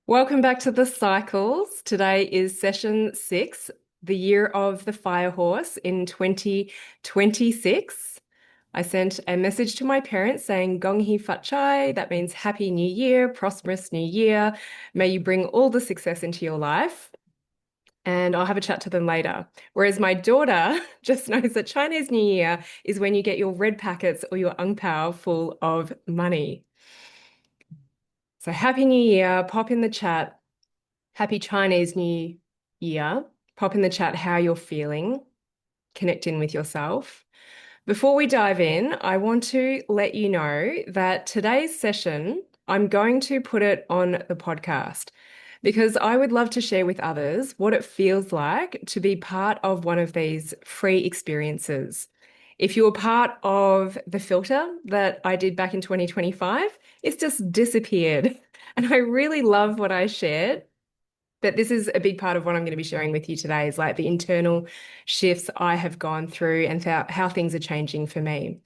Welcome back to the cycles. Today is session 6, the year of the fire horse in 2026. I sent a message to my parents saying Gong Hei Fat Chai. That means Happy New Year, prosperous New Year. May you bring all the success into your life. And I'll have a chat to them later. Whereas my daughter just knows that Chinese New Year is when you get your red packets or your ang pao full of money. So Happy New Year, pop in the chat. Happy Chinese New Year. Pop in the chat how you're feeling. Connect in with yourself. Before we dive in, I want to let you know that today's session, I'm going to put it on the podcast because I would love to share with others what it feels like to be part of one of these free experiences. If you were part of the filter that I did back in 2025, it's just disappeared. And I really love what I shared. But this is a big part of what I'm going to be sharing with you today is like the internal shifts I have gone through and how things are changing for me.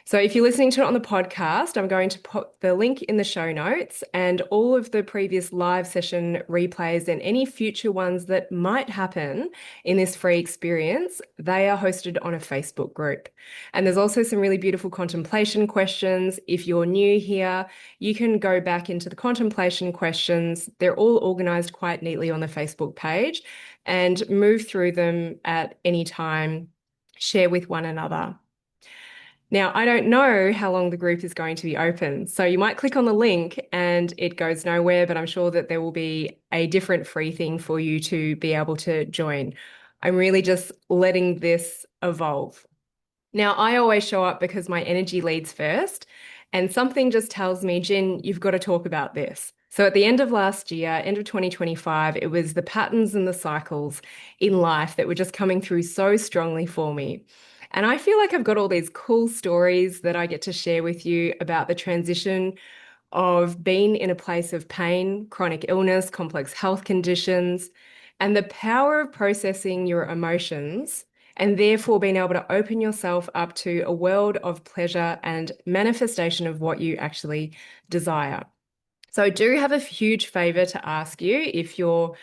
So if you're listening to it on the podcast, I'm going to put the link in the show notes and all of the previous live session replays and any future ones that might happen in this free experience, they are hosted on a Facebook group. And there's also some really beautiful contemplation questions. If you're new here, you can go back into the contemplation questions. They're all organized quite neatly on the Facebook page and move through them at any time, share with one another. Now, I don't know how long the group is going to be open. So you might click on the link and it goes nowhere, but I'm sure that there will be a different free thing for you to be able to join. I'm really just letting this evolve. Now, I always show up because my energy leads first, and something just tells me, Jen, you've got to talk about this. So at the end of last year, end of 2025, it was the patterns and the cycles in life that were just coming through so strongly for me. And I feel like I've got all these cool stories that I get to share with you about the transition of being in a place of pain, chronic illness, complex health conditions, and the power of processing your emotions and therefore being able to open yourself up to a world of pleasure and manifestation of what you actually desire. So I do have a huge favor to ask you if you're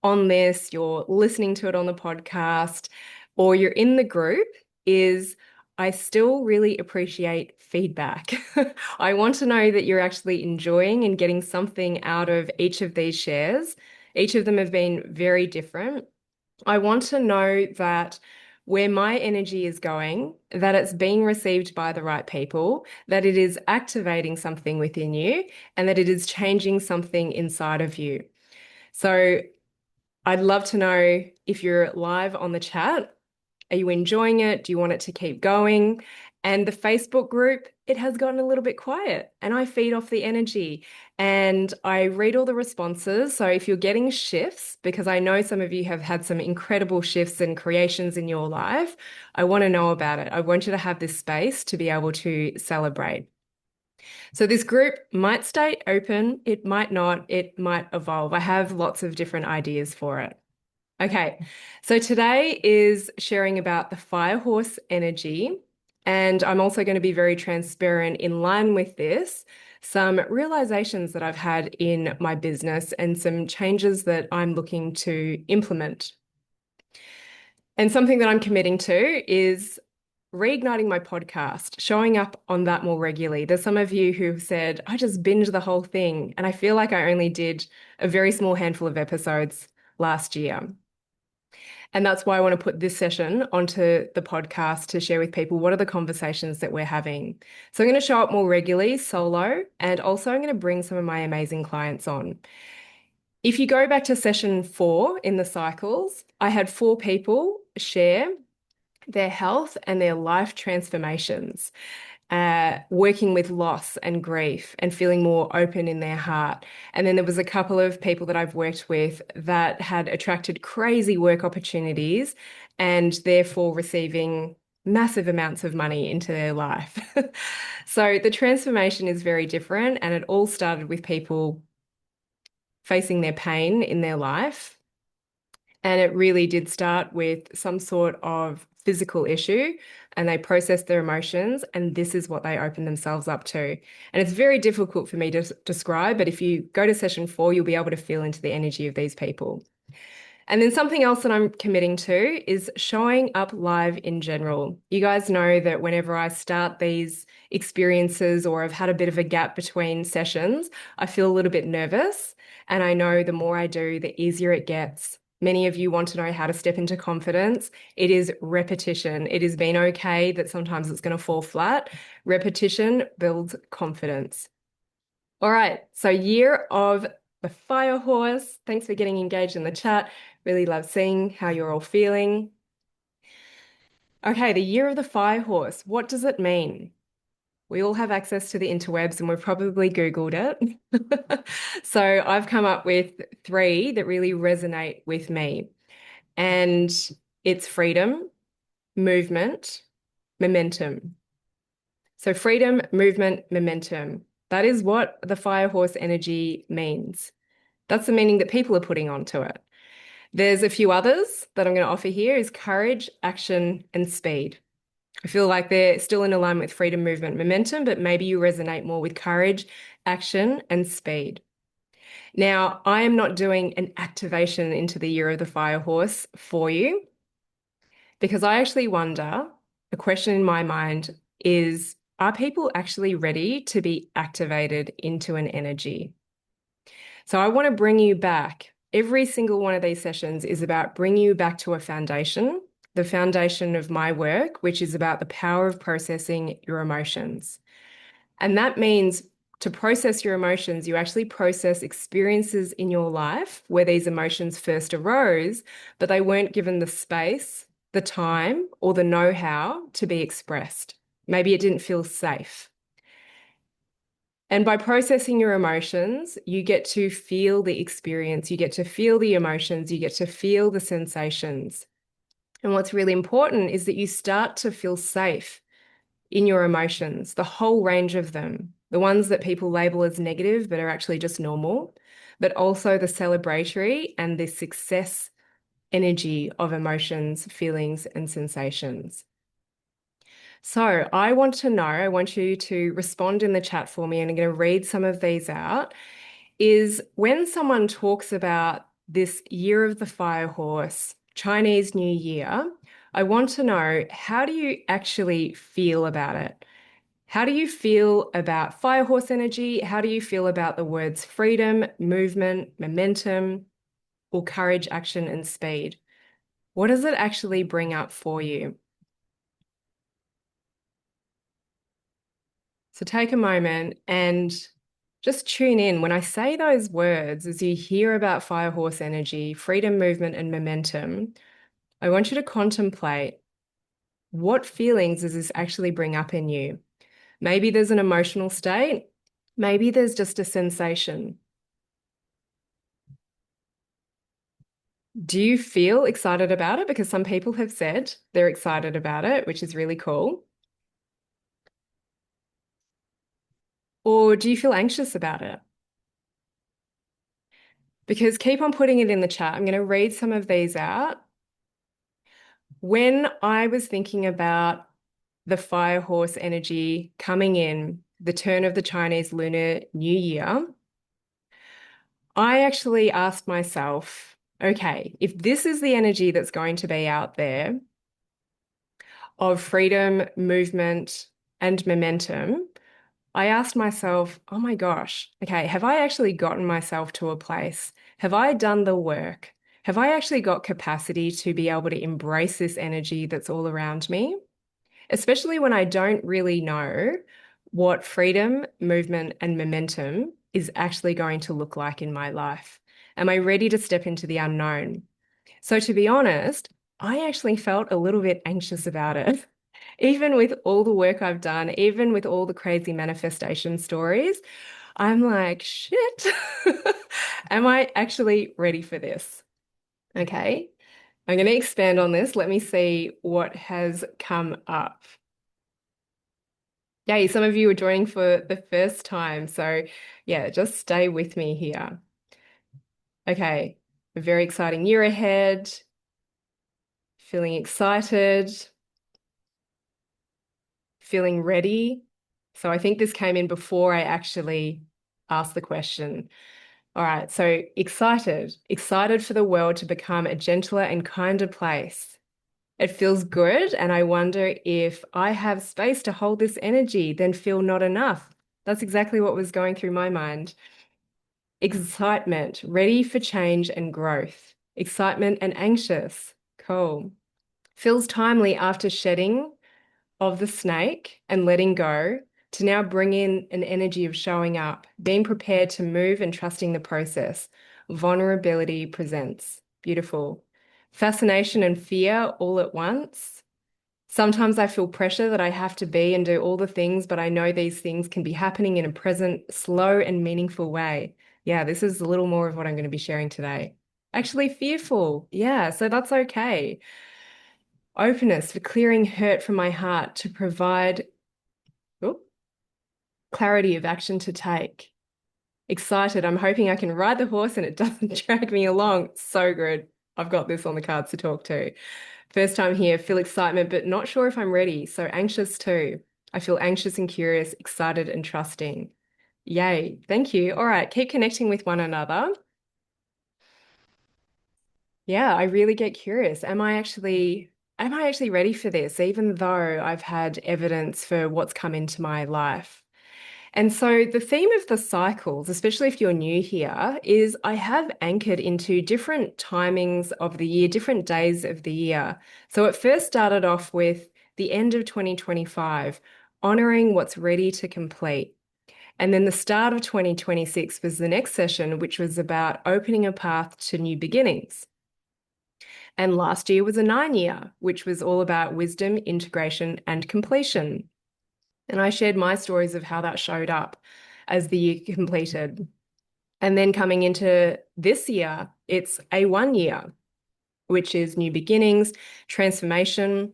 on this, you're listening to it on the podcast, or you're in the group, is I still really appreciate feedback. I want to know that you're actually enjoying and getting something out of each of these shares. Each of them have been very different. I want to know that where my energy is going, that it's being received by the right people, that it is activating something within you, and that it is changing something inside of you. So I'd love to know if you're live on the chat. Are you enjoying it? Do you want it to keep going? And the Facebook group, it has gotten a little bit quiet and I feed off the energy and I read all the responses. So if you're getting shifts, because I know some of you have had some incredible shifts and creations in your life, I want to know about it. I want you to have this space to be able to celebrate. So this group might stay open, it might not, it might evolve. I have lots of different ideas for it. Okay, so today is sharing about the fire horse energy. And I'm also going to be very transparent in line with this, some realizations that I've had in my business and some changes that I'm looking to implement. And something that I'm committing to is reigniting my podcast, showing up on that more regularly. There's some of you who've said, I just binged the whole thing. And I feel like I only did a very small handful of episodes last year. And that's why I want to put this session onto the podcast to share with people what are the conversations that we're having. So I'm going to show up more regularly solo, and also I'm going to bring some of my amazing clients on. If you go back to session 4 in the cycles, I had 4 people share their health and their life transformations, working with loss and grief and feeling more open in their heart. And then there was a couple of people that I've worked with that had attracted crazy work opportunities and therefore receiving massive amounts of money into their life. So the transformation is very different, and it all started with people facing their pain in their life. And it really did start with some sort of physical issue and they process their emotions, and this is what they open themselves up to. And it's very difficult for me to describe, but if you go to session 4, you'll be able to feel into the energy of these people. And then something else that I'm committing to is showing up live in general. You guys know that whenever I start these experiences or I've had a bit of a gap between sessions, I feel a little bit nervous. And I know the more I do, the easier it gets. Many of you want to know how to step into confidence. It is repetition. It has been okay that sometimes it's going to fall flat. Repetition builds confidence. All right, so year of the fire horse. Thanks for getting engaged in the chat. Really love seeing how you're all feeling. Okay, the year of the fire horse. What does it mean? We all have access to the interwebs and we've probably Googled it. So I've come up with 3 that really resonate with me. And it's freedom, movement, momentum. So freedom, movement, momentum. That is what the fire horse energy means. That's the meaning that people are putting onto it. There's a few others that I'm going to offer here is courage, action, and speed. I feel like they're still in alignment with freedom, movement, momentum, but maybe you resonate more with courage, action, and speed. Now, I am not doing an activation into the year of the fire horse for you because I actually wonder, the question in my mind is, are people actually ready to be activated into an energy? So I want to bring you back. Every single one of these sessions is about bringing you back to a foundation, the foundation of my work, which is about the power of processing your emotions. And that means to process your emotions, you actually process experiences in your life where these emotions first arose, but they weren't given the space, the time, or the know-how to be expressed. Maybe it didn't feel safe. And by processing your emotions, you get to feel the experience, you get to feel the emotions, you get to feel the sensations. And what's really important is that you start to feel safe in your emotions, the whole range of them, the ones that people label as negative but are actually just normal, but also the celebratory and the success energy of emotions, feelings, and sensations. So I want to know, I want you to respond in the chat for me, and I'm going to read some of these out, is when someone talks about this year of the fire horse, Chinese New Year, I want to know, how do you actually feel about it? How do you feel about fire horse energy? How do you feel about the words freedom, movement, momentum, or courage, action, and speed? What does it actually bring up for you? So take a moment and just tune in. When I say those words, as you hear about fire horse energy, freedom, movement, and momentum, I want you to contemplate, what feelings does this actually bring up in you? Maybe there's an emotional state. Maybe there's just a sensation. Do you feel excited about it? Because some people have said they're excited about it, which is really cool. Or do you feel anxious about it? Because keep on putting it in the chat. I'm going to read some of these out. When I was thinking about the fire horse energy coming in, the turn of the Chinese Lunar New Year, I actually asked myself, okay, if this is the energy that's going to be out there of freedom, movement, and momentum, I asked myself, oh my gosh, okay, have I actually gotten myself to a place? Have I done the work? Have I actually got capacity to be able to embrace this energy that's all around me? Especially when I don't really know what freedom, movement, and momentum is actually going to look like in my life. Am I ready to step into the unknown? So, to be honest, I actually felt a little bit anxious about it. Even with all the work I've done, even with all the crazy manifestation stories, I'm like, shit, am I actually ready for this? Okay, I'm going to expand on this. Let me see what has come up. Yay, some of you are joining for the first time. So, yeah, just stay with me here. Okay, a very exciting year ahead. Feeling excited. feeling ready. So I think this came in before I actually asked the question. All right, so excited for the world to become a gentler and kinder place. It feels good, and I wonder if I have space to hold this energy, then feel not enough. That's exactly what was going through my mind. Excitement, ready for change and growth. Excitement and anxious. Cool. Feels timely after shedding of the snake and letting go to now bring in an energy of showing up, being prepared to move and trusting the process. Vulnerability presents. Beautiful. Fascination and fear all at once. Sometimes I feel pressure that I have to be and do all the things, but I know these things can be happening in a present, slow, and meaningful way. Yeah, this is a little more of what I'm going to be sharing today. Actually, fearful. Yeah, so that's okay. Openness for clearing hurt from my heart to provide oh, clarity of action to take. Excited. I'm hoping I can ride the horse and it doesn't drag me along. So good. I've got this on the cards to talk to. First time here, feel excitement, but not sure if I'm ready. So anxious too. I feel anxious and curious, excited and trusting. Yay. Thank you. All right. Keep connecting with one another. Yeah, I really get curious. Am I actually ready for this, even though I've had evidence for what's come into my life? And so the theme of the cycles, especially if you're new here, is I have anchored into different timings of the year, different days of the year. So it first started off with the end of 2025, honoring what's ready to complete. And then the start of 2026 was the next session, which was about opening a path to new beginnings. And last year was a 9 year, which was all about wisdom, integration, and completion. And I shared my stories of how that showed up as the year completed. And then coming into this year, it's a 1 year, which is new beginnings, transformation.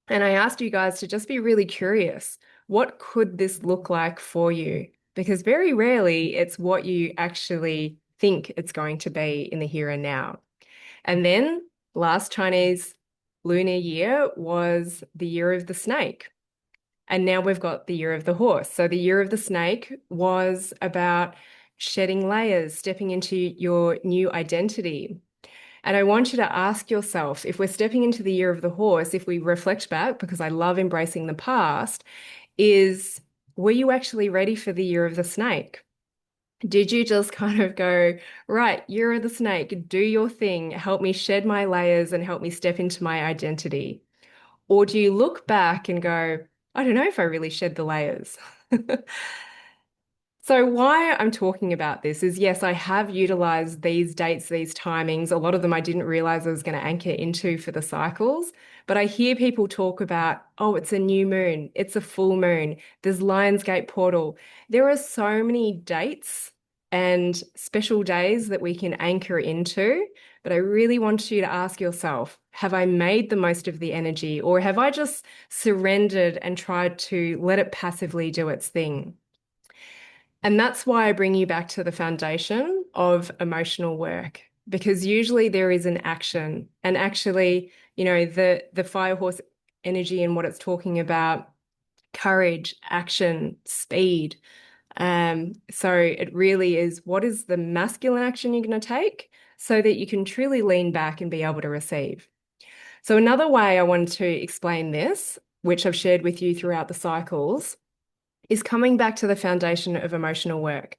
And I asked you guys to just be really curious. What could this look like for you? Because very rarely it's what you actually think it's going to be in the here and now. And then last Chinese Lunar Year was the year of the snake. And now we've got the year of the horse. So the year of the snake was about shedding layers, stepping into your new identity. And I want you to ask yourself, if we're stepping into the year of the horse, if we reflect back, because I love embracing the past, is were you actually ready for the year of the snake? Did you just kind of go, right, year of the snake, do your thing, help me shed my layers and help me step into my identity? Or do you look back and go, I don't know if I really shed the layers? So why I'm talking about this is, yes, I have utilized these dates, these timings. A lot of them I didn't realize I was going to anchor into for the cycles. But I hear people talk about, oh, it's a new moon, it's a full moon, there's Lionsgate portal. There are so many dates and special days that we can anchor into. But I really want you to ask yourself, have I made the most of the energy, or have I just surrendered and tried to let it passively do its thing? And that's why I bring you back to the foundation of emotional work, because usually there is an action. And actually, the fire horse energy and what it's talking about, courage, action, speed. So it really is, what is the masculine action you're going to take so that you can truly lean back and be able to receive? So another way I wanted to explain this, which I've shared with you throughout the cycles, is coming back to the foundation of emotional work.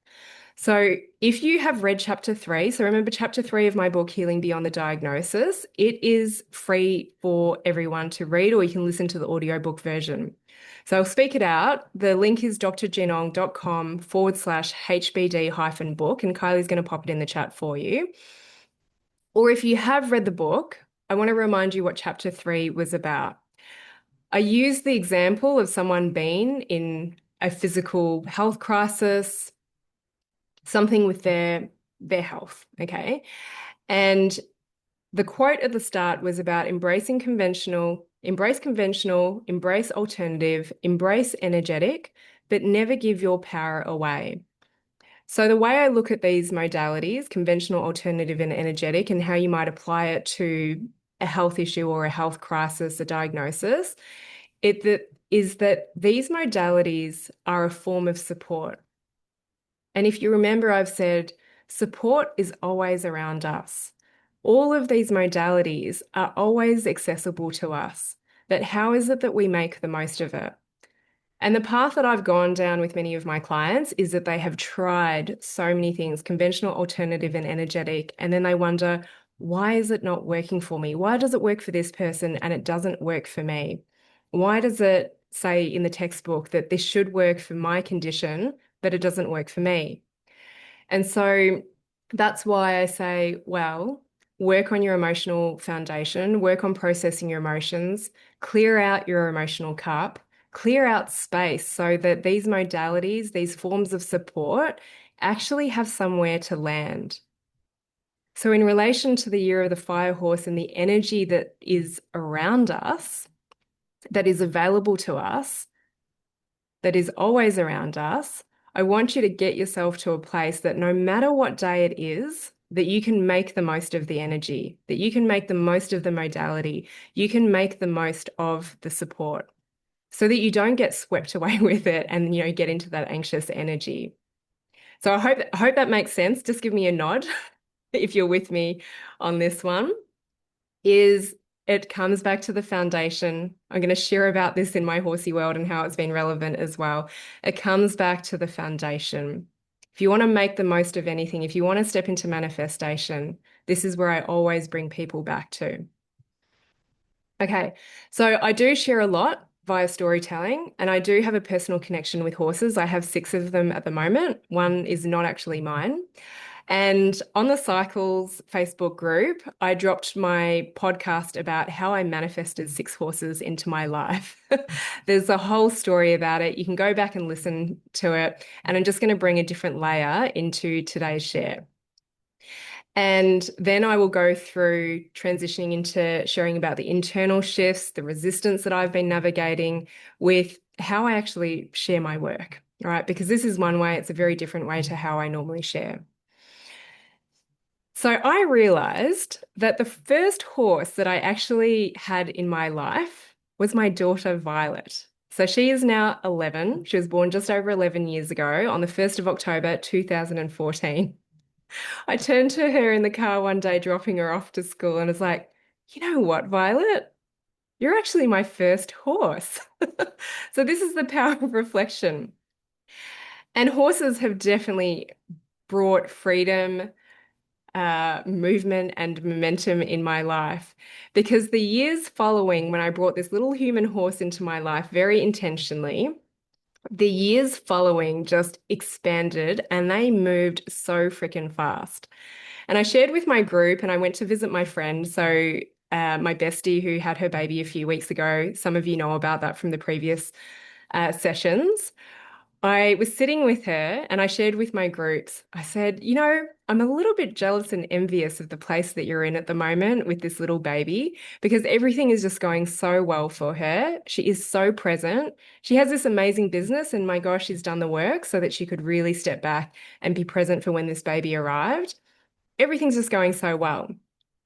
So if you have read chapter 3, so remember chapter 3 of my book, Healing Beyond the Diagnosis, it is free for everyone to read, or you can listen to the audiobook version. So I'll speak it out. The link is drgenong.com/HBD-book, and Kylie's going to pop it in the chat for you. Or if you have read the book, I want to remind you what chapter 3 was about. I use the example of someone being in a physical health crisis, something with their health, okay? And the quote at the start was about embrace conventional, embrace alternative, embrace energetic, but never give your power away. So the way I look at these modalities, conventional, alternative, and energetic, and how you might apply it to a health issue or a health crisis, a diagnosis, is that these modalities are a form of support. And if you remember, I've said support is always around us. All of these modalities are always accessible to us. But how is it that we make the most of it? And the path that I've gone down with many of my clients is that they have tried so many things, conventional, alternative, and energetic, and then they wonder, why is it not working for me? Why does it work for this person and it doesn't work for me? Why does it say in the textbook that this should work for my condition, but it doesn't work for me? And so that's why I say, well, work on your emotional foundation, work on processing your emotions, clear out your emotional cup, clear out space so that these modalities, these forms of support, actually have somewhere to land. So, in relation to the year of the fire horse and the energy that is around us, that is available to us, that is always around us, I want you to get yourself to a place that no matter what day it is, that you can make the most of the energy, that you can make the most of the modality, you can make the most of the support so that you don't get swept away with it and, get into that anxious energy. So I hope that makes sense. Just give me a nod if you're with me on this one. Is it comes back to the foundation. I'm going to share about this in my horsey world and how it's been relevant as well. It comes back to the foundation. If you want to make the most of anything, if you want to step into manifestation, this is where I always bring people back to. Okay, so I do share a lot via storytelling, and I do have a personal connection with horses. I have 6 of them at the moment. One is not actually mine. And on the Cycles Facebook group, I dropped my podcast about how I manifested 6 horses into my life. There's a whole story about it. You can go back and listen to it. And I'm just going to bring a different layer into today's share. And then I will go through transitioning into sharing about the internal shifts, the resistance that I've been navigating with how I actually share my work, right? Because this is one way, it's a very different way to how I normally share. So I realized that the first horse that I actually had in my life was my daughter, Violet. So she is now 11. She was born just over 11 years ago on the 1st of October, 2014. I turned to her in the car one day, dropping her off to school, and was like, you know what, Violet? You're actually my first horse. So this is the power of reflection. And horses have definitely brought freedom, movement and momentum in my life because the years following when I brought this little human horse into my life very intentionally, the years following just expanded and they moved so freaking fast. And I shared with my group and I went to visit my friend. So my bestie who had her baby a few weeks ago, some of you know about that from the previous sessions. I was sitting with her and I shared with my groups. I said, I'm a little bit jealous and envious of the place that you're in at the moment with this little baby because everything is just going so well for her. She is so present. She has this amazing business, and my gosh, she's done the work so that she could really step back and be present for when this baby arrived. Everything's just going so well.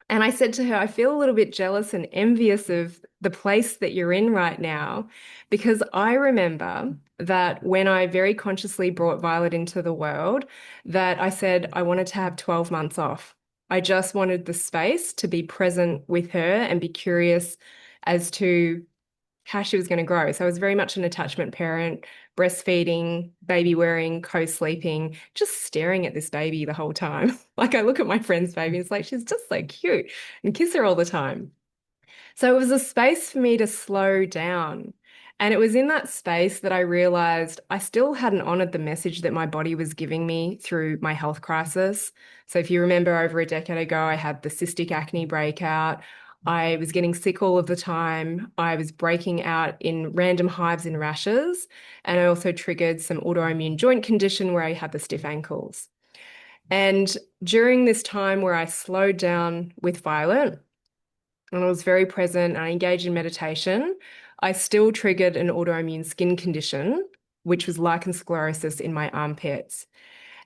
And I said to her, I feel a little bit jealous and envious of the place that you're in right now, because I remember that when I very consciously brought Violet into the world, that I said I wanted to have 12 months off. I just wanted the space to be present with her and be curious as to how she was going to grow. So I was very much an attachment parent, breastfeeding, baby wearing, co-sleeping, just staring at this baby the whole time. Like I look at my friend's baby, it's like she's just so cute and kiss her all the time. So it was a space for me to slow down. And it was in that space that I realized I still hadn't honored the message that my body was giving me through my health crisis. So if you remember over a decade ago, I had the cystic acne breakout. I was getting sick all of the time. I was breaking out in random hives and rashes. And I also triggered some autoimmune joint condition where I had the stiff ankles. And during this time where I slowed down with Violet, and I was very present and I engaged in meditation, I still triggered an autoimmune skin condition, which was lichen sclerosis in my armpits.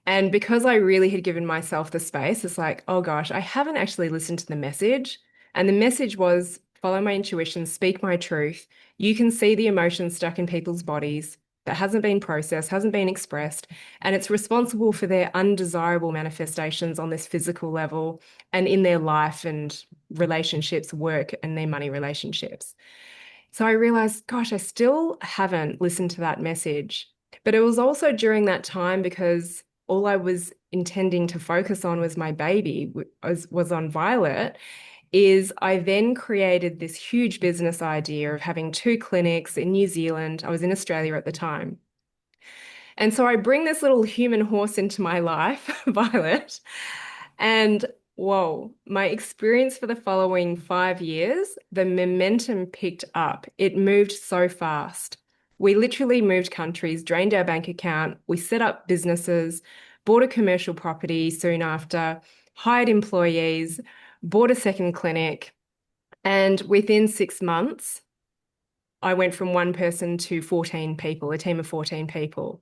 And because I really had given myself the space, it's like, oh gosh, I haven't actually listened to the message. And the message was follow my intuition, speak my truth, you can see the emotion stuck in people's bodies that hasn't been processed, hasn't been expressed, and it's responsible for their undesirable manifestations on this physical level and in their life and relationships, work, and their money relationships. So I realized, gosh, I still haven't listened to that message. But it was also during that time because all I was intending to focus on was my baby, was on Violet, is I then created this huge business idea of having two clinics in New Zealand. I was in Australia at the time. And so I bring this little human horse into my life, Violet, and whoa, my experience for the following 5 years, the momentum picked up. It moved so fast. We literally moved countries, drained our bank account, we set up businesses, bought a commercial property soon after, hired employees, bought a second clinic, and within 6 months, I went from one person to 14 people, a team of 14 people.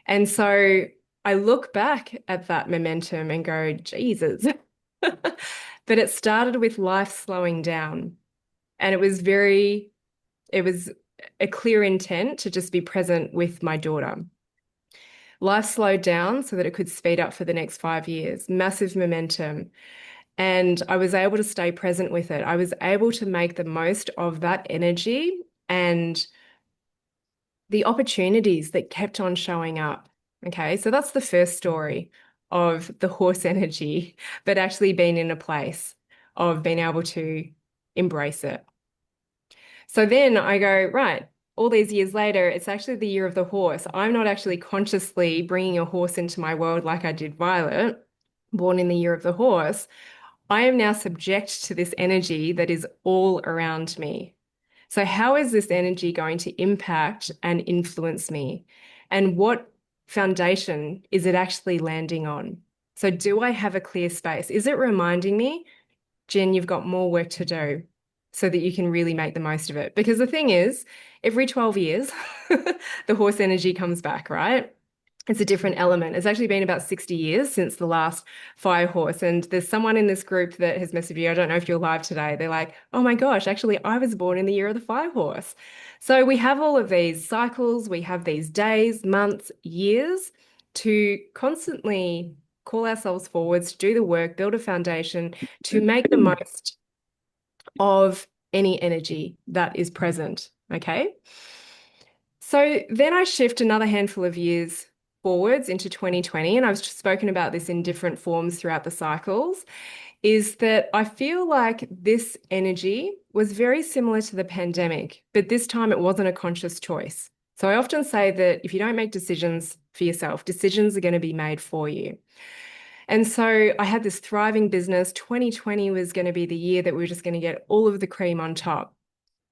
And so I look back at that momentum and go, Jesus. But it started with life slowing down. And it was a clear intent to just be present with my daughter. Life slowed down so that it could speed up for the next 5 years, massive momentum. And I was able to stay present with it. I was able to make the most of that energy and the opportunities that kept on showing up. Okay, so that's the first story of the horse energy, but actually being in a place of being able to embrace it. So then I go, right, all these years later, it's actually the year of the horse. I'm not actually consciously bringing a horse into my world like I did Violet, born in the year of the horse. I am now subject to this energy that is all around me. So, how is this energy going to impact and influence me? And what foundation is it actually landing on? So, do I have a clear space? Is it reminding me, Jen, you've got more work to do so that you can really make the most of it? Because the thing is, every 12 years, the horse energy comes back, right? It's a different element. It's actually been about 60 years since the last fire horse. And there's someone in this group that has messaged you. I don't know if you're live today. They're like, oh my gosh, actually, I was born in the year of the fire horse. So we have all of these cycles, we have these days, months, years to constantly call ourselves forwards, to do the work, build a foundation, to make the most of any energy that is present. Okay. So then I shift another handful of years forwards into 2020, and I've spoken about this in different forms throughout the cycles, is that I feel like this energy was very similar to the pandemic, but this time it wasn't a conscious choice. So I often say that if you don't make decisions for yourself, decisions are going to be made for you. And so I had this thriving business. 2020 was going to be the year that we were just going to get all of the cream on top.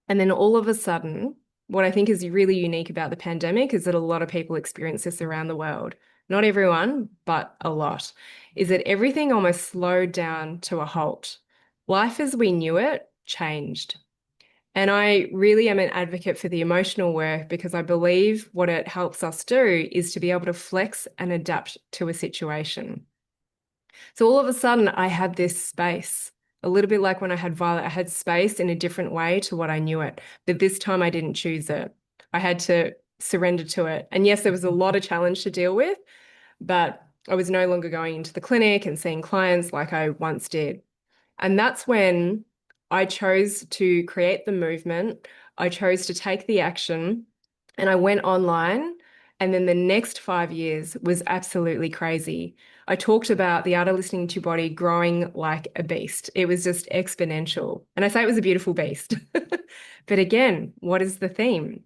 And then all of a sudden, what I think is really unique about the pandemic is that a lot of people experience this around the world. Not everyone, but a lot, is that everything almost slowed down to a halt. Life as we knew it changed. And I really am an advocate for the emotional work because I believe what it helps us do is to be able to flex and adapt to a situation. So all of a sudden, I had this space, a little bit like when I had Violet, I had space in a different way to what I knew it. But this time I didn't choose it. I had to surrender to it. And yes, there was a lot of challenge to deal with, but I was no longer going into the clinic and seeing clients like I once did. And that's when I chose to create the movement. I chose to take the action and I went online. And then the next 5 years was absolutely crazy. I talked about the art of listening to your body growing like a beast. It was just exponential. And I say it was a beautiful beast. But again, what is the theme?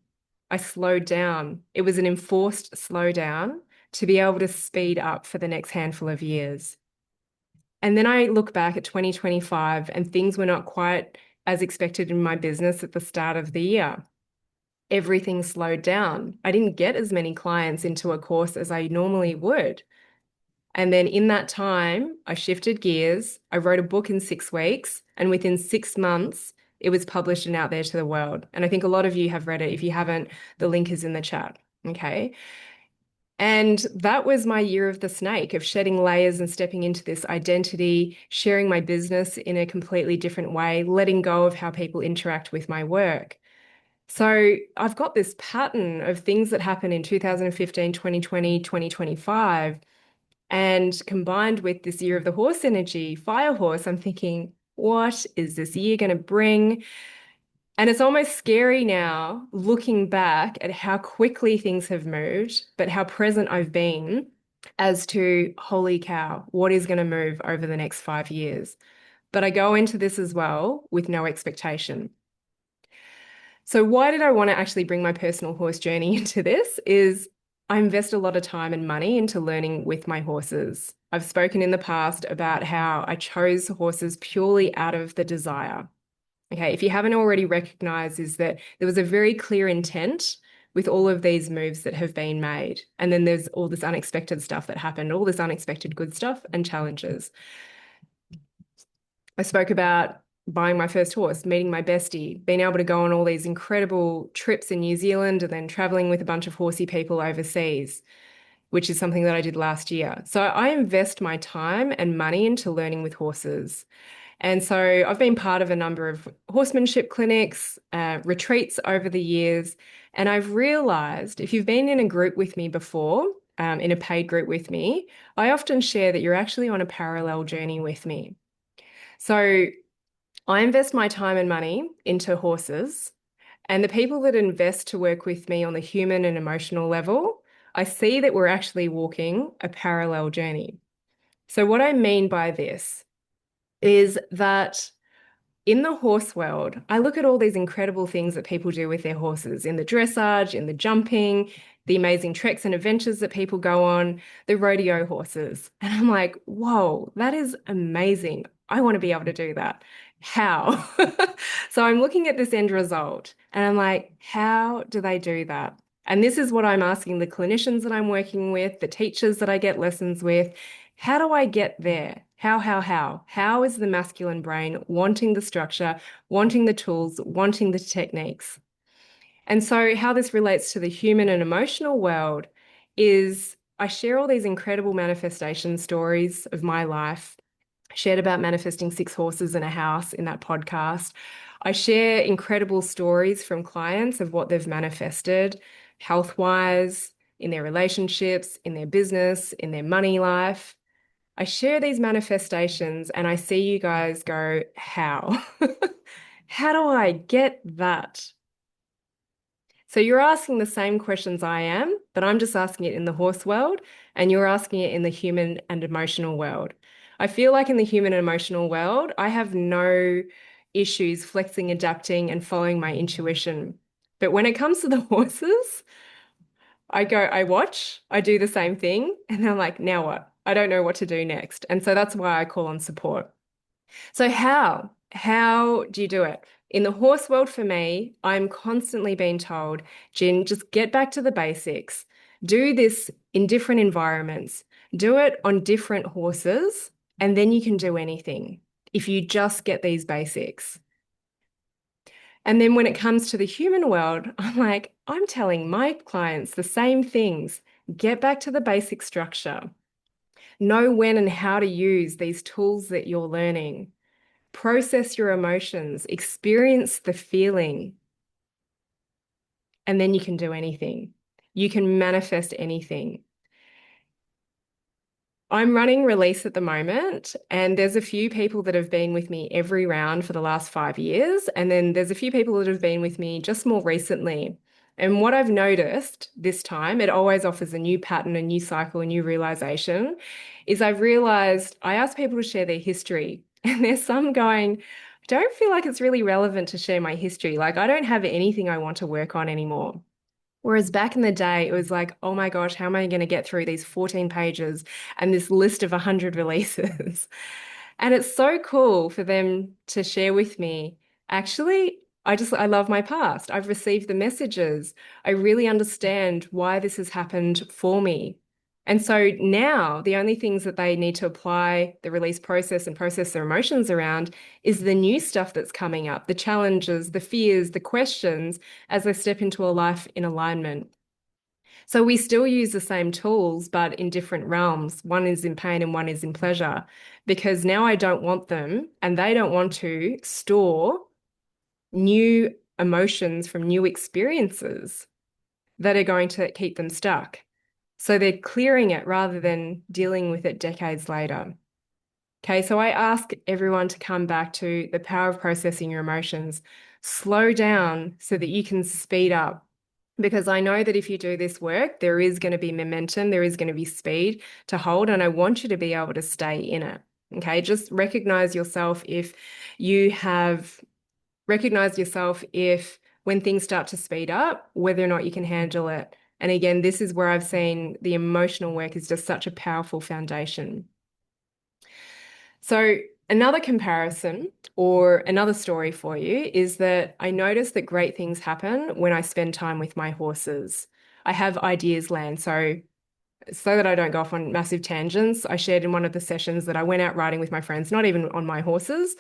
I slowed down. It was an enforced slowdown to be able to speed up for the next handful of years. And then I look back at 2025 and things were not quite as expected in my business at the start of the year. Everything slowed down. I didn't get as many clients into a course as I normally would. And then in that time, I shifted gears. I wrote a book in 6 weeks, and within 6 months, it was published and out there to the world. And I think a lot of you have read it. If you haven't, the link is in the chat. Okay. And that was my year of the snake, of shedding layers and stepping into this identity, sharing my business in a completely different way, letting go of how people interact with my work. So I've got this pattern of things that happen in 2015, 2020, 2025. And combined with this year of the horse energy, fire horse, I'm thinking, what is this year going to bring? And it's almost scary now looking back at how quickly things have moved, but how present I've been as to, holy cow, what is going to move over the next 5 years? But I go into this as well with no expectation. So why did I want to actually bring my personal horse journey into this is I invest a lot of time and money into learning with my horses. I've spoken in the past about how I chose horses purely out of the desire. Okay, if you haven't already recognized, is that there was a very clear intent with all of these moves that have been made. And then there's all this unexpected stuff that happened, all this unexpected good stuff and challenges. I spoke about buying my first horse, meeting my bestie, being able to go on all these incredible trips in New Zealand and then traveling with a bunch of horsey people overseas, which is something that I did last year. So I invest my time and money into learning with horses. And so I've been part of a number of horsemanship clinics, retreats over the years. And I've realized if you've been in a group with me before, in a paid group with me, I often share that you're actually on a parallel journey with me. So I invest my time and money into horses, and the people that invest to work with me on the human and emotional level, I see that we're actually walking a parallel journey. So, what I mean by this is that in the horse world, I look at all these incredible things that people do with their horses in the dressage, in the jumping, the amazing treks and adventures that people go on, the rodeo horses. And I'm like, whoa, that is amazing. I want to be able to do that. How? So I'm looking at this end result and I'm like, how do they do that? And this is what I'm asking the clinicians that I'm working with, the teachers that I get lessons with. How do I get there? How? How is the masculine brain wanting the structure, wanting the tools, wanting the techniques? And so, how this relates to the human and emotional world is I share all these incredible manifestation stories of my life. I shared about manifesting 6 horses in a house in that podcast. I share incredible stories from clients of what they've manifested health wise, in their relationships, in their business, in their money life. I share these manifestations and I see you guys go, how? How do I get that? So you're asking the same questions I am, but I'm just asking it in the horse world and you're asking it in the human and emotional world. I feel like in the human and emotional world, I have no issues flexing, adapting, and following my intuition. But when it comes to the horses, I watch, I do the same thing, and I'm like, now what? I don't know what to do next. And so that's why I call on support. So how? How do you do it? In the horse world for me, I'm constantly being told, Jin, just get back to the basics. Do this in different environments. Do it on different horses, and then you can do anything if you just get these basics. And then when it comes to the human world, I'm like, I'm telling my clients the same things. Get back to the basic structure. Know when and how to use these tools that you're learning. Process your emotions, experience the feeling, and then you can do anything. You can manifest anything. I'm running release at the moment, and there's a few people that have been with me every round for the last 5 years. And then there's a few people that have been with me just more recently. And what I've noticed this time, it always offers a new pattern, a new cycle, a new realization, is I've realized I ask people to share their history, and there's some going, I don't feel like it's really relevant to share my history. Like, I don't have anything I want to work on anymore. Whereas back in the day, it was like, oh my gosh, how am I going to get through these 14 pages and this list of 100 releases? And it's so cool for them to share with me. Actually, I love my past. I've received the messages. I really understand why this has happened for me. And so now the only things that they need to apply the release process and process their emotions around is the new stuff that's coming up, the challenges, the fears, the questions as they step into a life in alignment. So we still use the same tools, but in different realms. One is in pain and one is in pleasure, because now I don't want them and they don't want to store new emotions from new experiences that are going to keep them stuck. So they're clearing it rather than dealing with it decades later. Okay, so I ask everyone to come back to the power of processing your emotions. Slow down so that you can speed up. Because I know that if you do this work, there is going to be momentum, there is going to be speed to hold, and I want you to be able to stay in it. Okay, just recognize yourself if you have recognized yourself if when things start to speed up, whether or not you can handle it. And again, this is where I've seen the emotional work is just such a powerful foundation. So, another comparison or another story for you is that I notice that great things happen when I spend time with my horses. I have ideas land. So that I don't go off on massive tangents, I shared in one of the sessions that I went out riding with my friends, not even on my horses.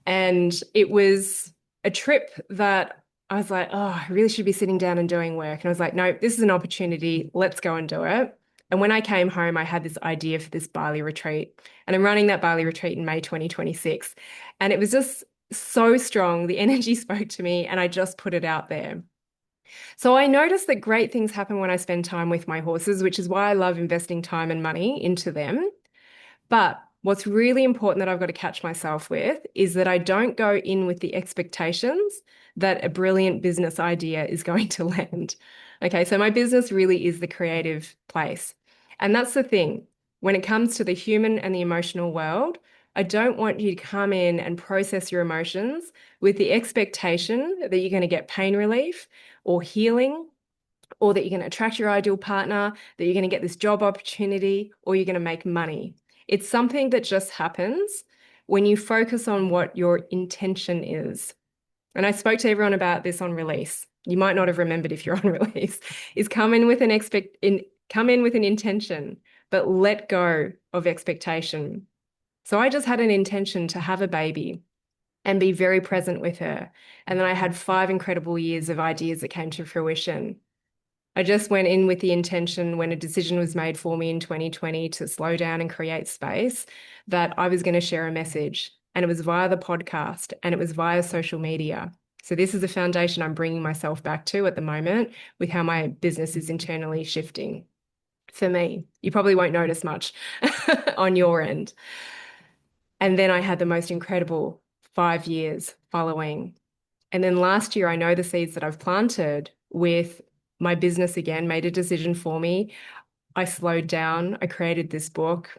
And it was a trip that I was like, oh, I really should be sitting down and doing work. And I was like, no, this is an opportunity. Let's go and do it. And when I came home, I had this idea for this Bali retreat. And I'm running that Bali retreat in May 2026. And it was just so strong. The energy spoke to me, and I just put it out there. So I noticed that great things happen when I spend time with my horses, which is why I love investing time and money into them. But what's really important that I've got to catch myself with is that I don't go in with the expectations that a brilliant business idea is going to land. Okay, so my business really is the creative place. And that's the thing. When it comes to the human and the emotional world, I don't want you to come in and process your emotions with the expectation that you're going to get pain relief or healing, or that you're going to attract your ideal partner, that you're going to get this job opportunity, or you're going to make money. It's something that just happens when you focus on what your intention is. And I spoke to everyone about this on release. You might not have remembered if you're on release, is come in with an intention, but let go of expectation. So I just had an intention to have a baby and be very present with her. And then I had 5 incredible years of ideas that came to fruition. I just went in with the intention when a decision was made for me in 2020 to slow down and create space that I was going to share a message. And it was via the podcast and it was via social media. So this is a foundation I'm bringing myself back to at the moment with how my business is internally shifting for me. You probably won't notice much on your end. And then I had the most incredible 5 years following. And then last year, I know the seeds that I've planted with my business again made a decision for me. I slowed down. I created this book.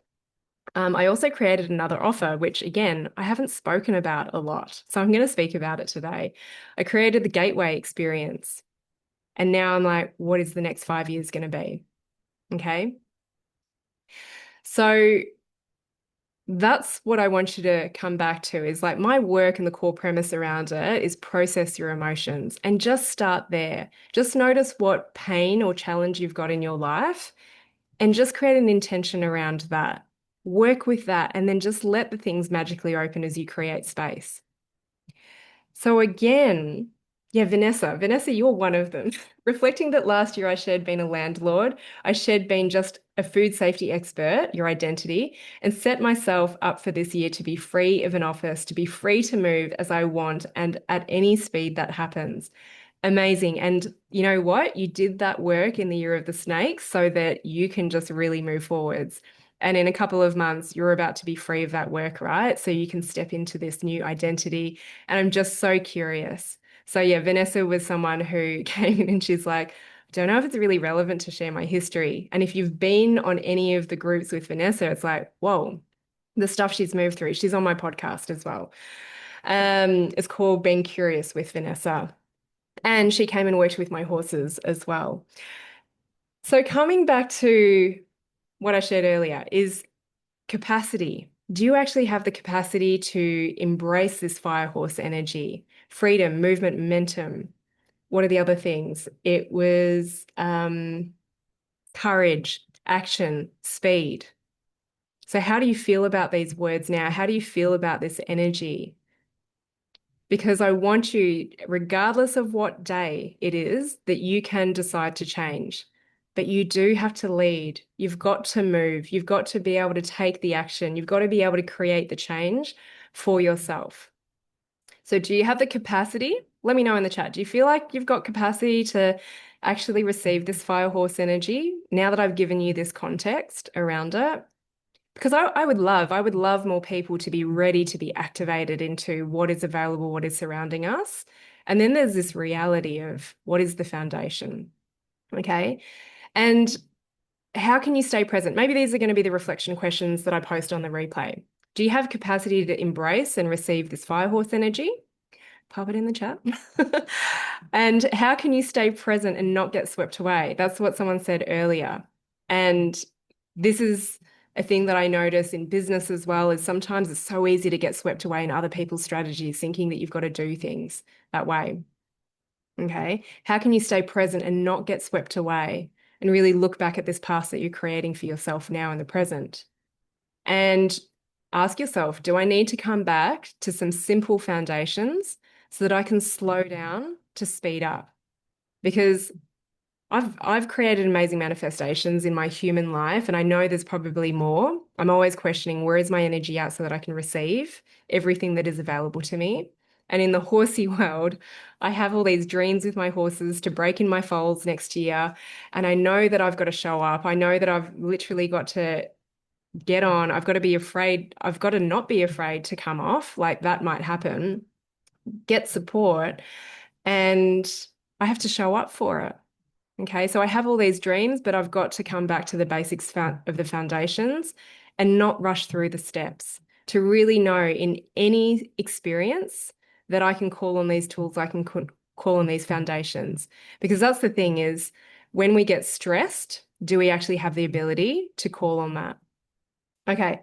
I also created another offer, which again, I haven't spoken about a lot. So I'm going to speak about it today. I created the Gateway experience. And now I'm like, what is the next 5 years going to be? Okay. So that's what I want you to come back to is like my work and the core premise around it is process your emotions and just start there. Just notice what pain or challenge you've got in your life and just create an intention around that. Work with that and then just let the things magically open as you create space. So again, yeah, Vanessa, you're one of them. Reflecting that last year I shared being a landlord, I shared being just a food safety expert, your identity, and set myself up for this year to be free of an office, to be free to move as I want and at any speed that happens. Amazing. And you know what? You did that work in the year of the snake so that you can just really move forwards. And in a couple of months, you're about to be free of that work, right? So you can step into this new identity. And I'm just so curious. So yeah, Vanessa was someone who came in and she's like, I don't know if it's really relevant to share my history. And if you've been on any of the groups with Vanessa, it's like, whoa, the stuff she's moved through. She's on my podcast as well. It's called Being Curious with Vanessa. And she came and worked with my horses as well. So coming back to what I shared earlier is capacity. Do you actually have the capacity to embrace this fire horse energy? Freedom, movement, momentum. What are the other things? It was courage, action, speed. So how do you feel about these words now? How do you feel about this energy? Because I want you, regardless of what day it is, that you can decide to change. but you do have to lead. You've got to move. You've got to be able to take the action. You've got to be able to create the change for yourself. So, do you have the capacity? Let me know in the chat. Do you feel like you've got capacity to actually receive this fire horse energy now that I've given you this context around it? Because I would love more people to be ready to be activated into what is available, what is surrounding us. And then there's this reality of what is the foundation. Okay. And how can you stay present? Maybe these are going to be the reflection questions that I post on the replay. Do you have capacity to embrace and receive this fire horse energy? Pop it in the chat. And how can you stay present and not get swept away? That's what someone said earlier. And this is a thing that I notice in business as well, is sometimes it's so easy to get swept away in other people's strategies, thinking that you've got to do things that way. Okay. How can you stay present and not get swept away and really look back at this past that you're creating for yourself now in the present? And ask yourself, do I need to come back to some simple foundations so that I can slow down to speed up? Because I've created amazing manifestations in my human life, and I know there's probably more. I'm always questioning, where is my energy at so that I can receive everything that is available to me. And in the horsey world, I have all these dreams with my horses to break in my foals next year. And I know that I've got to show up. I know that I've literally got to get on. I've got to be afraid. I've got to not be afraid to come off. Like that might happen. Get support. And I have to show up for it. Okay, so I have all these dreams, but I've got to come back to the basics of the foundations and not rush through the steps to really know in any experience that I can call on these tools, I can call on these foundations. Because that's the thing is, when we get stressed, do we actually have the ability to call on that? Okay,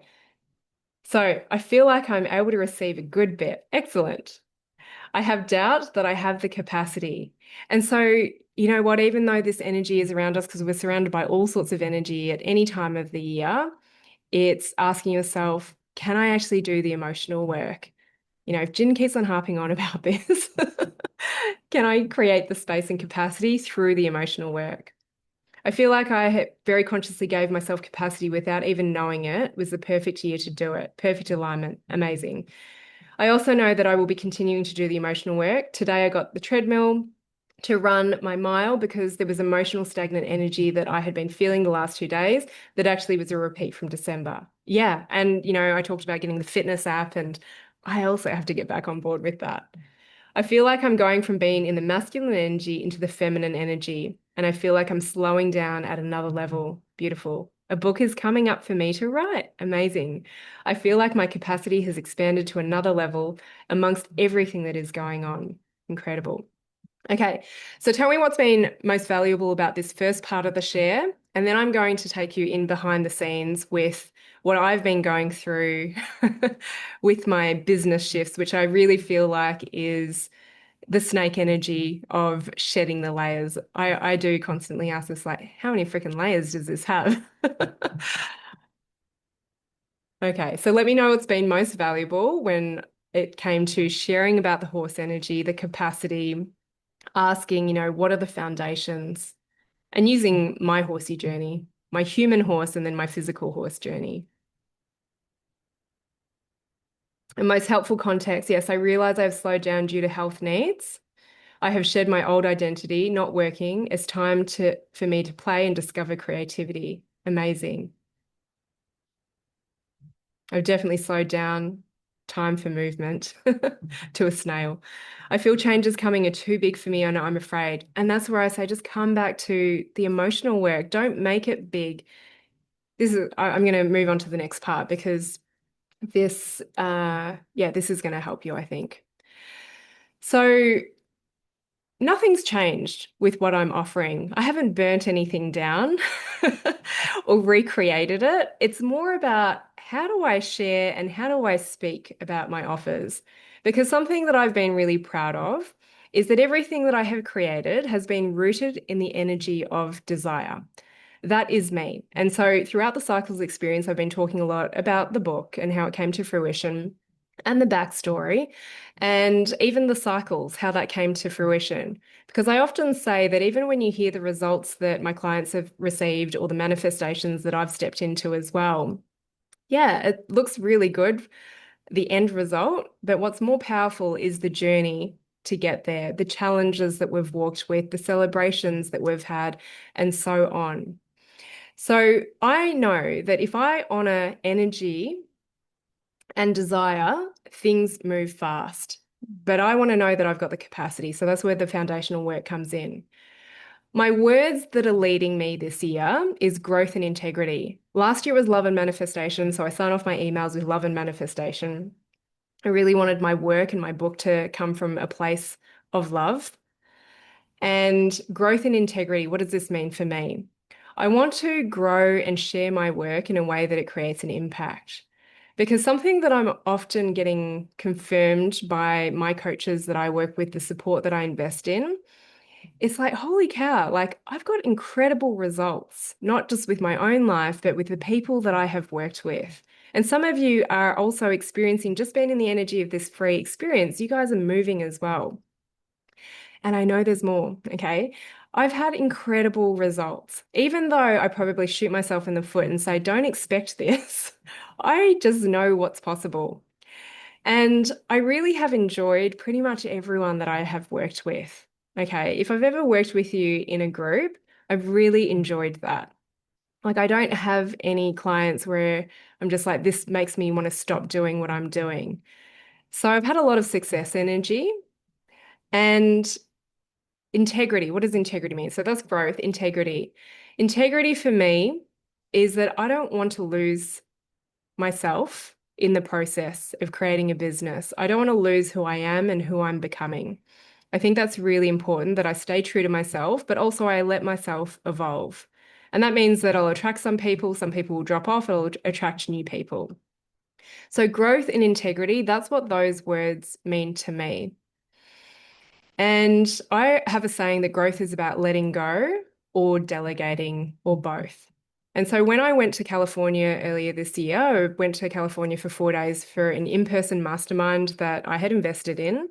so I feel like I'm able to receive a good bit. Excellent. I have doubt that I have the capacity. And so, you know what, even though this energy is around us, because we're surrounded by all sorts of energy at any time of the year, it's asking yourself, can I actually do the emotional work? You know, if Jin keeps on harping on about this, can I create the space and capacity through the emotional work? I feel like I very consciously gave myself capacity without even knowing it. It was the perfect year to do it. Perfect alignment. Amazing. I also know that I will be continuing to do the emotional work. Today I got the treadmill to run my mile because there was emotional stagnant energy that I had been feeling the last 2 days that actually was a repeat from December. Yeah. And, you know, I talked about getting the fitness app, and I also have to get back on board with that. I feel like I'm going from being in the masculine energy into the feminine energy, and I feel like I'm slowing down at another level. Beautiful. A book is coming up for me to write. Amazing. I feel like my capacity has expanded to another level amongst everything that is going on. Incredible. Okay, so tell me what's been most valuable about this first part of the share, and then I'm going to take you in behind the scenes with what I've been going through with my business shifts, which I really feel like is the snake energy of shedding the layers. I do constantly ask this, like, how many freaking layers does this have? Okay, so let me know what's been most valuable when it came to sharing about the horse energy, the capacity, asking, you know, what are the foundations, and using my horsey journey, my human horse, and then my physical horse journey. And most helpful context, yes, I realize I've slowed down due to health needs. I have shed my old identity, not working. It's time for me to play and discover creativity. Amazing. I've definitely slowed down. Time for movement to a snail. I feel changes coming are too big for me and I'm afraid. And that's where I say just come back to the emotional work. Don't make it big. I'm going to move on to the next part because this is going to help you, I think. So nothing's changed with what I'm offering. I haven't burnt anything down or recreated it. It's more about how do I share and how do I speak about my offers? Because something that I've been really proud of is that everything that I have created has been rooted in the energy of desire. That is me. And so throughout the Cycles experience, I've been talking a lot about the book and how it came to fruition. and the backstory, and even the cycles, how that came to fruition. Because I often say that even when you hear the results that my clients have received or the manifestations that I've stepped into as well, yeah, it looks really good, the end result. But what's more powerful is the journey to get there, the challenges that we've walked with, the celebrations that we've had, and so on. So I know that if I honor energy and desire, things move fast. But I want to know that I've got the capacity. So that's where the foundational work comes in. My words that are leading me this year is growth and integrity. Last year was love and manifestation. So I sign off my emails with love and manifestation. I really wanted my work and my book to come from a place of love. And growth and integrity, what does this mean for me? I want to grow and share my work in a way that it creates an impact. Because something that I'm often getting confirmed by my coaches that I work with, the support that I invest in, it's like, holy cow, like I've got incredible results, not just with my own life, but with the people that I have worked with. And some of you are also experiencing just being in the energy of this free experience. You guys are moving as well. And I know there's more, okay? I've had incredible results. Even though I probably shoot myself in the foot and say, don't expect this, I just know what's possible. And I really have enjoyed pretty much everyone that I have worked with. Okay, if I've ever worked with you in a group, I've really enjoyed that. Like, I don't have any clients where I'm just like, this makes me want to stop doing what I'm doing. So I've had a lot of success energy and integrity. What does integrity mean? So that's growth, integrity. Integrity for me is that I don't want to lose myself in the process of creating a business. I don't want to lose who I am and who I'm becoming. I think that's really important that I stay true to myself, but also I let myself evolve. And that means that I'll attract some people will drop off, I'll attract new people. So growth and integrity, that's what those words mean to me. And I have a saying that growth is about letting go or delegating or both. And so when I went to California earlier this year, I went to California for 4 days for an in-person mastermind that I had invested in.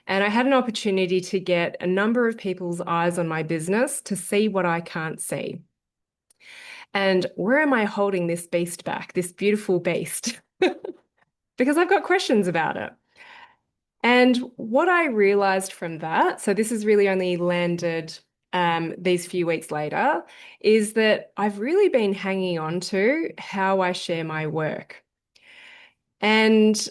And I had an opportunity to get a number of people's eyes on my business to see what I can't see. And where am I holding this beast back, this beautiful beast? Because I've got questions about it. And what I realized from that, so this has really only landed these few weeks later, is that I've really been hanging on to how I share my work. And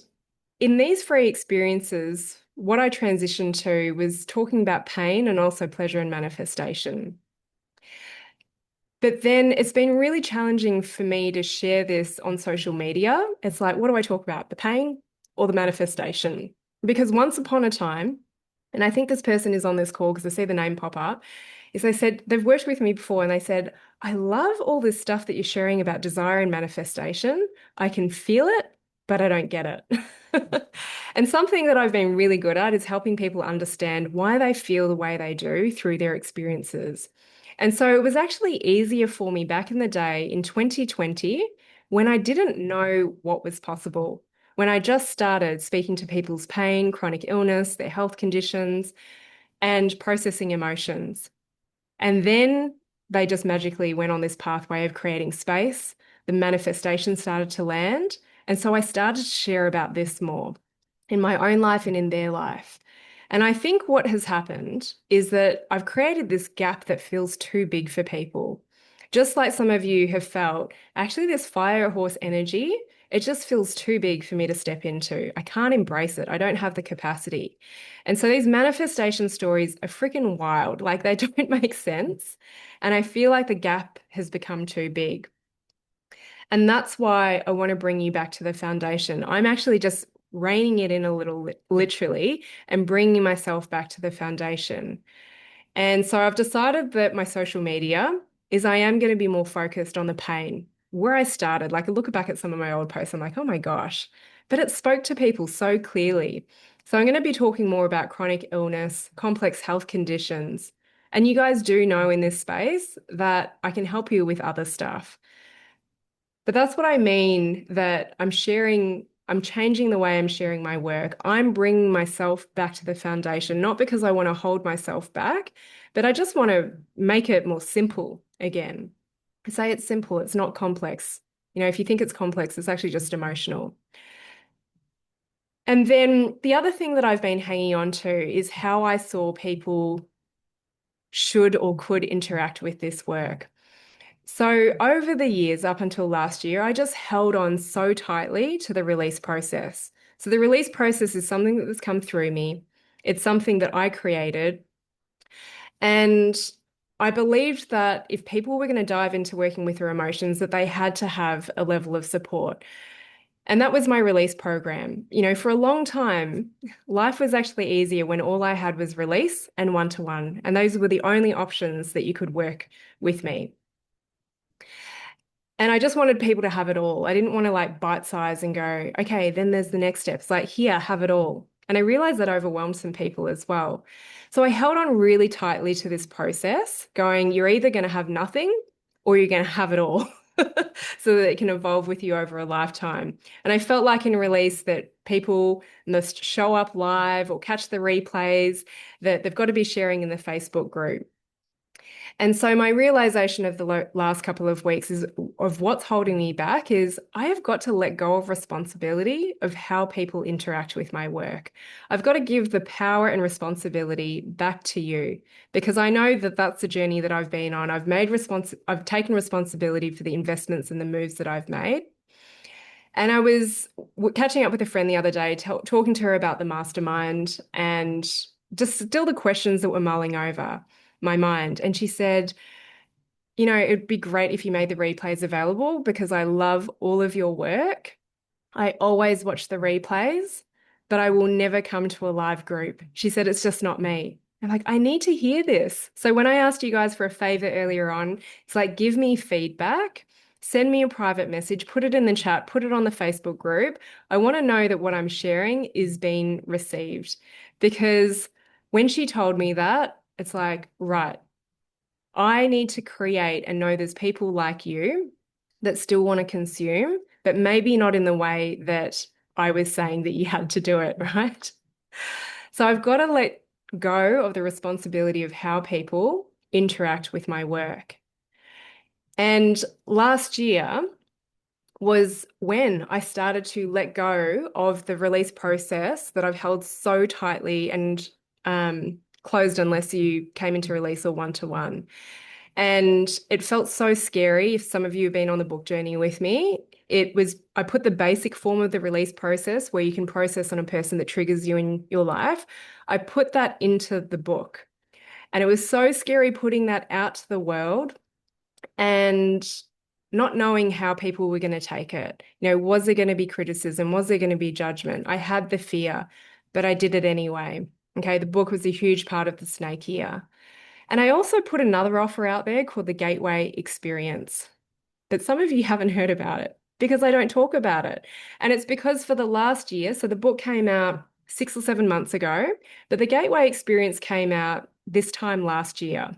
in these free experiences, what I transitioned to was talking about pain and also pleasure and manifestation. But then it's been really challenging for me to share this on social media. It's like, what do I talk about? The pain or the manifestation? Because once upon a time, and I think this person is on this call because I see the name pop up, is they said they've worked with me before and they said, I love all this stuff that you're sharing about desire and manifestation. I can feel it, but I don't get it. And something that I've been really good at is helping people understand why they feel the way they do through their experiences. And so it was actually easier for me back in the day in 2020 when I didn't know what was possible, when I just started speaking to people's pain, chronic illness, their health conditions, and processing emotions. And then they just magically went on this pathway of creating space. The manifestation started to land. And so I started to share about this more in my own life and in their life. And I think what has happened is that I've created this gap that feels too big for people. Just like some of you have felt, actually, this fire horse energy, it just feels too big for me to step into. I can't embrace it. I don't have the capacity. And so these manifestation stories are freaking wild. Like they don't make sense. And I feel like the gap has become too big. And that's why I want to bring you back to the foundation. I'm actually just reining it in a little, literally, and bringing myself back to the foundation. And so I've decided that my social media is I am going to be more focused on the pain. Where I started, like I look back at some of my old posts, I'm like, oh my gosh, but it spoke to people so clearly. So I'm going to be talking more about chronic illness, complex health conditions. And you guys do know in this space that I can help you with other stuff. But that's what I mean that I'm sharing I'm changing the way I'm sharing my work. I'm bringing myself back to the foundation, not because I want to hold myself back, but I just want to make it more simple again. I say it's simple, it's not complex. You know, if you think it's complex, it's actually just emotional. And then the other thing that I've been hanging on to is how I saw people should or could interact with this work. So, over the years, up until last year, I just held on so tightly to the release process. So, the release process is something that has come through me, it's something that I created. And I believed that if people were going to dive into working with their emotions, that they had to have a level of support. And that was my release program. You know, for a long time, life was actually easier when all I had was release and one-to-one. And those were the only options that you could work with me. And I just wanted people to have it all. I didn't want to like bite size and go, okay, then there's the next steps. Like, here, have it all. And I realized that overwhelmed some people as well. So I held on really tightly to this process, going, you're either going to have nothing or you're going to have it all so that it can evolve with you over a lifetime. And I felt like in release that people must show up live or catch the replays, that they've got to be sharing in the Facebook group. And so my realization of the last couple of weeks is of what's holding me back is I have got to let go of responsibility of how people interact with my work. I've got to give the power and responsibility back to you because I know that that's the journey that I've been on. I've taken responsibility for the investments and the moves that I've made. And I was catching up with a friend the other day, talking to her about the mastermind and just still the questions that were mulling over my mind. And she said, you know, it'd be great if you made the replays available because I love all of your work. I always watch the replays, but I will never come to a live group. She said, it's just not me. I'm like, I need to hear this. So when I asked you guys for a favor earlier on, it's like, give me feedback, send me a private message, put it in the chat, put it on the Facebook group. I want to know that what I'm sharing is being received because when she told me that, it's like, right, I need to create and know there's people like you that still want to consume, but maybe not in the way that I was saying that you had to do it, right? So I've got to let go of the responsibility of how people interact with my work. And last year was when I started to let go of the release process that I've held so tightly and closed unless you came into release or one-to-one. And it felt so scary. If some of you have been on the book journey with me, I put the basic form of the release process where you can process on a person that triggers you in your life. I put that into the book. And it was so scary putting that out to the world and not knowing how people were going to take it. You know, was there going to be criticism? Was there going to be judgment? I had the fear, but I did it anyway. Okay, the book was a huge part of the snake year. And I also put another offer out there called the Gateway Experience. But some of you haven't heard about it because I don't talk about it. And it's because for the last year, so the book came out 6 or 7 months ago, but the Gateway Experience came out this time last year.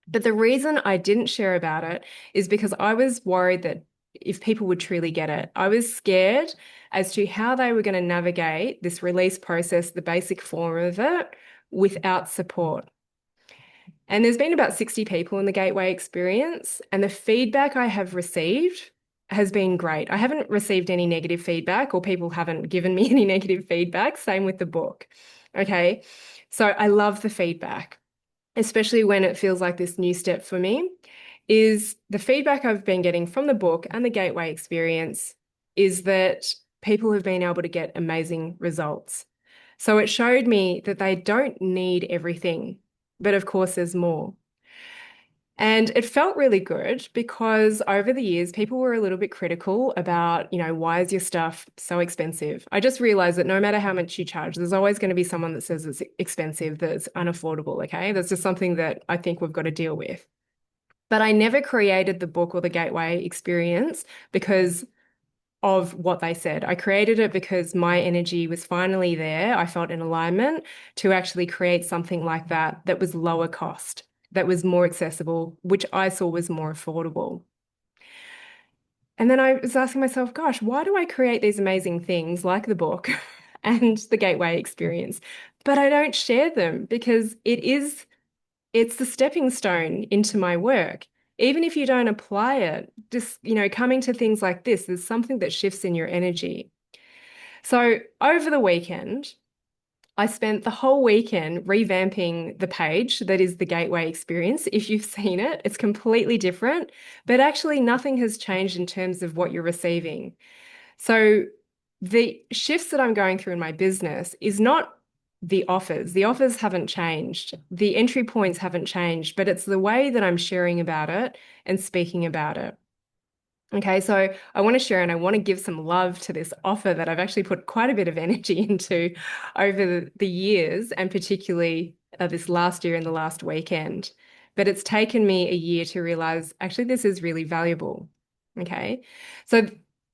But the reason I didn't share about it is because I was worried that if people would truly get it, I was scared as to how they were going to navigate this release process, the basic form of it, without support. And there's been about 60 people in the Gateway Experience, and the feedback I have received has been great. I haven't received any negative feedback, or people haven't given me any negative feedback. Same with the book. Okay. So I love the feedback, especially when it feels like this new step for me, is the feedback I've been getting from the book and the Gateway Experience is that people have been able to get amazing results. So it showed me that they don't need everything, but of course there's more. And it felt really good because over the years, people were a little bit critical about, you know, why is your stuff so expensive? I just realized that no matter how much you charge, there's always going to be someone that says it's expensive, that's unaffordable, okay? That's just something that I think we've got to deal with. But I never created the book or the Gateway Experience because of what they said. I created it because my energy was finally there. I felt in alignment to actually create something like that that was lower cost, that was more accessible, which I saw was more affordable. And then I was asking myself, gosh, why do I create these amazing things like the book and the Gateway experience, but I don't share them because it's the stepping stone into my work. Even if you don't apply it, just, coming to things like this, there's something that shifts in your energy. So over the weekend, I spent the whole weekend revamping the page that is the Gateway experience. If you've seen it, it's completely different, but actually nothing has changed in terms of what you're receiving. So the shifts that I'm going through in my business is not the offers. The offers haven't changed. The entry points haven't changed, but it's the way that I'm sharing about it and speaking about it. Okay, so I want to share and I want to give some love to this offer that I've actually put quite a bit of energy into over the years, and particularly this last year and the last weekend. But it's taken me a year to realize actually this is really valuable. Okay, so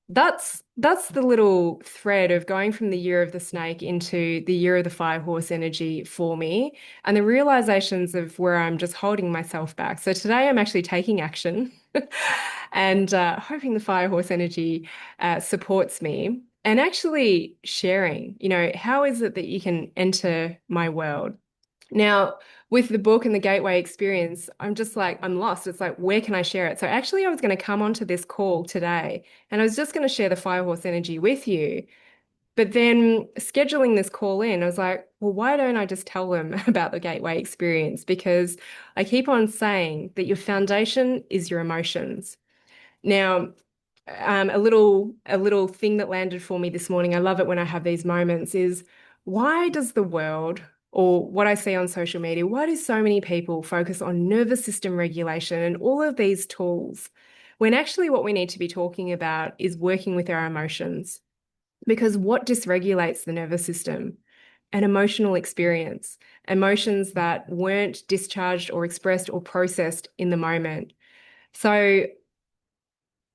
that's the little thread of going from the year of the snake into the year of the fire horse energy for me, and the realizations of where I'm just holding myself back. So today I'm actually taking action. And hoping the fire horse energy supports me and actually sharing, how is it that you can enter my world? Now, with the book and the Gateway experience, I'm just like, I'm lost. It's like, where can I share it? So actually, I was going to come onto this call today and I was just going to share the fire horse energy with you. But then scheduling this call in, I was like, well, why don't I just tell them about the Gateway experience? Because I keep on saying that your foundation is your emotions. Now, a little thing that landed for me this morning, I love it when I have these moments, is why does the world, or what I see on social media, why do so many people focus on nervous system regulation and all of these tools, when actually what we need to be talking about is working with our emotions? Because what dysregulates the nervous system? An emotional experience, emotions that weren't discharged or expressed or processed in the moment. So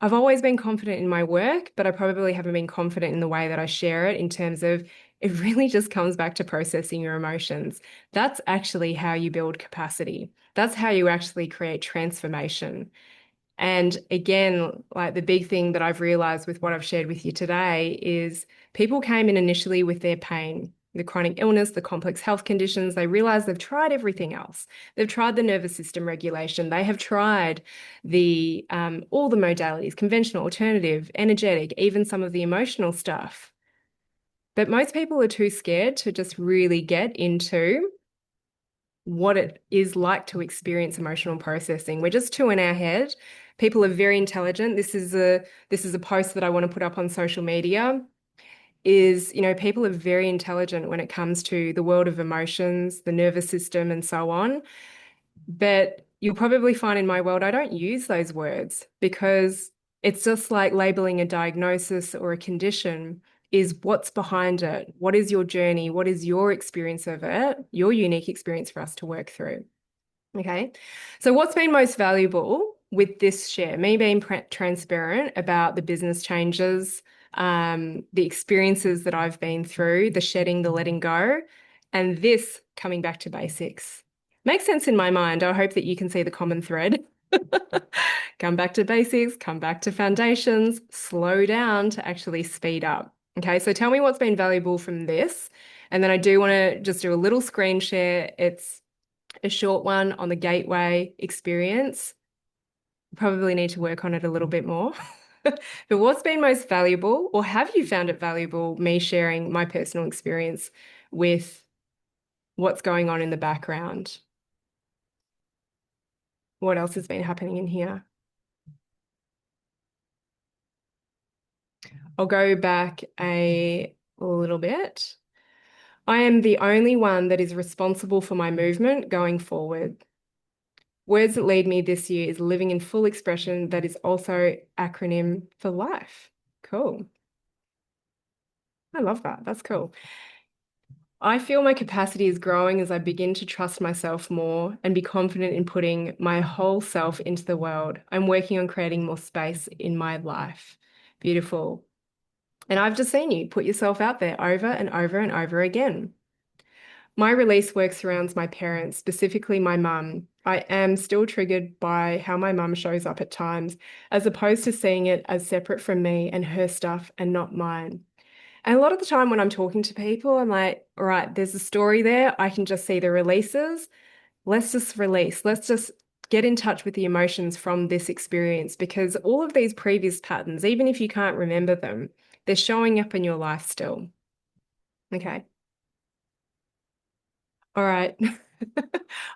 I've always been confident in my work, but I probably haven't been confident in the way that I share it in terms of it really just comes back to processing your emotions. That's actually how you build capacity. That's how you actually create transformation. And again, like the big thing that I've realized with what I've shared with you today is people came in initially with their pain, the chronic illness, the complex health conditions. They realize they've tried everything else. They've tried the nervous system regulation. They have tried the all the modalities, conventional, alternative, energetic, even some of the emotional stuff. But most people are too scared to just really get into what it is like to experience emotional processing. We're just too in our head. People are very intelligent. This is a post that I want to put up on social media. Is, people are very intelligent when it comes to the world of emotions, the nervous system, and so on. But you'll probably find in my world, I don't use those words because it's just like labeling a diagnosis or a condition is what's behind it. What is your journey? What is your experience of it? Your unique experience for us to work through. Okay. So what's been most valuable with this share, me being transparent about the business changes, the experiences that I've been through, the shedding, the letting go, and this coming back to basics. Makes sense in my mind. I hope that you can see the common thread. Come back to basics, come back to foundations, slow down to actually speed up. Okay, so tell me what's been valuable from this. And then I do want to just do a little screen share. It's a short one on the Gateway experience. Probably need to work on it a little bit more. But what's been most valuable, or have you found it valuable, me sharing my personal experience with what's going on in the background? What else has been happening in here? I'll go back a little bit. I am the only one that is responsible for my movement going forward. Words that lead me this year is living in full expression that is also acronym for life. Cool. I love that. That's cool. I feel my capacity is growing as I begin to trust myself more and be confident in putting my whole self into the world. I'm working on creating more space in my life. Beautiful. And I've just seen you put yourself out there over and over and over again. My release work surrounds my parents, specifically my mum. I am still triggered by how my mum shows up at times, as opposed to seeing it as separate from me and her stuff and not mine. And a lot of the time when I'm talking to people, I'm like, all right, there's a story there. I can just see the releases. Let's just release. Let's just get in touch with the emotions from this experience because all of these previous patterns, even if you can't remember them, they're showing up in your life still. Okay. All right.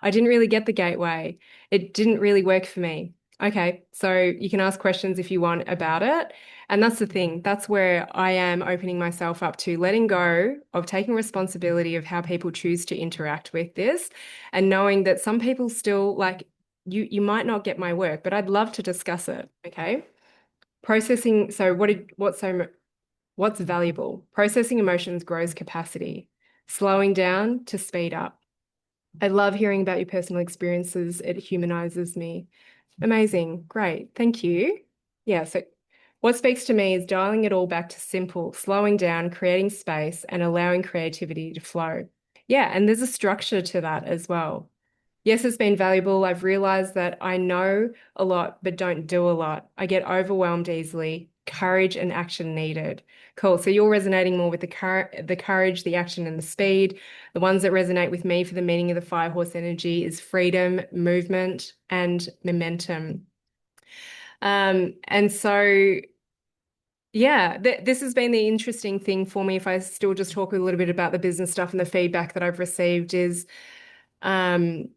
I didn't really get the gateway. It didn't really work for me. Okay. So you can ask questions if you want about it. And that's the thing. That's where I am opening myself up to letting go of taking responsibility of how people choose to interact with this and knowing that some people still like you might not get my work, but I'd love to discuss it. Okay. Processing. So what's valuable? Processing emotions grows capacity. Slowing down to speed up. I love hearing about your personal experiences. It humanizes me. Amazing. Great. Thank you. Yeah. So, what speaks to me is dialing it all back to simple, slowing down, creating space, and allowing creativity to flow. Yeah. And there's a structure to that as well. Yes, it's been valuable. I've realized that I know a lot, but don't do a lot. I get overwhelmed easily. Courage and action needed. Cool. So you're resonating more with the courage, the action, and the speed. The ones that resonate with me for the meaning of the fire horse energy is freedom, movement, and momentum. And so, yeah, this has been the interesting thing for me. If I still just talk a little bit about the business stuff and the feedback that I've received is, um,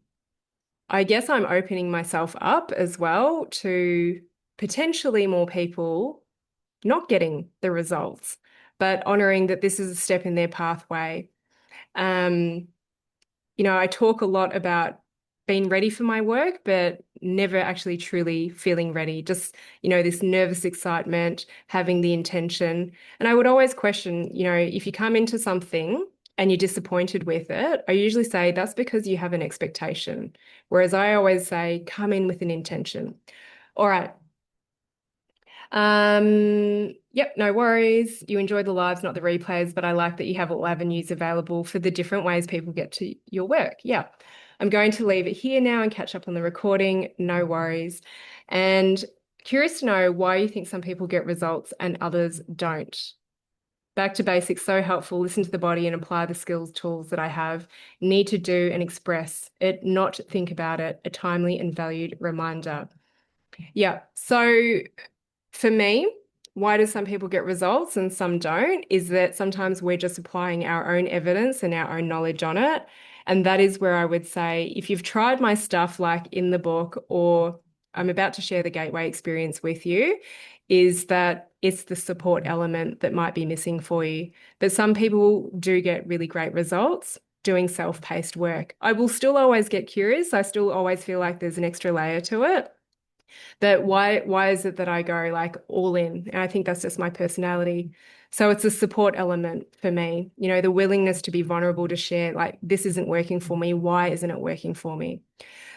I guess I'm opening myself up as well to potentially more people not getting the results, but honoring that this is a step in their pathway. Um, I talk a lot about being ready for my work, but never actually truly feeling ready. Just, this nervous excitement, having the intention. And I would always question, if you come into something and you're disappointed with it, I usually say that's because you have an expectation. Whereas I always say, come in with an intention. All right. Yep, no worries. You enjoy the lives, not the replays, but I like that you have all avenues available for the different ways people get to your work. Yeah. I'm going to leave it here now and catch up on the recording. No worries. And curious to know why you think some people get results and others don't. Back to basics, so helpful. Listen to the body and apply the skills, tools that I have. Need to do and express it, not think about it. A timely and valued reminder. Yeah. So for me, why do some people get results and some don't? Is that sometimes we're just applying our own evidence and our own knowledge on it. And that is where I would say, if you've tried my stuff like in the book, or I'm about to share the gateway experience with you, is that it's the support element that might be missing for you. But some people do get really great results doing self-paced work. I will still always get curious. I still always feel like there's an extra layer to it. But why is it that I go like all in? And I think that's just my personality. So it's a support element for me, the willingness to be vulnerable to share, like, this isn't working for me. Why isn't it working for me?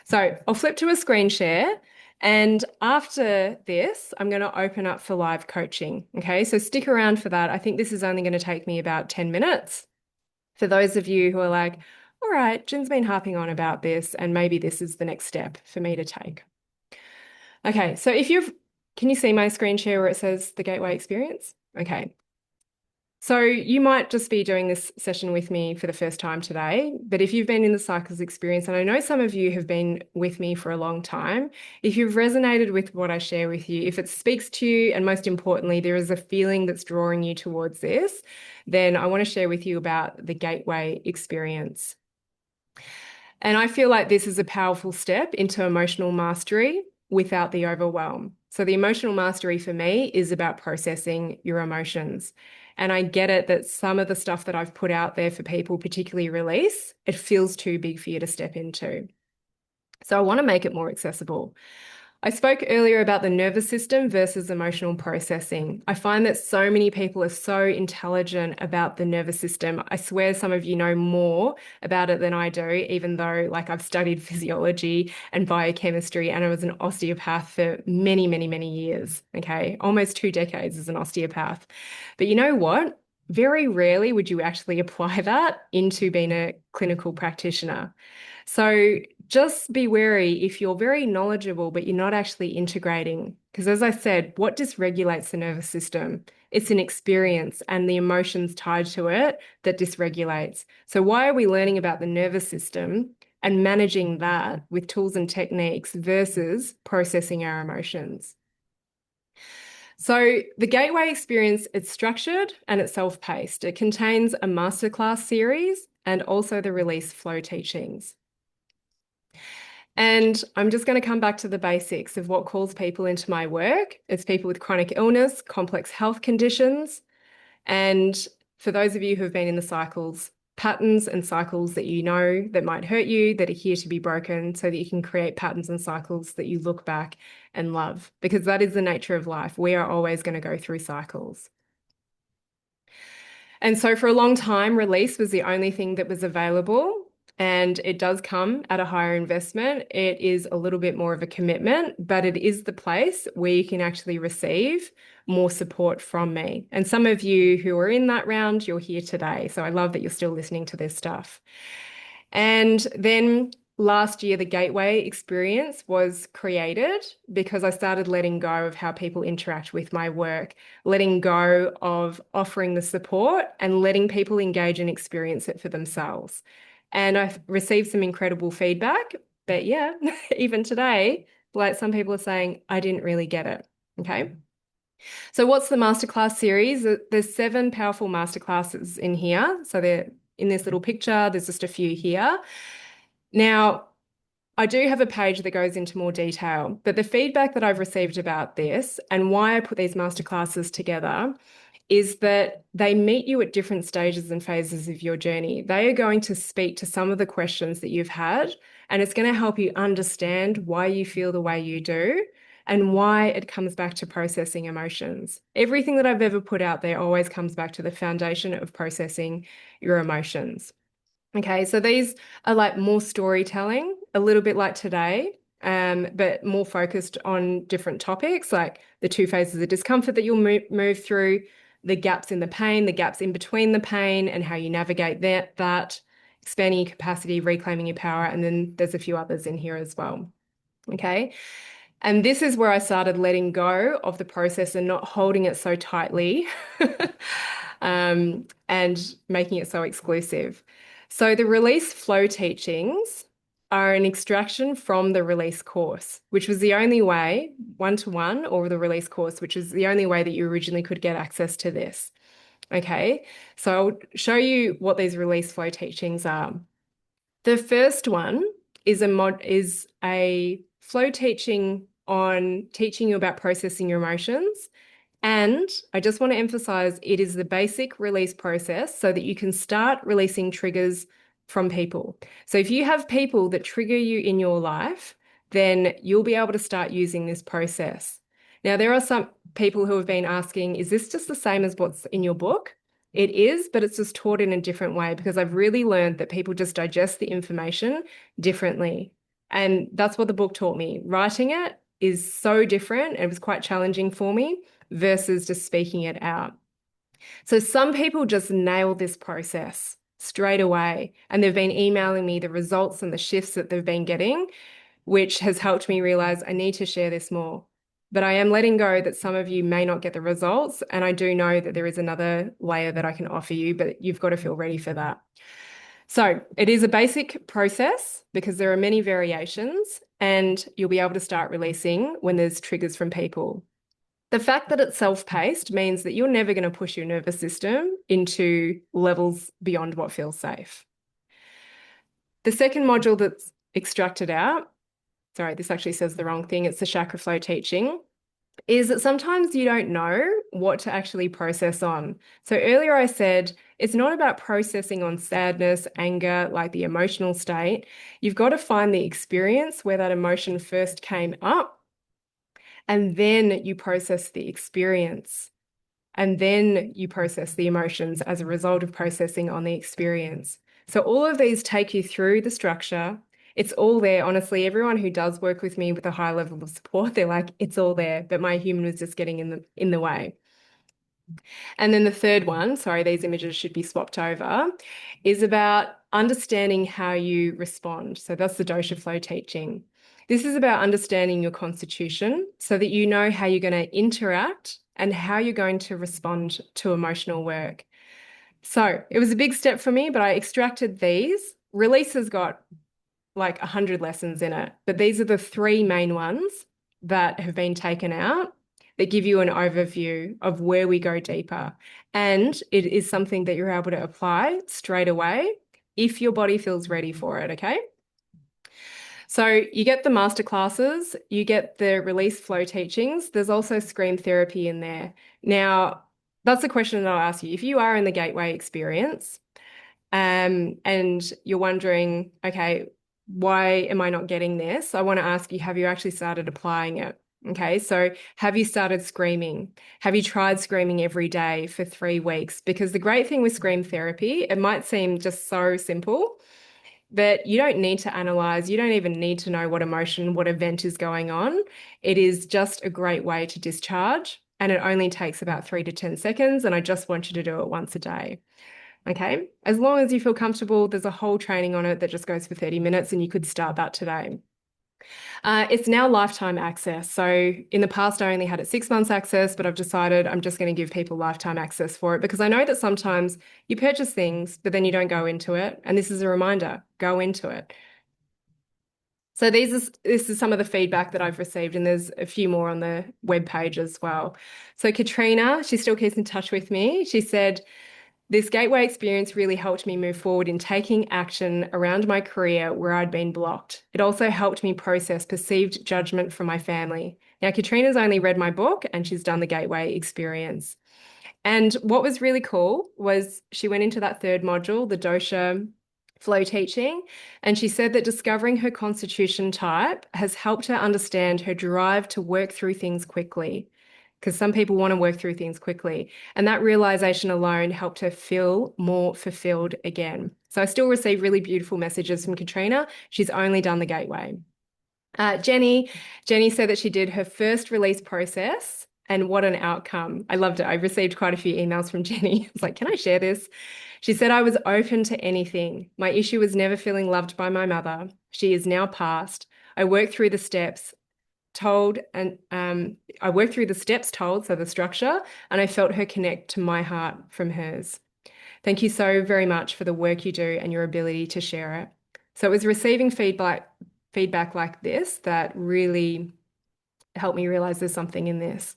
So I'll flip to a screen share. And after this, I'm going to open up for live coaching. Okay. So stick around for that. I think this is only going to take me about 10 minutes. For those of you who are like, all right, Jen's been harping on about this, and maybe this is the next step for me to take. Okay, so can you see my screen share where it says the Gateway Experience? Okay. So you might just be doing this session with me for the first time today, but if you've been in the Cycles experience, and I know some of you have been with me for a long time, if you've resonated with what I share with you, if it speaks to you, and most importantly, there is a feeling that's drawing you towards this, then I want to share with you about the Gateway Experience. And I feel like this is a powerful step into emotional mastery without the overwhelm. So, the emotional mastery for me is about processing your emotions. And I get it that some of the stuff that I've put out there for people, particularly release, it feels too big for you to step into. So, I want to make it more accessible. I spoke earlier about the nervous system versus emotional processing. I find that so many people are so intelligent about the nervous system. I swear some of you know more about it than I do, even though like I've studied physiology and biochemistry and I was an osteopath for many, many, many years. Okay. Almost 2 decades as an osteopath. But you know what? very rarely would you actually apply that into being a clinical practitioner. So just be wary if you're very knowledgeable, but you're not actually integrating. Because as I said, what dysregulates the nervous system? It's an experience and the emotions tied to it that dysregulates. So why are we learning about the nervous system and managing that with tools and techniques versus processing our emotions? So the Gateway experience, it's structured and it's self-paced. It contains a masterclass series and also the release flow teachings. And I'm just going to come back to the basics of what calls people into my work. It's people with chronic illness, complex health conditions, and for those of you who have been in the cycles, patterns and cycles that you know that might hurt you, that are here to be broken so that you can create patterns and cycles that you look back and love, because that is the nature of life. We are always going to go through cycles. And so for a long time, release was the only thing that was available. And it does come at a higher investment. It is a little bit more of a commitment, but it is the place where you can actually receive more support from me. And some of you who are in that round, you're here today. So I love that you're still listening to this stuff. And then last year, the Gateway experience was created because I started letting go of how people interact with my work, letting go of offering the support and letting people engage and experience it for themselves. And I've received some incredible feedback. But yeah, even today, like some people are saying, I didn't really get it. Okay. So what's the masterclass series? There's 7 powerful masterclasses in here. So they're in this little picture. There's just a few here. Now, I do have a page that goes into more detail, but the feedback that I've received about this and why I put these masterclasses together is that they meet you at different stages and phases of your journey. They are going to speak to some of the questions that you've had, and it's going to help you understand why you feel the way you do and why it comes back to processing emotions. Everything that I've ever put out there always comes back to the foundation of processing your emotions. Okay, so these are like more storytelling, a little bit like today, but more focused on different topics, like the 2 phases of discomfort that you'll move through, the gaps in the pain, the gaps in between the pain, and how you navigate that, expanding your capacity, reclaiming your power, and then there's a few others in here as well. Okay. And this is where I started letting go of the process and not holding it so tightly and making it so exclusive. So the release flow teachings are an extraction from the release course, which was the only way, one-to-one, or the release course, which is the only way that you originally could get access to this. Okay, so I'll show you what these release flow teachings are. The first one is a flow teaching on teaching you about processing your emotions. And I just want to emphasize it is the basic release process so that you can start releasing triggers from people. So if you have people that trigger you in your life, then you'll be able to start using this process. Now, there are some people who have been asking, is this just the same as what's in your book? It is, but it's just taught in a different way because I've really learned that people just digest the information differently. And that's what the book taught me. Writing it is so different. It was quite challenging for me versus just speaking it out. So some people just nail this process straight away, and they've been emailing me the results and the shifts that they've been getting, which has helped me realize I need to share this more. But I am letting go that some of you may not get the results, and I do know that there is another layer that I can offer you, but you've got to feel ready for that. So it is a basic process because there are many variations, and you'll be able to start releasing when there's triggers from people. The fact that it's self-paced means that you're never going to push your nervous system into levels beyond what feels safe. The second module that's extracted out, sorry, this actually says the wrong thing, it's the chakra flow teaching, is that sometimes you don't know what to actually process on. So earlier I said it's not about processing on sadness, anger, like the emotional state. You've got to find the experience where that emotion first came up, and then you process the experience. And then you process the emotions as a result of processing on the experience. So all of these take you through the structure. It's all there. Honestly, everyone who does work with me with a high level of support, they're like, it's all there, but my human was just getting in the way. And then the third one, sorry, these images should be swapped over, is about understanding how you respond. So that's the dosha flow teaching. This is about understanding your constitution so that you know how you're going to interact and how you're going to respond to emotional work. So it was a big step for me, but I extracted these. Release has got like 100 lessons in it, but these are the three main ones that have been taken out that give you an overview of where we go deeper. And it is something that you're able to apply straight away if your body feels ready for it, okay? So you get the masterclasses, you get the release flow teachings. There's also scream therapy in there. Now, that's the question that I'll ask you. If you are in the gateway experience, and you're wondering, okay, why am I not getting this? I want to ask you, have you actually started applying it? Okay, so have you started screaming? Have you tried screaming every day for 3 weeks? Because the great thing with scream therapy, it might seem just so simple, but you don't need to analyze. You don't even need to know what emotion, what event is going on. It is just a great way to discharge, and it only takes about 3 to 10 seconds. And I just want you to do it once a day. Okay. As long as you feel comfortable, there's a whole training on it that just goes for 30 minutes, and you could start that today. It's now lifetime access. So in the past, I only had it 6 months access, but I've decided I'm just going to give people lifetime access for it because I know that sometimes you purchase things, but then you don't go into it. And this is a reminder, go into it. So this is some of the feedback that I've received, and there's a few more on the webpage as well. So Katrina, she still keeps in touch with me. She said, this gateway experience really helped me move forward in taking action around my career where I'd been blocked. It also helped me process perceived judgment from my family. Now, Katrina's only read my book and she's done the gateway experience. And what was really cool was she went into that third module, the dosha flow teaching, and she said that discovering her constitution type has helped her understand her drive to work through things quickly, because some people want to work through things quickly. And that realization alone helped her feel more fulfilled again. So I still receive really beautiful messages from Katrina. She's only done the gateway. Jenny said that she did her first release process, and what an outcome. I loved it. I received quite a few emails from Jenny. I was like, can I share this? She said, I was open to anything. My issue was never feeling loved by my mother. She is now past. I worked through the steps told, and I worked through the steps told, so the structure, and I felt her connect to my heart from hers. Thank you so very much for the work you do and your ability to share it. So it was receiving feedback like this that really helped me realize there's something in this.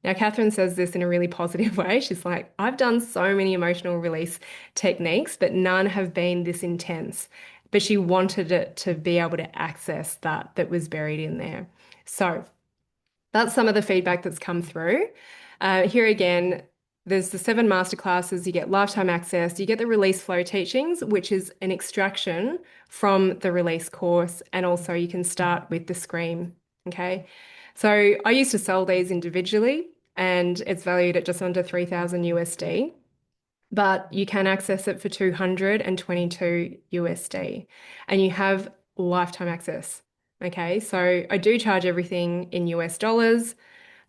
Now, Catherine says this in a really positive way. She's like, I've done so many emotional release techniques, but none have been this intense. But she wanted it to be able to access that was buried in there. So that's some of the feedback that's come through. Here again, there's the 7 masterclasses, you get lifetime access, you get the release flow teachings, which is an extraction from the release course, and also you can start with the scream, okay? So I used to sell these individually, and it's valued at just under 3,000 USD, but you can access it for 222 USD, and you have lifetime access, okay? So I do charge everything in US dollars.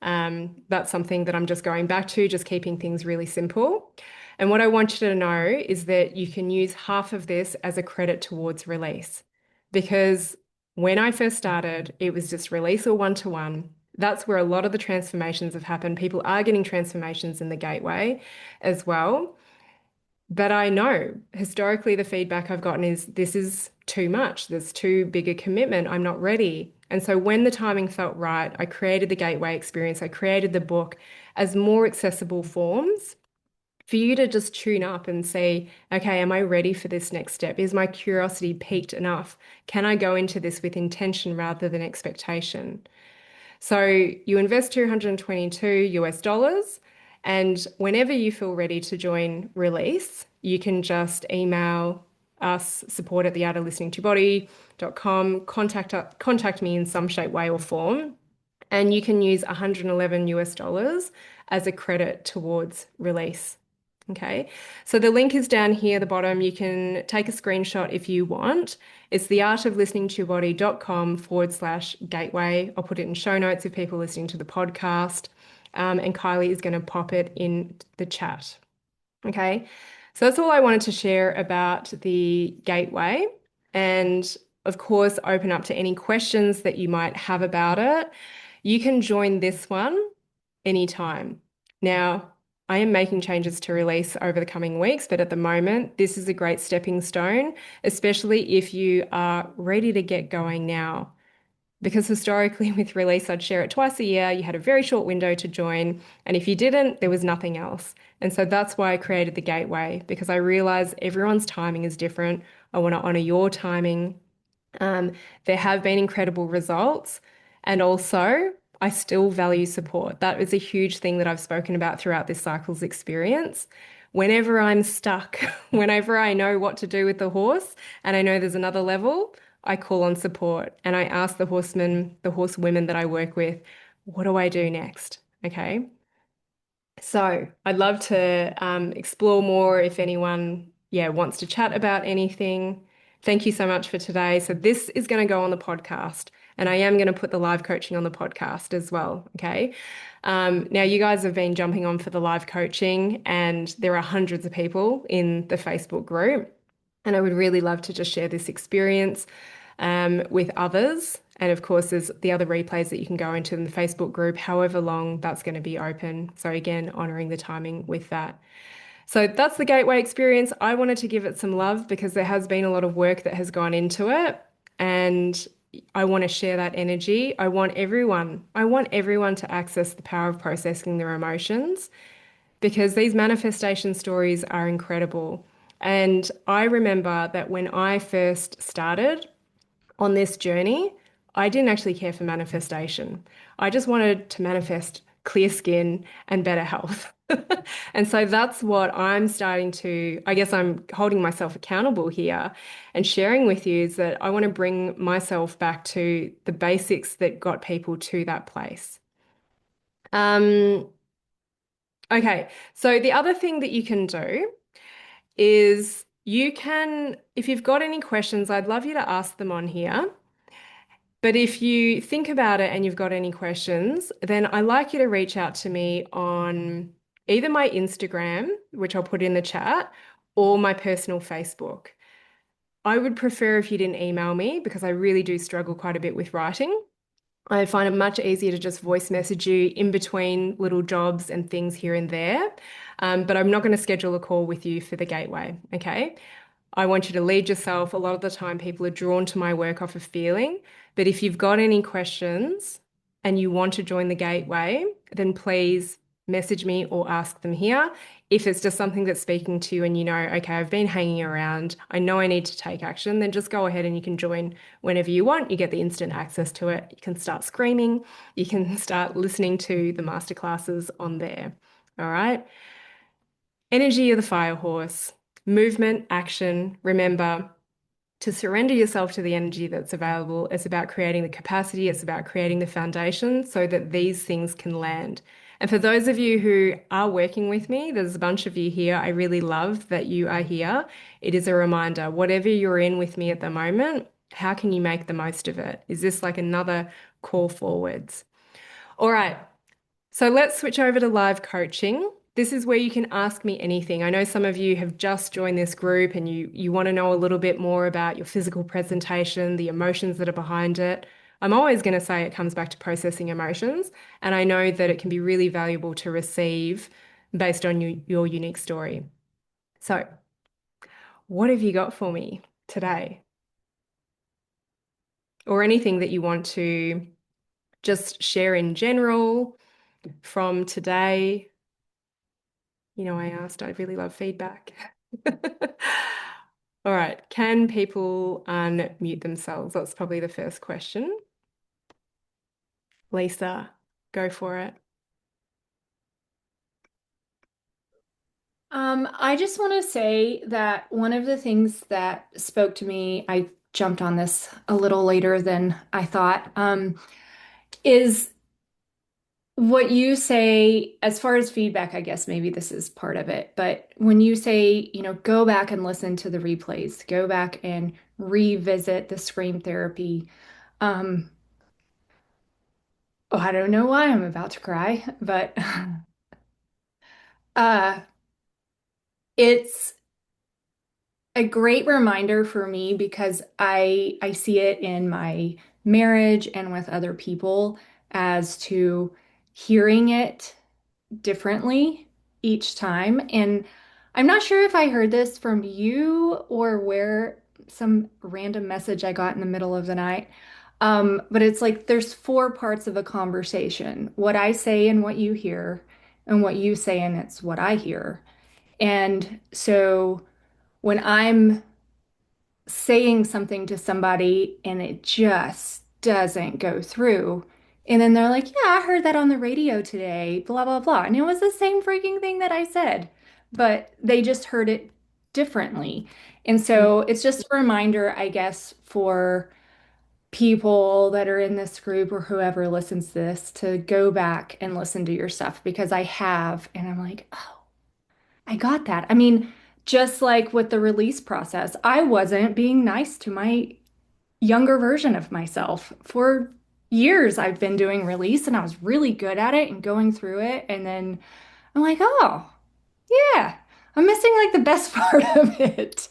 That's something that I'm just going back to, just keeping things really simple. And what I want you to know is that you can use half of this as a credit towards release. Because when I first started, it was just release or one-to-one. That's where a lot of the transformations have happened. People are getting transformations in the gateway as well. But I know historically the feedback I've gotten is this is too much. There's too big a commitment. I'm not ready. And so when the timing felt right, I created the gateway experience. I created the book as more accessible forms for you to just tune up and say, okay, am I ready for this next step? Is my curiosity piqued enough? Can I go into this with intention rather than expectation? So you invest 222 US dollars, and whenever you feel ready to join release, you can just email us, support at theartoflisteningtobody.com, contact me in some shape, way, or form, and you can use 111 US dollars as a credit towards release. Okay, so the link is down here at the bottom. You can take a screenshot if you want. It's theartoflisteningtobody.com/gateway. I'll put it in show notes if people are listening to the podcast. and Kylie is going to pop it in the chat. Okay, so that's all I wanted to share about the gateway. And of course, open up to any questions that you might have about it. You can join this one anytime. Now, I am making changes to release over the coming weeks, but at the moment, this is a great stepping stone, especially if you are ready to get going now. Because historically, with release, I'd share it twice a year. You had a very short window to join. And if you didn't, there was nothing else. And so that's why I created the gateway, because I realize everyone's timing is different. I want to honor your timing. Um, there have been incredible results. And also, I still value support. That is a huge thing that I've spoken about throughout this cycle's experience. Whenever I'm stuck, whenever I know what to do with the horse and I know there's another level, I call on support and I ask the horsemen, the horsewomen that I work with, what do I do next? Okay. So I'd love to explore more if anyone, yeah, wants to chat about anything. Thank you so much for today. So this is going to go on the podcast, and I am going to put the live coaching on the podcast as well. Okay. Now you guys have been jumping on for the live coaching, and there are hundreds of people in the Facebook group, and I would really love to just share this experience with others. And of course, there's the other replays that you can go into in the Facebook group, however long that's going to be open. So, again, honoring the timing with that. So, that's the Gateway experience. I wanted to give it some love because there has been a lot of work that has gone into it. And I want to share that energy. I want everyone to access the power of processing their emotions because these manifestation stories are incredible. And I remember that when I first started, on this journey, I didn't actually care for manifestation. I just wanted to manifest clear skin and better health. And so that's what I'm starting to, I guess I'm holding myself accountable here and sharing with you is that I want to bring myself back to the basics that got people to that place. Um, okay, so the other thing that you can do is you can, if you've got any questions, I'd love you to ask them on here. But if you think about it and you've got any questions, then I'd like you to reach out to me on either my Instagram, which I'll put in the chat, or my personal Facebook. I would prefer if you didn't email me because I really do struggle quite a bit with writing. I find it much easier to just voice message you in between little jobs and things here and there. But I'm not going to schedule a call with you for the gateway, okay? I want you to lead yourself. A lot of the time, people are drawn to my work off of feeling. But if you've got any questions and you want to join the gateway, then please message me or ask them here. If it's just something that's speaking to you and you know, okay, I've been hanging around, I know I need to take action, then just go ahead and you can join whenever you want. You get the instant access to it. You can start screaming. You can start listening to the masterclasses on there. All right. Energy of the fire horse, movement, action. Remember, to surrender yourself to the energy that's available. It's about creating the capacity, it's about creating the foundation so that these things can land. And for those of you who are working with me, there's a bunch of you here. I really love that you are here. It is a reminder, whatever you're in with me at the moment, how can you make the most of it? Is this like another call forwards? All right. So let's switch over to live coaching. This is where you can ask me anything. I know some of you have just joined this group and you want to know a little bit more about your physical presentation, the emotions that are behind it. I'm always going to say it comes back to processing emotions, and I know that it can be really valuable to receive based on your unique story. So, what have you got for me today? Or anything that you want to just share in general from today? You know, I asked, I really love feedback. All right. Can people unmute themselves? That's probably the first question. Lisa, go for it. I just want to say that one of the things that spoke to me, I jumped on this a little later than I thought, is what you say as far as feedback. I guess maybe this is part of it, but when you say, go back and listen to the replays, go back and revisit the scream therapy. Um, Oh, I don't know why I'm about to cry, but uh, it's a great reminder for me because I see it in my marriage and with other people as to hearing it differently each time. And I'm not sure if I heard this from you or where some random message I got in the middle of the night. But it's like there's four parts of a conversation: what I say and what you hear, and what you say and it's what I hear. And so when I'm saying something to somebody and it just doesn't go through, and then they're like, yeah, I heard that on the radio today, blah, blah, blah. And it was the same freaking thing that I said, but they just heard it differently. And so it's just a reminder, I guess, for people that are in this group or whoever listens to this to go back and listen to your stuff because I have, and I'm like, oh, I got that. I mean, just like with the release process, I wasn't being nice to my younger version of myself. For years, I've been doing release and I was really good at it and going through it. And then I'm like, oh, yeah, I'm missing like the best part of it.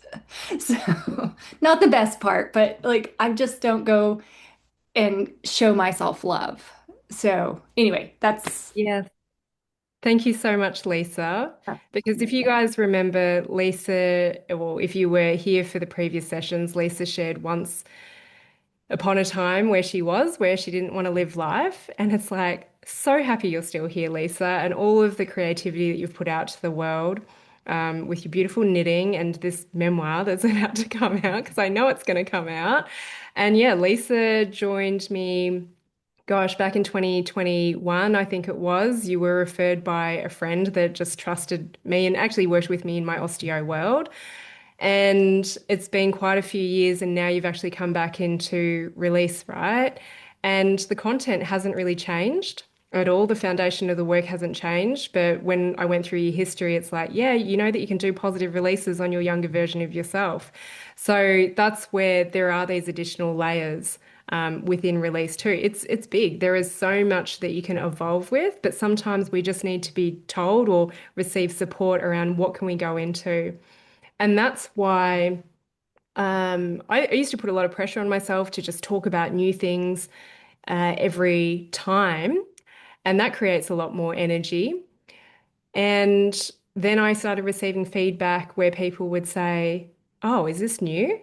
So, not the best part, but like I just don't go and show myself love. So, anyway, Yeah. Thank you so much, Lisa. that's Because if you guys remember, Lisa, well, if you were here for the previous sessions, Lisa shared once upon a time where she didn't want to live life. And it's like, so happy you're still here, Lisa, and all of the creativity that you've put out to the world with your beautiful knitting and this memoir that's about to come out, because I know it's going to come out. And yeah, Lisa joined me. Gosh, back in 2021, I think it was, you were referred by a friend that just trusted me and actually worked with me in my osteo world. And it's been quite a few years, and now you've actually come back into release, right? And the content hasn't really changed at all. The foundation of the work hasn't changed. But when I went through your history, it's like, yeah, you know that you can do positive releases on your younger version of yourself. So that's where there are these additional layers within release too. It's big. There is so much that you can evolve with, but sometimes we just need to be told or receive support around what can we go into. And that's why I used to put a lot of pressure on myself to just talk about new things every time. And that creates a lot more energy. And then I started receiving feedback where people would say, oh, is this new?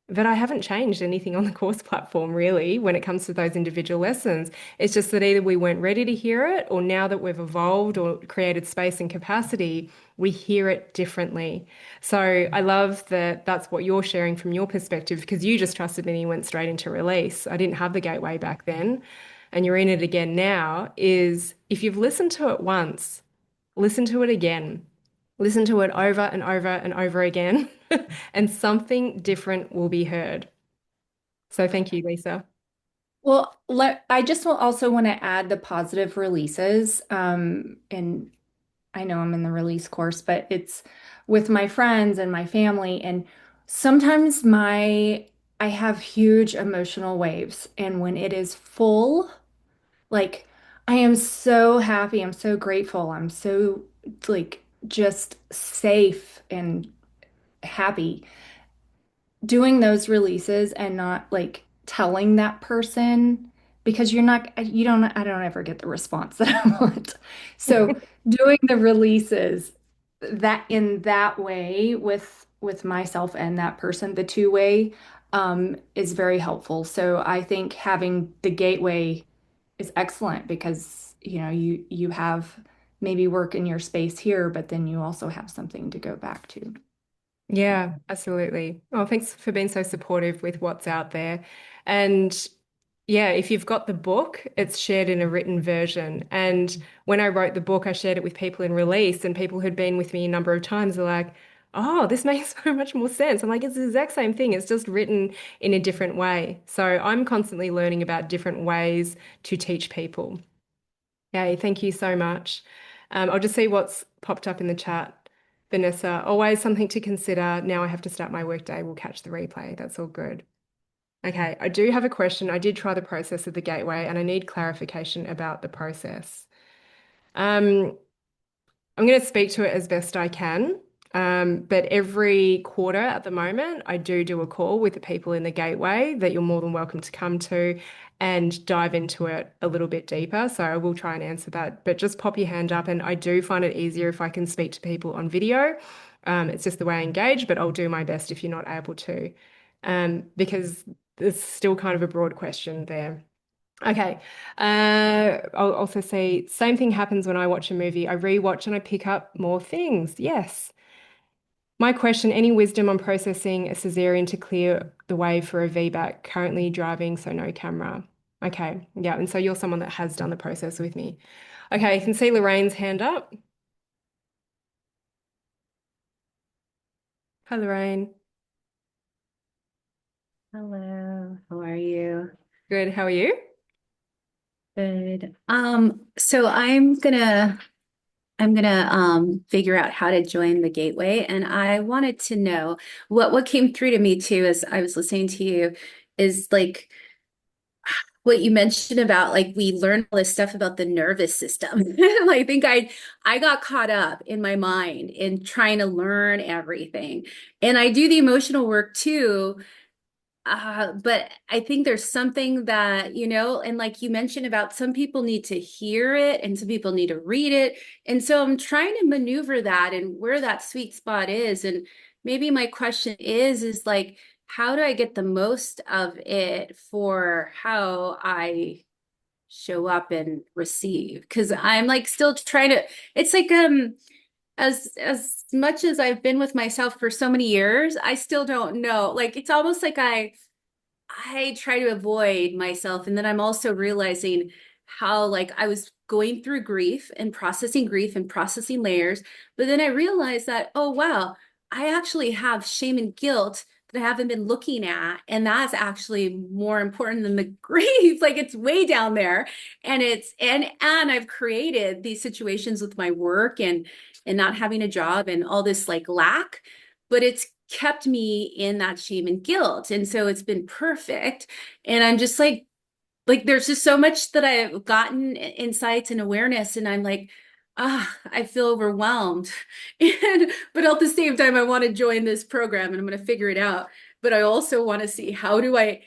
But I haven't changed anything on the course platform really when it comes to those individual lessons. It's just that either we weren't ready to hear it, or now that we've evolved or created space and capacity, we hear it differently. So I love that that's what you're sharing from your perspective because you just trusted me and you went straight into release. I didn't have the gateway back then, and you're in it again now. Is if you've listened to it once, listen to it again. Listen to it over and over and over again, and something different will be heard. So thank you, Lisa. well, I just will also want to add the positive releases. And I know I'm in the release course, but it's with my friends and my family. And sometimes I have huge emotional waves. And when it is full, like I am so happy, I'm so grateful, I'm so like just safe and happy doing those releases and not like telling that person because you don't I don't ever get the response that I want. So doing the releases that in that way with myself and that person, the two-way is very helpful. So I think having the gateway is excellent because you have maybe work in your space here, but then you also have something to go back to. Yeah, absolutely. Oh, thanks for being so supportive with what's out there. And yeah, if you've got the book, it's shared in a written version. And when I wrote the book, I shared it with people in release, and people who'd been with me a number of times are like, oh, this makes so much more sense. I'm like, it's the exact same thing. It's just written in a different way. So I'm constantly learning about different ways to teach people. Yay, thank you so much. I'll just see what's popped up in the chat. Vanessa, always something to consider. Now I have to start my workday. We'll catch the replay. That's all good. Okay, I do have a question. I did try the process of the gateway and I need clarification about the process. Um, I'm going to speak to it as best I can. But every quarter at the moment, I do a call with the people in the gateway that you're more than welcome to come to and dive into it a little bit deeper. So I will try and answer that, but just pop your hand up. And I do find it easier if I can speak to people on video. It's just the way I engage, but I'll do my best if you're not able to, because it's still kind of a broad question there. Okay. I'll also say same thing happens when I watch a movie. I rewatch and I pick up more things. Yes. My question, any wisdom on processing a cesarean to clear the way for a VBAC? Currently driving, so no camera. Okay. Yeah. And so you're someone that has done the process with me. Okay. You can see Lorraine's hand up. Hi, Lorraine. Hello, how are you? Good. How are you? Good. So I'm gonna figure out how to join the gateway. And I wanted to know what came through to me too as I was listening to you is like what you mentioned about like we learn all this stuff about the nervous system. I think I got caught up in my mind in trying to learn everything. And I do the emotional work too. But I think there's something that, and like you mentioned about some people need to hear it and some people need to read it. And so I'm trying to maneuver that and where that sweet spot is. And maybe my question is like, how do I get the most of it for how I show up and receive? Because I'm like still trying to, it's like, as much as I've been with myself for so many years, I still don't know. Like it's almost like I try to avoid myself. And then I'm also realizing how like I was going through grief and processing layers. But then I realized that, oh, wow, I actually have shame and guilt that I haven't been looking at. And that's actually more important than the grief. Like it's way down there. And I've created these situations with my work and not having a job and all this like lack, but it's kept me in that shame and guilt. And so it's been perfect. And I'm just like there's just so much that I've gotten insights and awareness. And I'm like, I feel overwhelmed. And but at the same time, I want to join this program and I'm going to figure it out. But I also want to see how do I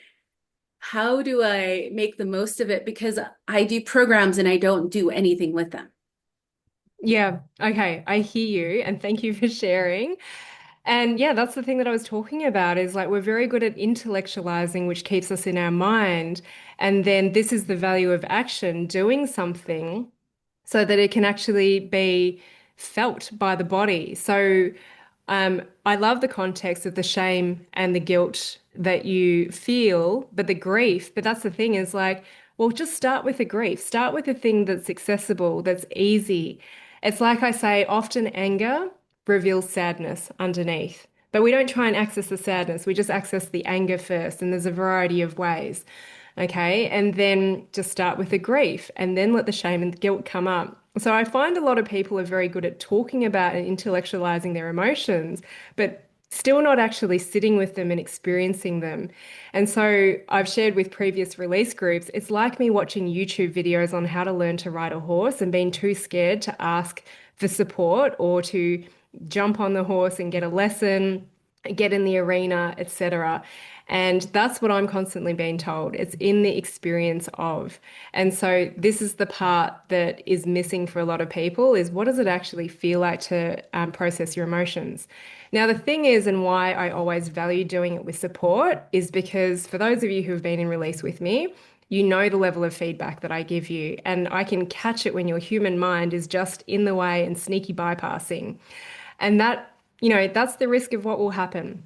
make the most of it because I do programs and I don't do anything with them. Yeah. Okay. I hear you. And thank you for sharing. And yeah, that's the thing that I was talking about is like we're very good at intellectualizing, which keeps us in our mind. And then this is the value of action, doing something so that it can actually be felt by the body. So I love the context of the shame and the guilt that you feel, but the grief, but that's the thing is like, well, just start with the grief. Start with the thing that's accessible, that's easy. It's like I say, often anger reveals sadness underneath. But we don't try and access the sadness. We just access the anger first. And there's a variety of ways. Okay. And then just start with the grief and then let the shame and guilt come up. So I find a lot of people are very good at talking about and intellectualizing their emotions, but still not actually sitting with them and experiencing them. And so I've shared with previous release groups, it's like me watching YouTube videos on how to learn to ride a horse and being too scared to ask for support or to jump on the horse and get a lesson, get in the arena, etc. And that's what I'm constantly being told. It's in the experience of. And so this is the part that is missing for a lot of people is what does it actually feel like to process your emotions? Now, the thing is, and why I always value doing it with support is because for those of you who have been in release with me, you know the level of feedback that I give you, and I can catch it when your human mind is just in the way and sneaky bypassing. And that, that's the risk of what will happen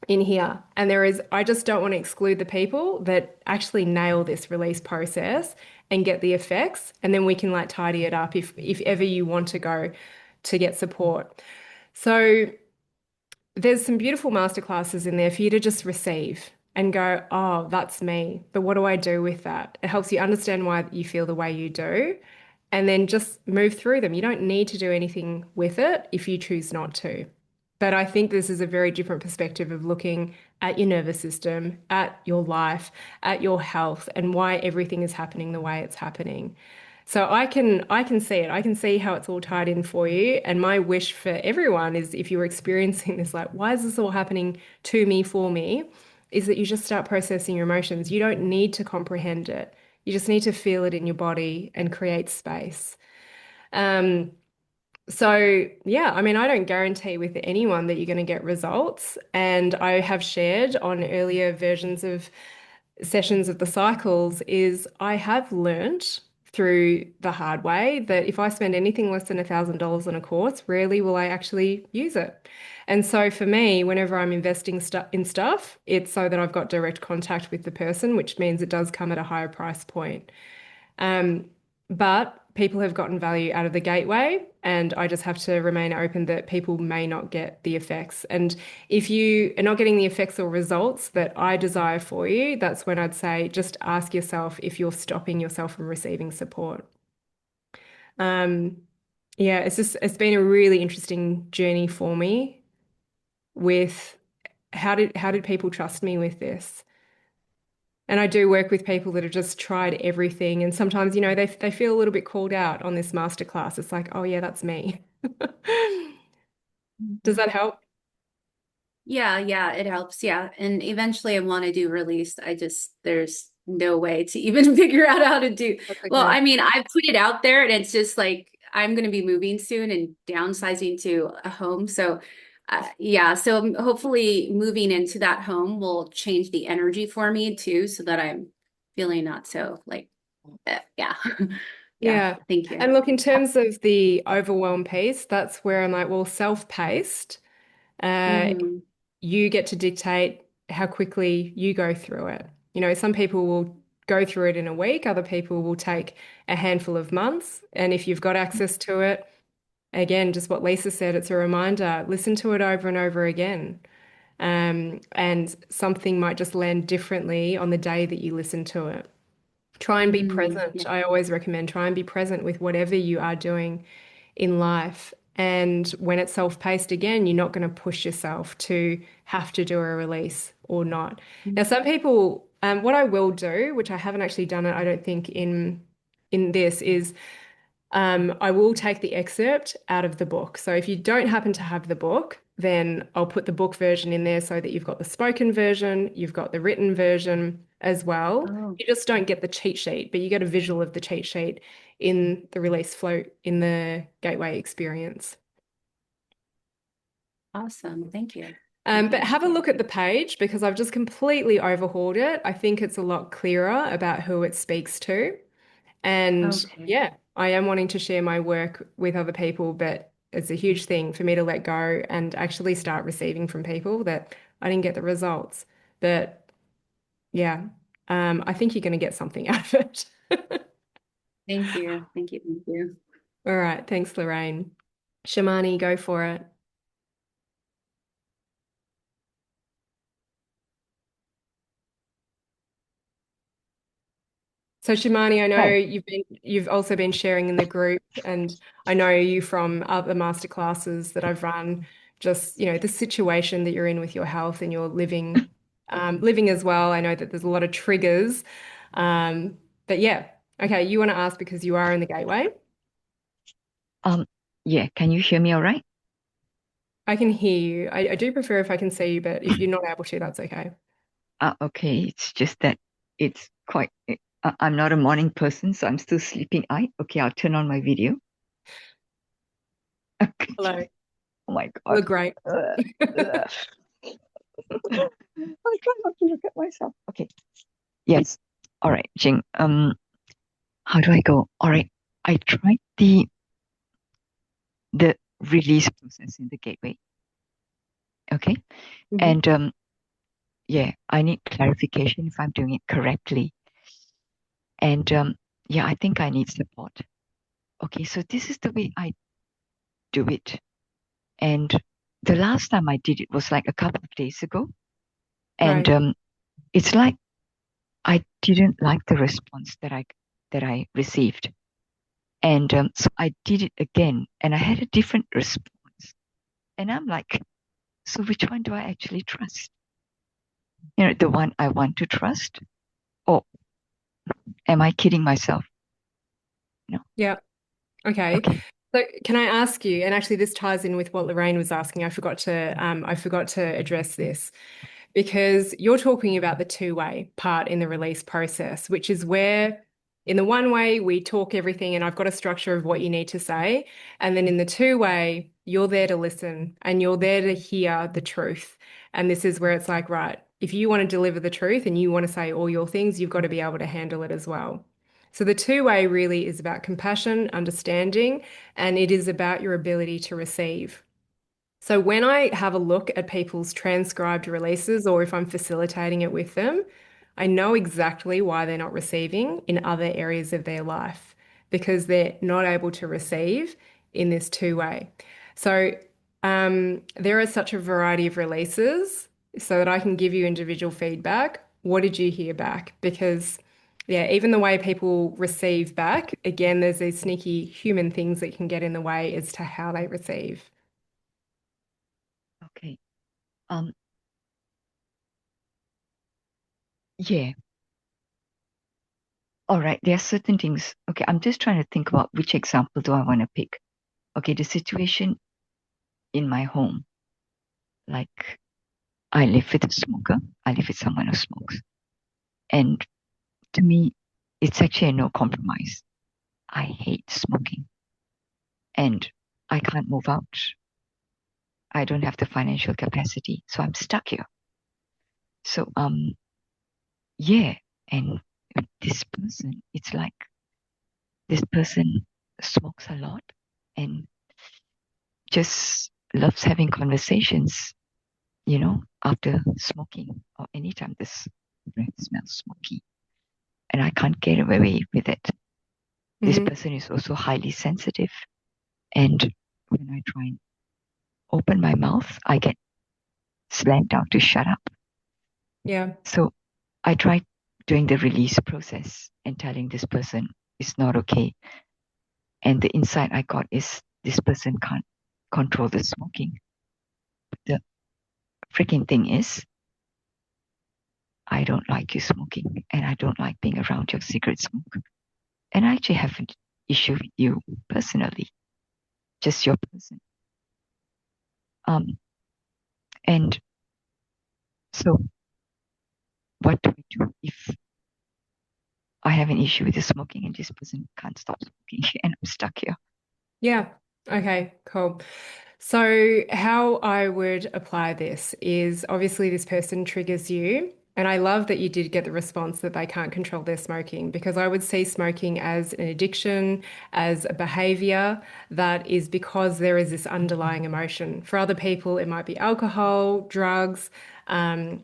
in here. And I just don't want to exclude the people that actually nail this release process and get the effects. And then we can like tidy it up if ever you want to go to get support. So there's some beautiful masterclasses in there for you to just receive and go, oh, that's me. But what do I do with that? It helps you understand why you feel the way you do. And then just move through them. You don't need to do anything with it if you choose not to. But I think this is a very different perspective of looking at your nervous system, at your life, at your health, and why everything is happening the way it's happening. So I can see it. I can see how it's all tied in for you. And my wish for everyone is if you're experiencing this, like, why is this all happening to me, for me, is that you just start processing your emotions. You don't need to comprehend it. You just need to feel it in your body and create space. Um, so, yeah, I mean, I don't guarantee with anyone that you're going to get results. And I have shared on earlier versions of sessions of the cycles is I have learnt through the hard way that if I spend anything less than $1,000 on a course, rarely will I actually use it. And so for me, whenever I'm investing stu in stuff, it's so that I've got direct contact with the person, which means it does come at a higher price point. Um, but people have gotten value out of the gateway, and I just have to remain open that people may not get the effects. And if you are not getting the effects or results that I desire for you, that's when I'd say just ask yourself if you're stopping yourself from receiving support. Um, yeah, it's been a really interesting journey for me with how did people trust me with this? And I do work with people that have just tried everything. And sometimes, they feel a little bit called out on this masterclass. It's like, oh, yeah, that's me. Does Mhm. that help? Yeah, yeah, it helps. Yeah. And eventually I want to do release. There's no way to even figure out how to do. That's Well, okay. I mean, I put it out there and it's just like I'm going to be moving soon and downsizing to a home. So, yeah. So hopefully moving into that home will change the energy for me too, so that I'm feeling not so like, yeah. Yeah. Yeah. Thank you. And look, in terms of the overwhelm piece, that's where I'm like, well, self-paced, uh, Hmm. you get to dictate how quickly you go through it. Some people will go through it in a week, other people will take a handful of months. And if you've got access to it, again, just what Lisa said, it's a reminder, listen to it over and over again. And something might just land differently on the day that you listen to it. Try and be Mm, present. yeah. I always recommend try and be present with whatever you are doing in life. And when it's self-paced again, you're not going to push yourself to have to do a release or not. Now, some people, what I will do, which I haven't actually done it, I don't think in this, is I will take the excerpt out of the book. So if you don't happen to have the book, then I'll put the book version in there so that you've got the spoken version, you've got the written version as well. Oh, You just don't get the cheat sheet, but you get a visual of the cheat sheet in the release flow in the Gateway experience. awesome. Thank you. Thank But you. have a look at the page because I've just completely overhauled it. I think it's a lot clearer about who it speaks to. And Okay. yeah, I am wanting to share my work with other people, but it's a huge thing for me to let go and actually start receiving from people that I didn't get the results. But yeah, I think you're going to get something out of it. Thank you. Thank you. Thank you. All right, thanks, Lorraine. Shamani, go for it. So Shimani, I know Hi. you've also been sharing in the group, and I know you from other master classes that I've run, just, the situation that you're in with your health and your living as well. I know that there's a lot of triggers. But yeah, okay, you want to ask because you are in the gateway. Um, yeah, can you hear me all right? I can hear you. I do prefer if I can see you, but if you're not able to, that's okay. Okay, it's just that it's quite, I'm not a morning person, so I'm still sleeping eye. Okay, I'll turn on my video. Hello. Oh my You God. look great. Ugh. I try not to look at myself. Okay, yes. All right, Jing. How do I go? All right, I tried the release process in the gateway. Okay, Mhm. and yeah, I need clarification if I'm doing it correctly. And yeah, I think I need support. Okay, so this is the way I do it. And the last time I did it was like a couple of days ago. And Right. it's like I didn't like the response that I received. And so I did it again and I had a different response. And I'm like, So which one do I actually trust? You know, the one I want to trust? Or am I kidding myself? No. Yeah. Okay. Okay. So can I ask you, and actually this ties in with what Lorraine was asking. I forgot to address this because you're talking about the two-way part in the release process, which is where in the one way we talk everything and I've got a structure of what you need to say. And then in the two-way, you're there to listen and you're there to hear the truth. And this is where it's like, right, if you want to deliver the truth and you want to say all your things, you've got to be able to handle it as well. So the two-way really is about compassion, understanding, and it is about your ability to receive. So when I have a look at people's transcribed releases or if I'm facilitating it with them, I know exactly why they're not receiving in other areas of their life because they're not able to receive in this two-way. So there are such a variety of releases so that I can give you individual feedback. What did you hear back? Because yeah, even the way people receive back, again, there's these sneaky human things that can get in the way as to how they receive. Okay. Um, yeah. All right. There are certain things. Okay, I'm just trying to think about which example do I want to pick. Okay, the situation in my home, like I live with a smoker. I live with someone who smokes. And to me, it's actually a no compromise. I hate smoking and I can't move out. I don't have the financial capacity, so I'm stuck here. So yeah, and with this person, it's like this person smokes a lot and just loves having conversations, you know, after smoking or anytime this breath smells smoky. And I can't get away with it. This Hmm. person is also highly sensitive. And when I try and open my mouth, I get slammed down to shut up. Yeah. So I tried doing the release process and telling this person it's not okay. And the insight I got is this person can't control the smoking. The freaking thing is, I don't like you smoking and I don't like being around your cigarette smoke. And I actually have an issue with you personally, just your person. Um, and so what do I do if I have an issue with the smoking and this person can't stop smoking and I'm stuck here? Yeah. Okay, cool. So, how I would apply this is obviously this person triggers you. And I love that you did get the response that they can't control their smoking because I would see smoking as an addiction, as a behavior that is because there is this underlying emotion. For other people, it might be alcohol, drugs,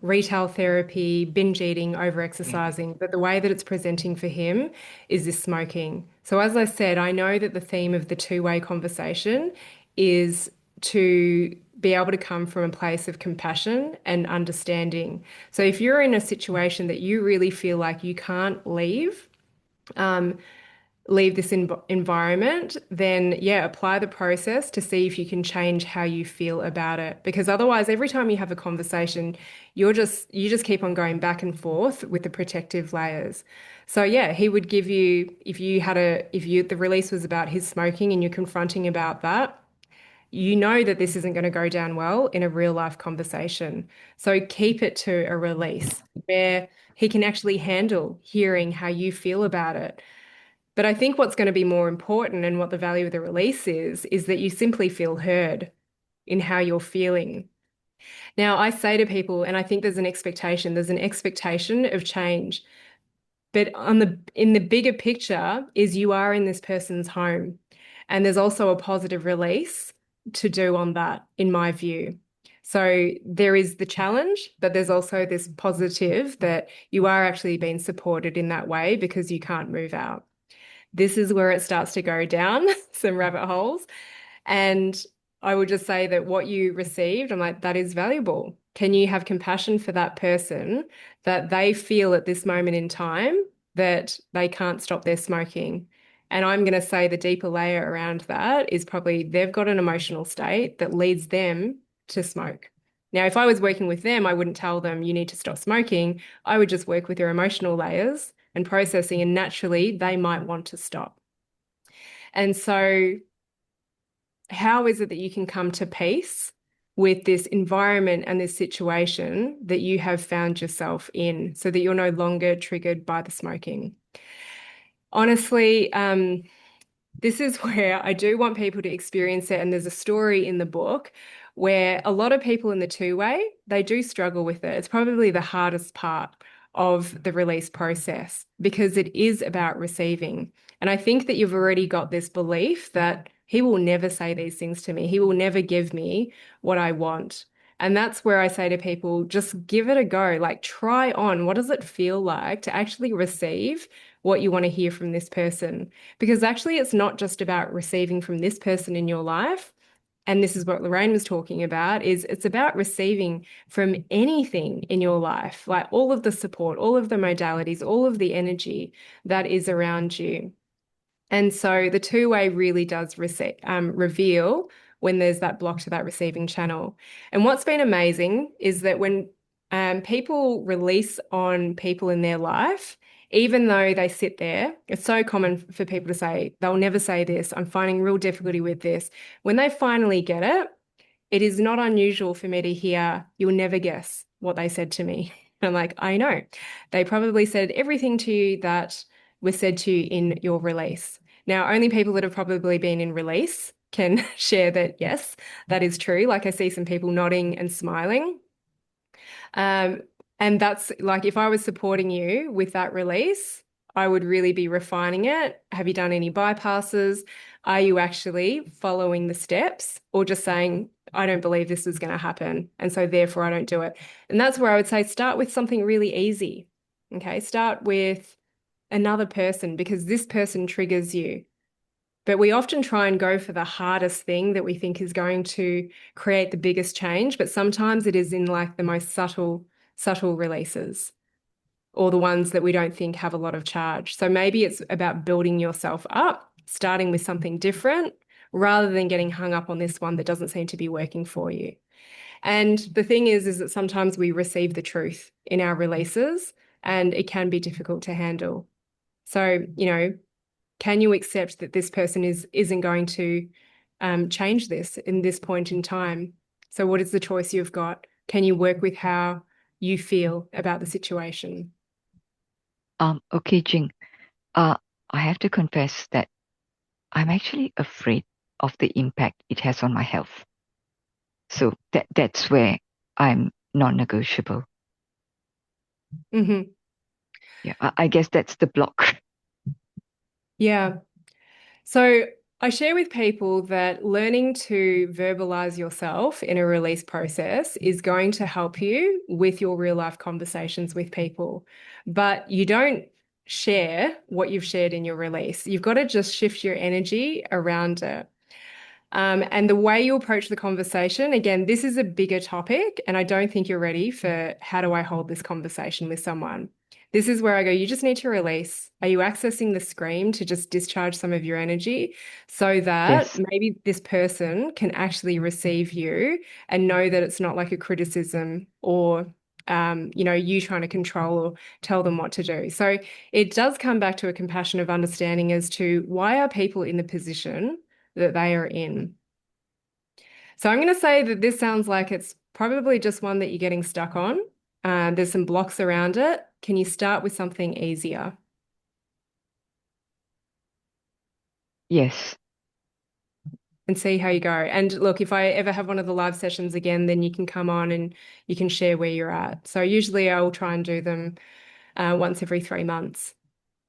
retail therapy, binge eating, Yeah. overexercising. But the way that it's presenting for him is this smoking. So, as I said, I know that the theme of the two-way conversation is to be able to come from a place of compassion and understanding. So if you're in a situation that you really feel like you can't leave this environment, then yeah, apply the process to see if you can change how you feel about it. Because otherwise, every time you have a conversation, you just keep on going back and forth with the protective layers. So yeah, he would give you if you the release was about his smoking and you're confronting about that, you know that this isn't going to go down well in a real life conversation. So keep it to a release where he can actually handle hearing how you feel about it. But I think what's going to be more important and what the value of the release is that you simply feel heard in how you're feeling. Now, I say to people, and I think there's an expectation of change. But in the bigger picture is you are in this person's home. And there's also a positive release to do on that, in my view. So there is the challenge, but there's also this positive that you are actually being supported in that way because you can't move out. This is where it starts to go down some rabbit holes. And I would just say that what you received, I'm like, that is valuable. Can you have compassion for that person that they feel at this moment in time that they can't stop their smoking? And I'm going to say the deeper layer around that is probably they've got an emotional state that leads them to smoke. Now, if I was working with them, I wouldn't tell them you need to stop smoking. I would just work with their emotional layers and processing, and naturally, they might want to stop. And so, how is it that you can come to peace with this environment and this situation that you have found yourself in so that you're no longer triggered by the smoking? Honestly, this is where I do want people to experience it. And there's a story in the book where a lot of people in the two-way, they do struggle with it. It's probably the hardest part of the release process because it is about receiving. And I think that you've already got this belief that he will never say these things to me. He will never give me what I want. And that's where I say to people, just give it a go. Like, try on. What does it feel like to actually receive what you want to hear from this person? Because actually, it's not just about receiving from this person in your life. And this is what Lorraine was talking about, is it's about receiving from anything in your life, like all of the support, all of the modalities, all of the energy that is around you. And so the two-way really does reveal when there's that block to that receiving channel. And what's been amazing is that when people release on people in their life, even though they sit there, it's so common for people to say, they'll never say this, I'm finding real difficulty with this. When they finally get it, it is not unusual for me to hear, you'll never guess what they said to me. And I'm like, I know. They probably said everything to you that was said to you in your release. Now, only people that have probably been in release can share that, yes, that is true. Like I see some people nodding and smiling. Um, and that's like if I was supporting you with that release, I would really be refining it. Have you done any bypasses? Are you actually following the steps or just saying, I don't believe this is going to happen, and so therefore I don't do it? And that's where I would say start with something really easy. Okay, start with another person because this person triggers you. But we often try and go for the hardest thing that we think is going to create the biggest change. But sometimes it is in like the most subtle releases or the ones that we don't think have a lot of charge. So maybe it's about building yourself up, starting with something different rather than getting hung up on this one that doesn't seem to be working for you. And the thing is that sometimes we receive the truth in our releases and it can be difficult to handle. So, can you accept that this person isn't going to change this in this point in time? So what is the choice you've got? Can you work with how you feel about the situation? Okay, Jing. I have to confess that I'm actually afraid of the impact it has on my health. So that's where I'm non-negotiable. Mm-hmm. Yeah, I guess that's the block. Yeah. So I share with people that learning to verbalize yourself in a release process is going to help you with your real life conversations with people. But you don't share what you've shared in your release. You've got to just shift your energy around it. And the way you approach the conversation, again, this is a bigger topic, and I don't think you're ready for how do I hold this conversation with someone. This is where I go, you just need to release. Are you accessing the scream to just discharge some of your energy so that Yes. maybe this person can actually receive you and know that it's not like a criticism or you trying to control or tell them what to do. So it does come back to a compassion of understanding as to why are people in the position that they are in. So I'm going to say that this sounds like it's probably just one that you're getting stuck on. There's some blocks around it. Can you start with something easier Yes. and see how you go? And look, if I ever have one of the live sessions again, then you can come on and you can share where you're at. So usually I'll try and do them once every 3 months.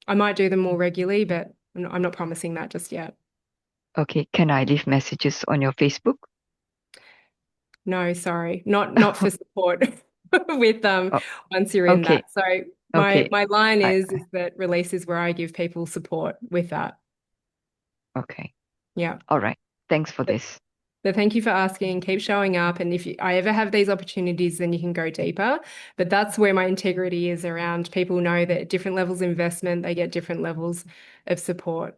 I might do them more regularly, but I'm not promising that just yet. Okay. Can I leave messages on your Facebook? No, sorry, not for support with Oh, once you're in okay. that. So my Okay. my line I, is that release is where I give people support with that. okay. Yeah. All right. Thanks for But, this. but thank you for asking. Keep showing up, and if I ever have these opportunities, then you can go deeper. But that's where my integrity is around. People know that at different levels of investment, they get different levels of support.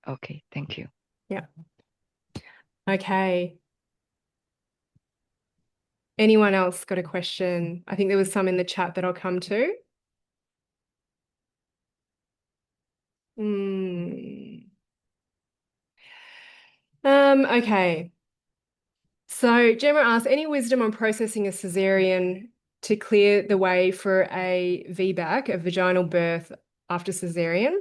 Okay. Thank you. Yeah. Okay. Anyone else got a question? I think there was some in the chat that I'll come to. Hmm. Okay. So Gemma asks, any wisdom on processing a cesarean to clear the way for a VBAC, a vaginal birth after cesarean?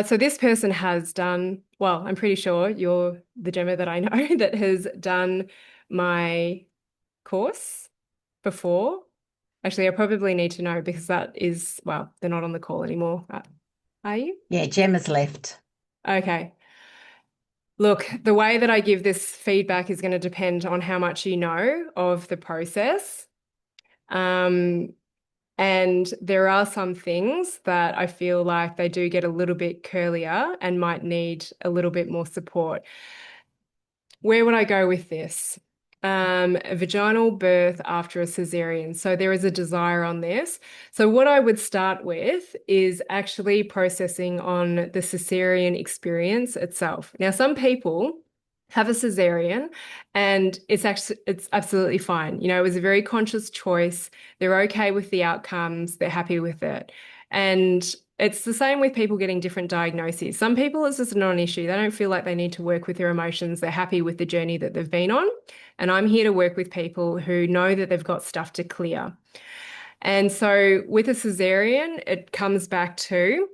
So this person has done, well, I'm pretty sure you're the Gemma that I know that has done my course before. Actually, I probably need to know because that is, well, they're not on the call anymore. Are you? Yeah, Gemma's left. Okay. Look, the way that I give this feedback is going to depend on how much you know of the process. Um, and there are some things that I feel like they do get a little bit curlier and might need a little bit more support. Where would I go with this? A vaginal birth after a cesarean. So there is a desire on this. So what I would start with is actually processing on the cesarean experience itself. Now, some people have a cesarean and it's absolutely fine. You know, it was a very conscious choice. They're okay with the outcomes. They're happy with it. And it's the same with people getting different diagnoses. Some people, it's just not an issue. They don't feel like they need to work with their emotions. They're happy with the journey that they've been on. And I'm here to work with people who know that they've got stuff to clear. And so with a cesarean, it comes back to,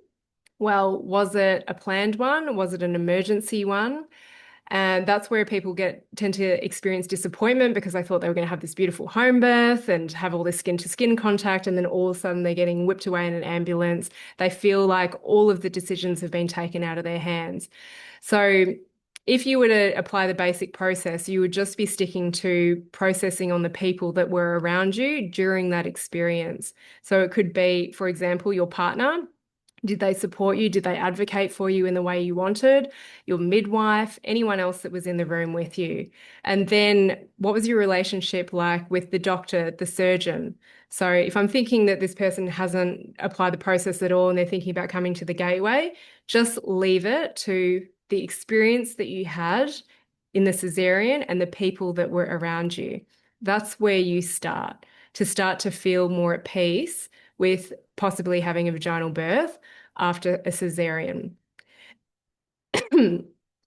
well, was it a planned one? Was it an emergency one? And that's where people tend to experience disappointment because they thought they were going to have this beautiful home birth and have all this skin to skin contact. And then all of a sudden they're getting whipped away in an ambulance. They feel like all of the decisions have been taken out of their hands. So if you were to apply the basic process, you would just be sticking to processing on the people that were around you during that experience. So it could be, for example, your partner. Did they support you? Did they advocate for you in the way you wanted? Your midwife, anyone else that was in the room with you? And then what was your relationship like with the doctor, the surgeon? So if I'm thinking that this person hasn't applied the process at all and they're thinking about coming to the gateway, just leave it to the experience that you had in the cesarean and the people that were around you. That's where you start to feel more at peace with possibly having a vaginal birth after a cesarean.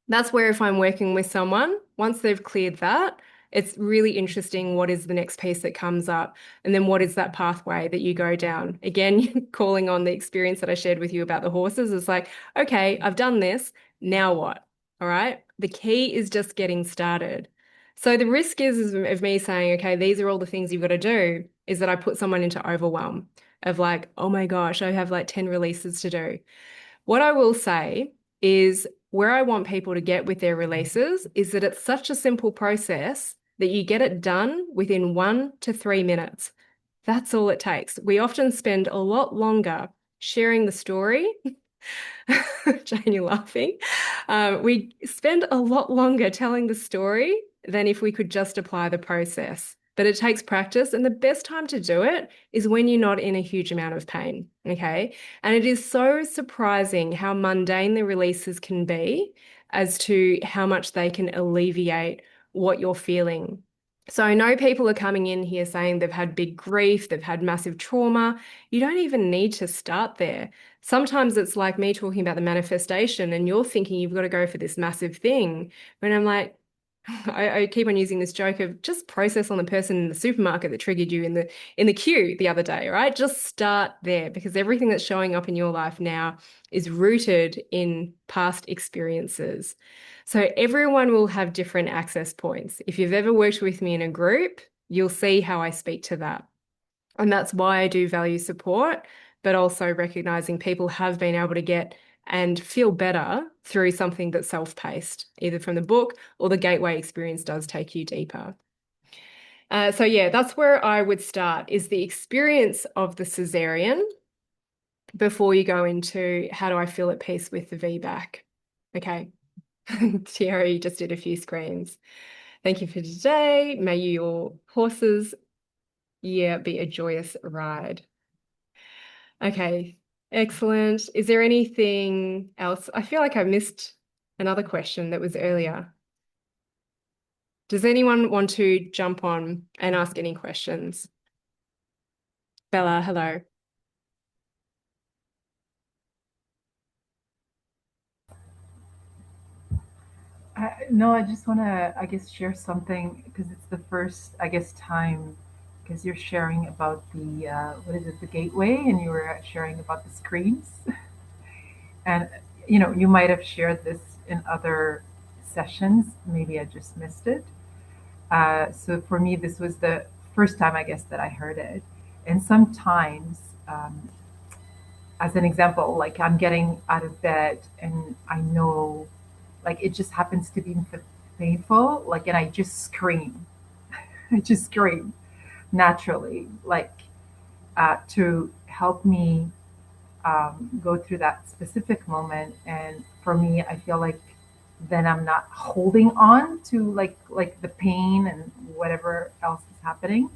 That's where if I'm working with someone, once they've cleared that, it's really interesting what is the next piece that comes up, and then what is that pathway that you go down. Again, calling on the experience that I shared with you about the horses is like, okay, I've done this, now what? All right. The key is just getting started. So the risk is of me saying, okay, these are all the things you've got to do, is that I put someone into overwhelm of like, oh my gosh, I have like 10 releases to do. What I will say is where I want people to get with their releases is that it's such a simple process that you get it done within 1 to 3 minutes. That's all it takes. We often spend a lot longer sharing the story. Jane, you're laughing. We spend a lot longer telling the story than if we could just apply the process. But it takes practice, and the best time to do it is when you're not in a huge amount of pain. Okay. And it is so surprising how mundane the releases can be as to how much they can alleviate what you're feeling. So I know people are coming in here saying they've had big grief, they've had massive trauma. You don't even need to start there. Sometimes it's like me talking about the manifestation and you're thinking you've got to go for this massive thing. When I'm like, I keep on using this joke of just process on the person in the supermarket that triggered you in the queue the other day, right? Just start there because everything that's showing up in your life now is rooted in past experiences. So everyone will have different access points. If you've ever worked with me in a group, you'll see how I speak to that. And that's why I do value support, but also recognizing people have been able to get and feel better through something that's self-paced, either from the book or the gateway experience does take you deeper. So yeah, that's where I would start is the experience of the cesarean before you go into how do I feel at peace with the VBAC. Okay. Thierry just did a few screens. Thank you for today. May your horses year be a joyous ride. Okay, excellent. Is there anything else? I feel like I missed another question that was earlier. Does anyone want to jump on and ask any questions? Bella, hello. No, I just want to, I guess, share something because it's the first, I guess, time because you're sharing about the, what is it, the gateway, and you were sharing about the screens. And, you might have shared this in other sessions. Maybe I just missed it. So for me, this was the first time, I guess, that I heard it. And sometimes, as an example, like I'm getting out of bed and I know, like it just happens to be painful, like, and I just scream. I just scream naturally, like to help me go through that specific moment. And for me, I feel like then I'm not holding on to like the pain and whatever else is happening.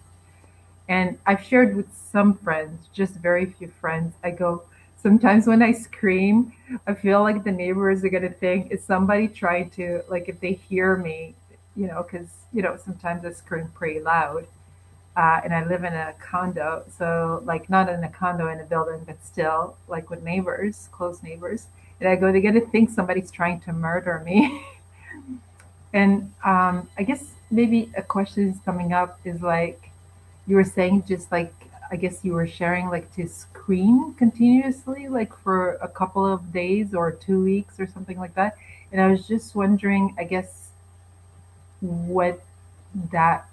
And I've shared with some friends, just very few friends. I go, sometimes when I scream, I feel like the neighbors are going to think, is somebody trying to, like, if they hear me, because, sometimes I scream pretty loud. And I live in a condo. So, like, not in a condo in a building, but still, like, with neighbors, close neighbors. And I go, they're going to think somebody's trying to murder me. And I guess maybe a question is coming up is like, you were saying just like, I guess you were sharing like to screen continuously, like for a couple of days or 2 weeks or something like that. And I was just wondering, I guess, what that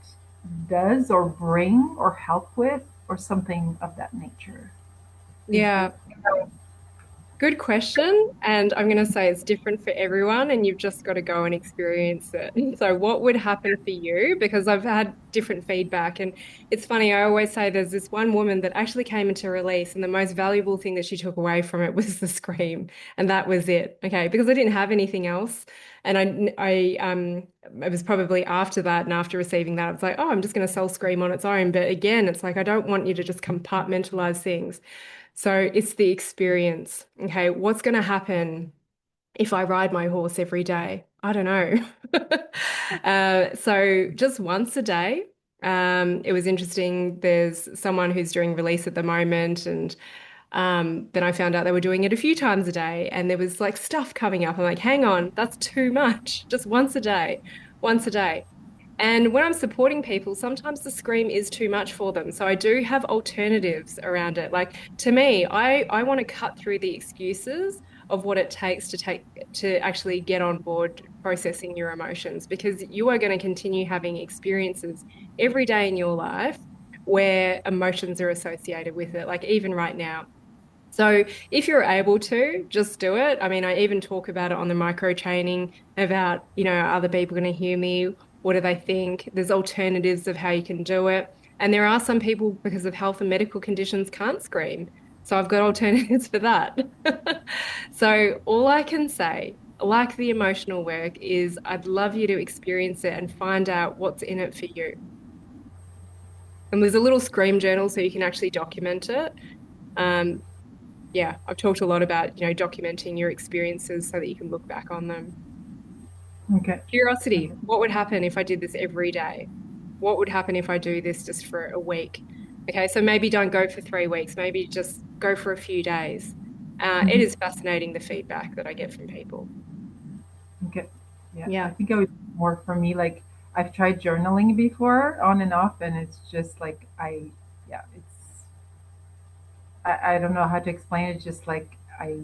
does or bring or help with or something of that nature. Is Yeah, it? good question. And I'm going to say it's different for everyone, and you've just got to go and experience it. So, what would happen for you? Because I've had different feedback. And it's funny, I always say there's this one woman that actually came into release, and the most valuable thing that she took away from it was the scream. And that was it. Okay. Because I didn't have anything else. And it was probably after that and after receiving that, I was like, oh, I'm just going to sell Scream on its own. But again, it's like, I don't want you to just compartmentalize things. So it's the experience. Okay, what's going to happen if I ride my horse every day? I don't know. So just once a day. It was interesting. There's someone who's doing release at the moment, and then I found out they were doing it a few times a day, and there was like stuff coming up. I'm like, hang on, that's too much. Just once a day, once a day. And when I'm supporting people, sometimes the scream is too much for them. So I do have alternatives around it. Like to me, I want to cut through the excuses of what it takes to actually get on board processing your emotions, because you are going to continue having experiences every day in your life where emotions are associated with it. Like even right now. So if you're able to, just do it. I mean, I even talk about it on the micro training about, are other people going to hear me? What do they think? There's alternatives of how you can do it. And there are some people, because of health and medical conditions, can't scream. So I've got alternatives for that. So all I can say, like the emotional work, is I'd love you to experience it and find out what's in it for you. And there's a little scream journal so you can actually document it. Um, yeah, I've talked a lot about, documenting your experiences so that you can look back on them. Okay. Curiosity, Okay. what would happen if I did this every day? What would happen if I do this just for a week? Okay, so maybe don't go for 3 weeks, maybe just go for a few days. It is Mhm. fascinating the feedback that I get from people. Okay. Yeah, I Yeah. think it was more for me. Like I've tried journaling before, on and off, and it's just like yeah, I don't know how to explain it. Just like I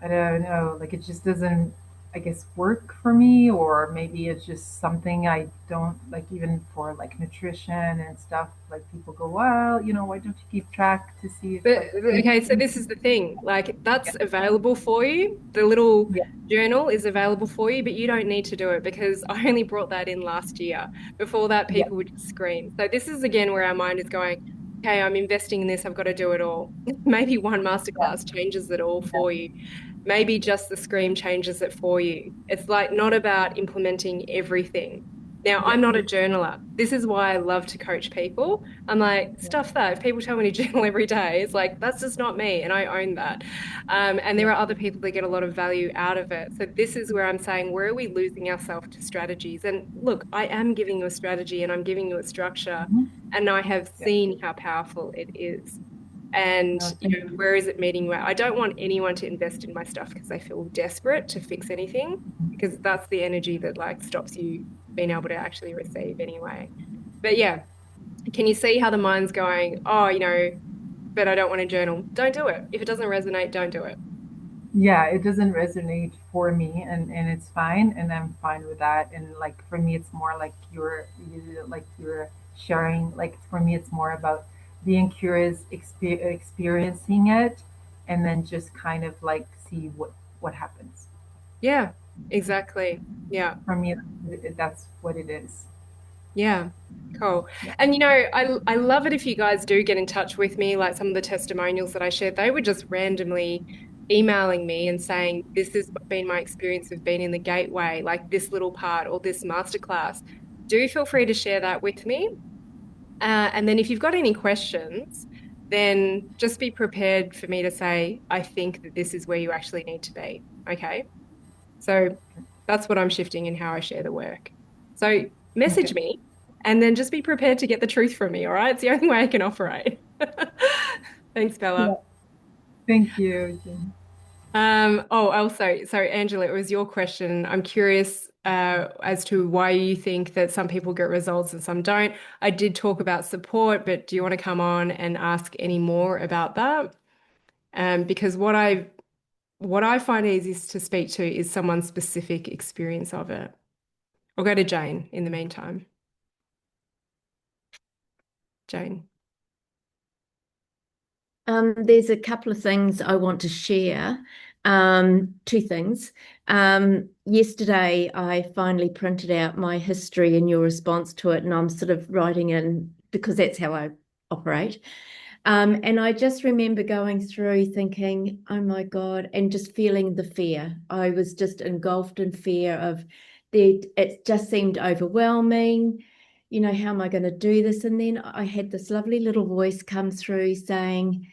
don't know, like it just doesn't, I guess, work for me, or maybe it's just something I don't like, even for like nutrition and stuff. Like people go, well, why don't you keep track to see if But like okay, so this is the thing. Like that's available for you. The little yeah, journal is available for you, but you don't need to do it because I only brought that in last year. Before that, yeah, people would just scream. So this is again where our mind is going, okay, I'm investing in this, I've got to do it all. Maybe one masterclass changes it all for you. Maybe just the scream changes it for you. It's like not about implementing everything. Now, Yeah. I'm not a journaler. This is why I love to coach people. I'm like, Yeah. stuff that. If people tell me to journal every day, it's like, that's just not me. And I own that. And Yeah. there are other people that get a lot of value out of it. So this is where I'm saying, where are we losing ourselves to strategies? And look, I am giving you a strategy and I'm giving you a structure. Mhm. And I have Yeah. seen how powerful it is. And, No, thank you. where is it meeting where I don't want anyone to invest in my stuff because they feel desperate to fix anything, because that's the energy that like stops you being able to actually receive anyway. But yeah, can you see how the mind's going, oh, but I don't want to journal. Don't do it. If it doesn't resonate, don't do it. Yeah, it doesn't resonate for me, and it's fine, and I'm fine with that. And like for me, it's more like you're sharing. Like for me, it's more about being curious, experiencing it, and then just kind of like see what happens. Yeah, exactly. Yeah. For me, that's what it is. Yeah, cool. Yeah. And I love it if you guys do get in touch with me, like some of the testimonials that I shared, they were just randomly emailing me and saying, this has been my experience of being in the gateway, like this little part or this masterclass. Do feel free to share that with me. And then if you've got any questions, then just be prepared for me to say, I think that this is where you actually need to be. Okay. So that's what I'm shifting in how I share the work. So message Okay. me and then just be prepared to get the truth from me. All right. It's the only way I can operate. Thanks, Yeah. Bella. Thank you, Jen. Also, so Angela, it was your question. I'm curious as to why you think that some people get results and some don't. I did talk about support, but do you want to come on and ask any more about that? Because what I find easiest to speak to is someone's specific experience of it. I'll go to Jane in the meantime. Jane. There's a couple of things I want to share. Two things. Yesterday, I finally printed out my history and your response to it, and I'm sort of writing in because that's how I operate. And I just remember going through thinking, oh my God, and just feeling the fear. I was just engulfed in fear of it just seemed overwhelming. How am I going to do this? And then I had this lovely little voice come through saying,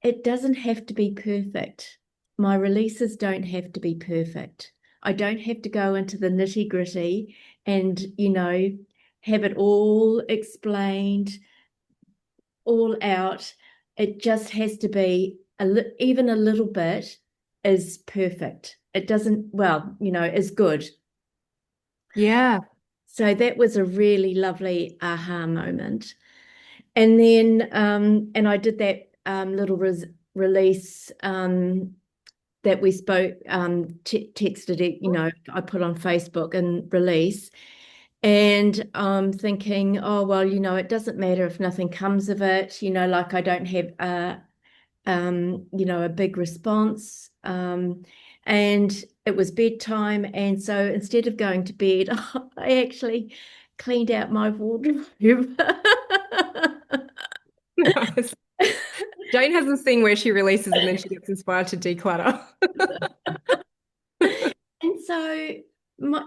it doesn't have to be perfect. My releases don't have to be perfect. I don't have to go into the nitty-gritty and, have it all explained, all out. It just has to be even a little bit is perfect. It doesn't, well, is good. Yeah. So that was a really lovely aha moment. And then, and I did that little release that we spoke, texted it, I put on Facebook and release. And I'm thinking, oh, well, it doesn't matter if nothing comes of it, like I don't have a big response. And it was bedtime. And so instead of going to bed, I actually cleaned out my wardrobe. Nice. Jane has this thing where she releases and then she gets inspired to declutter. And so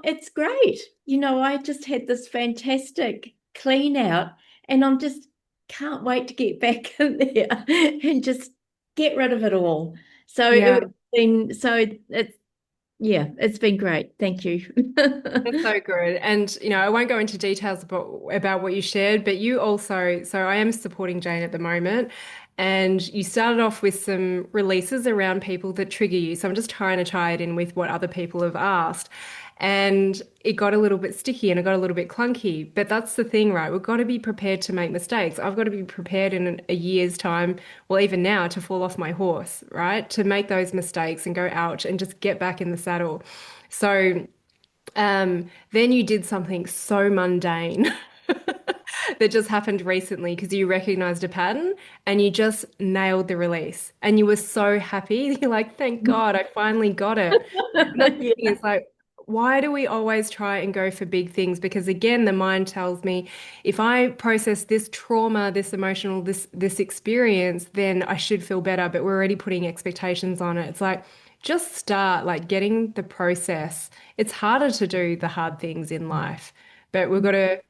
it's great. I just had this fantastic clean out, and I'm just can't wait to get back in there and just get rid of it all. So Yeah. it's been great. Thank you. That's so good. And, I won't go into details about what you shared, but you also, so I am supporting Jane at the moment, and you started off with some releases around people that trigger you. So I'm just trying to tie it in with what other people have asked. And it got a little bit sticky and it got a little bit clunky. But that's the thing, right? We've got to be prepared to make mistakes. I've got to be prepared in a year's time, well, even now, to fall off my horse, right? To make those mistakes and go, ouch, and just get back in the saddle. So, then you did something so mundane that just happened recently because you recognized a pattern and you just nailed the release and you were so happy. You're like, thank God, I finally got it. And that's the thing, Yeah. it's like, why do we always try and go for big things? Because again, the mind tells me if I process this trauma, this emotional, this experience, then I should feel better. But we're already putting expectations on it. It's like, just start like getting the process. It's harder to do the hard things in life, but we've got to,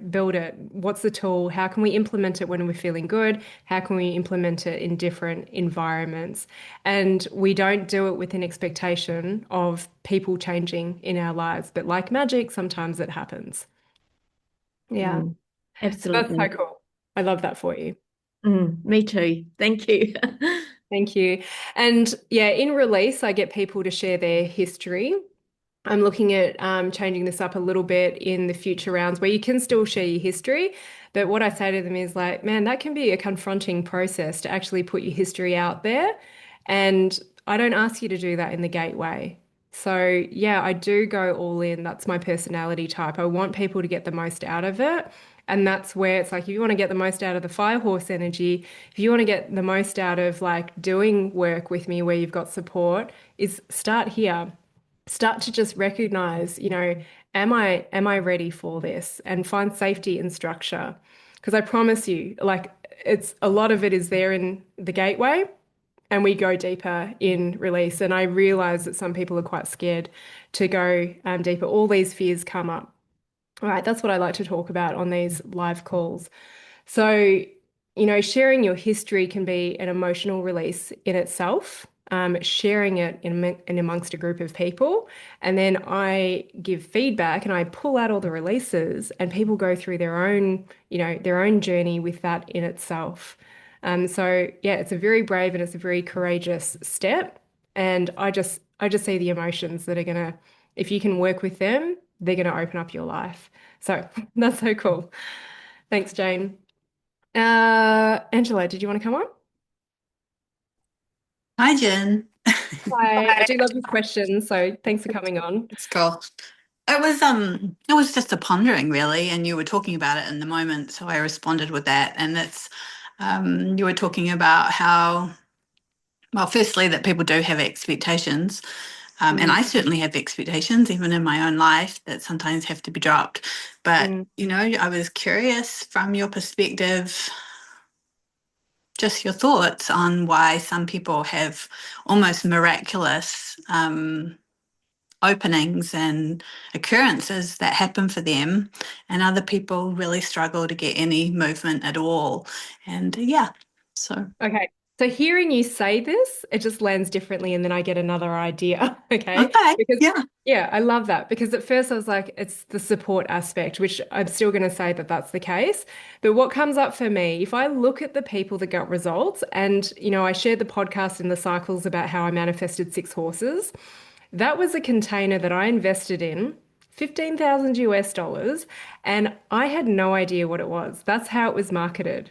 build it. What's the tool? How can we implement it when we're feeling good? How can we implement it in different environments? And we don't do it with an expectation of people changing in our lives, but like magic, sometimes it happens. Yeah. Mm, So that's so absolutely. cool. I love that for you. Me too. Thank you. Thank you. And yeah, in release, I get people to share their history. I'm looking at changing this up a little bit in the future rounds where you can still share your history. But what I say to them is like, man, that can be a confronting process to actually put your history out there. And I don't ask you to do that in the gateway. So yeah, I do go all in. That's my personality type. I want people to get the most out of it. And that's where it's like, if you want to get the most out of the fire horse energy, if you want to get the most out of like doing work with me where you've got support, is start here. Start to just recognize, am I ready for this? And find safety and structure. Because I promise you, like it's a lot of it is there in the gateway and we go deeper in release. And I realize that some people are quite scared to go deeper. All these fears come up. All right, that's what I like to talk about on these live calls. So, sharing your history can be an emotional release in itself, sharing it in amongst a group of people. And then I give feedback and I pull out all the releases, and people go through their own journey with that in itself. So yeah, it's a very brave and it's a very courageous step. And I just see the emotions that are gonna, if you can work with them, they're gonna open up your life. So that's so cool. Thanks, Jane. Angela, did you want to come on? Hi, Jen. Hi, I do love your questions, so thanks for coming on. It's cool. It was just a pondering really, and you were talking about it in the moment, so I responded with that. And you were talking about how, well, firstly, that people do have expectations, and Mm, I certainly have expectations, even in my own life, that sometimes have to be dropped. But mm. I was curious from your perspective, just your thoughts on why some people have almost miraculous openings and occurrences that happen for them, and other people really struggle to get any movement at all. And yeah, so Okay. So hearing you say this, it just lands differently, and then I get another idea. Okay. okay, Because, yeah. yeah, I love that. Because at first I was like, it's the support aspect, which I'm still going to say that that's the case. But what comes up for me, if I look at the people that got results, and, I shared the podcast in the cycles about how I manifested 6 horses, that was a container that I invested in. 15,000 US dollars, and I had no idea what it was. That's how it was marketed.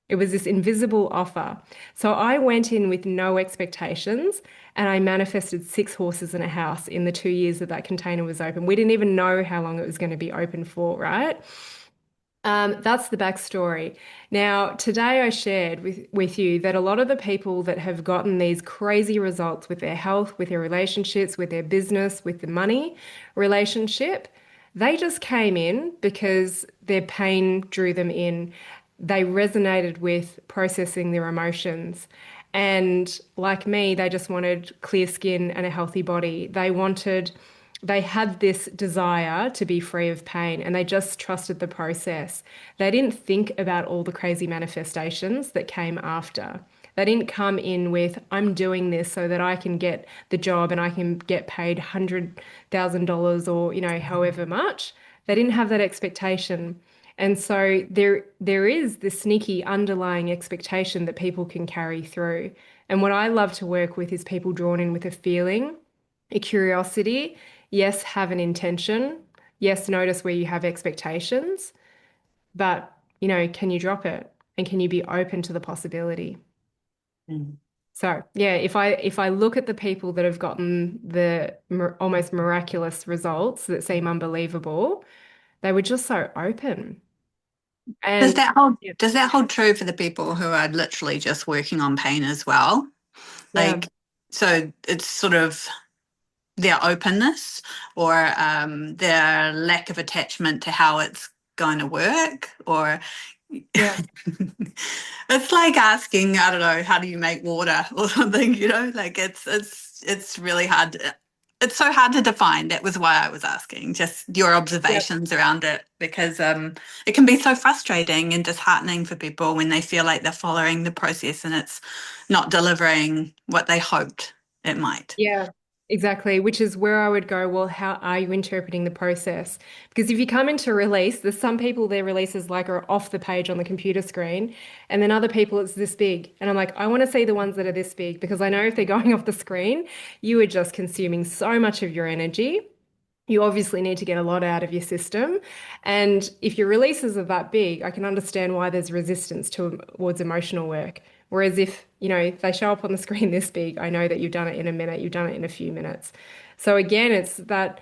It was this invisible offer. So I went in with no expectations and I manifested 6 horses in a house in the 2 years that that container was open. We didn't even know how long it was going to be open for, right? That's the backstory. Now, today I shared with you that a lot of the people that have gotten these crazy results with their health, with their relationships, with their business, with the money relationship, they just came in because their pain drew them in. They resonated with processing their emotions. And like me, they just wanted clear skin and a healthy body. They had this desire to be free of pain and they just trusted the process. They didn't think about all the crazy manifestations that came after. They didn't come in with, I'm doing this so that I can get the job and I can get paid $100,000 or, however much. They didn't have that expectation. And so there is this sneaky underlying expectation that people can carry through. And what I love to work with is people drawn in with a feeling, a curiosity. Yes, have an intention. Yes, notice where you have expectations, but can you drop it? And can you be open to the possibility? Mm. So, yeah, if I look at the people that have gotten the almost miraculous results that seem unbelievable, they were just so open. Does And that hold yeah, does that hold true for the people who are literally just working on pain as well? yeah, Like, so it's sort of their openness, or their lack of attachment to how it's going to work, or yeah, it's like asking, I don't know, how do you make water or something, like it's it's really hard. It's so hard to define. That was why I was asking, just your Yeah. observations around it, because it can be so frustrating and disheartening for people when they feel like they're following the process and it's not delivering what they hoped it might. Yeah, exactly. Which is where I would go, well, how are you interpreting the process? Because if you come into release, there's some people their releases like are off the page on the computer screen, and then other people it's this big. And I'm like, I want to see the ones that are this big because I know if they're going off the screen, you are just consuming so much of your energy. You obviously need to get a lot out of your system. And if your releases are that big, I can understand why there's resistance towards emotional work. Whereas if they show up on the screen this big, I know that you've done it in a minute, you've done it in a few minutes. So again, it's that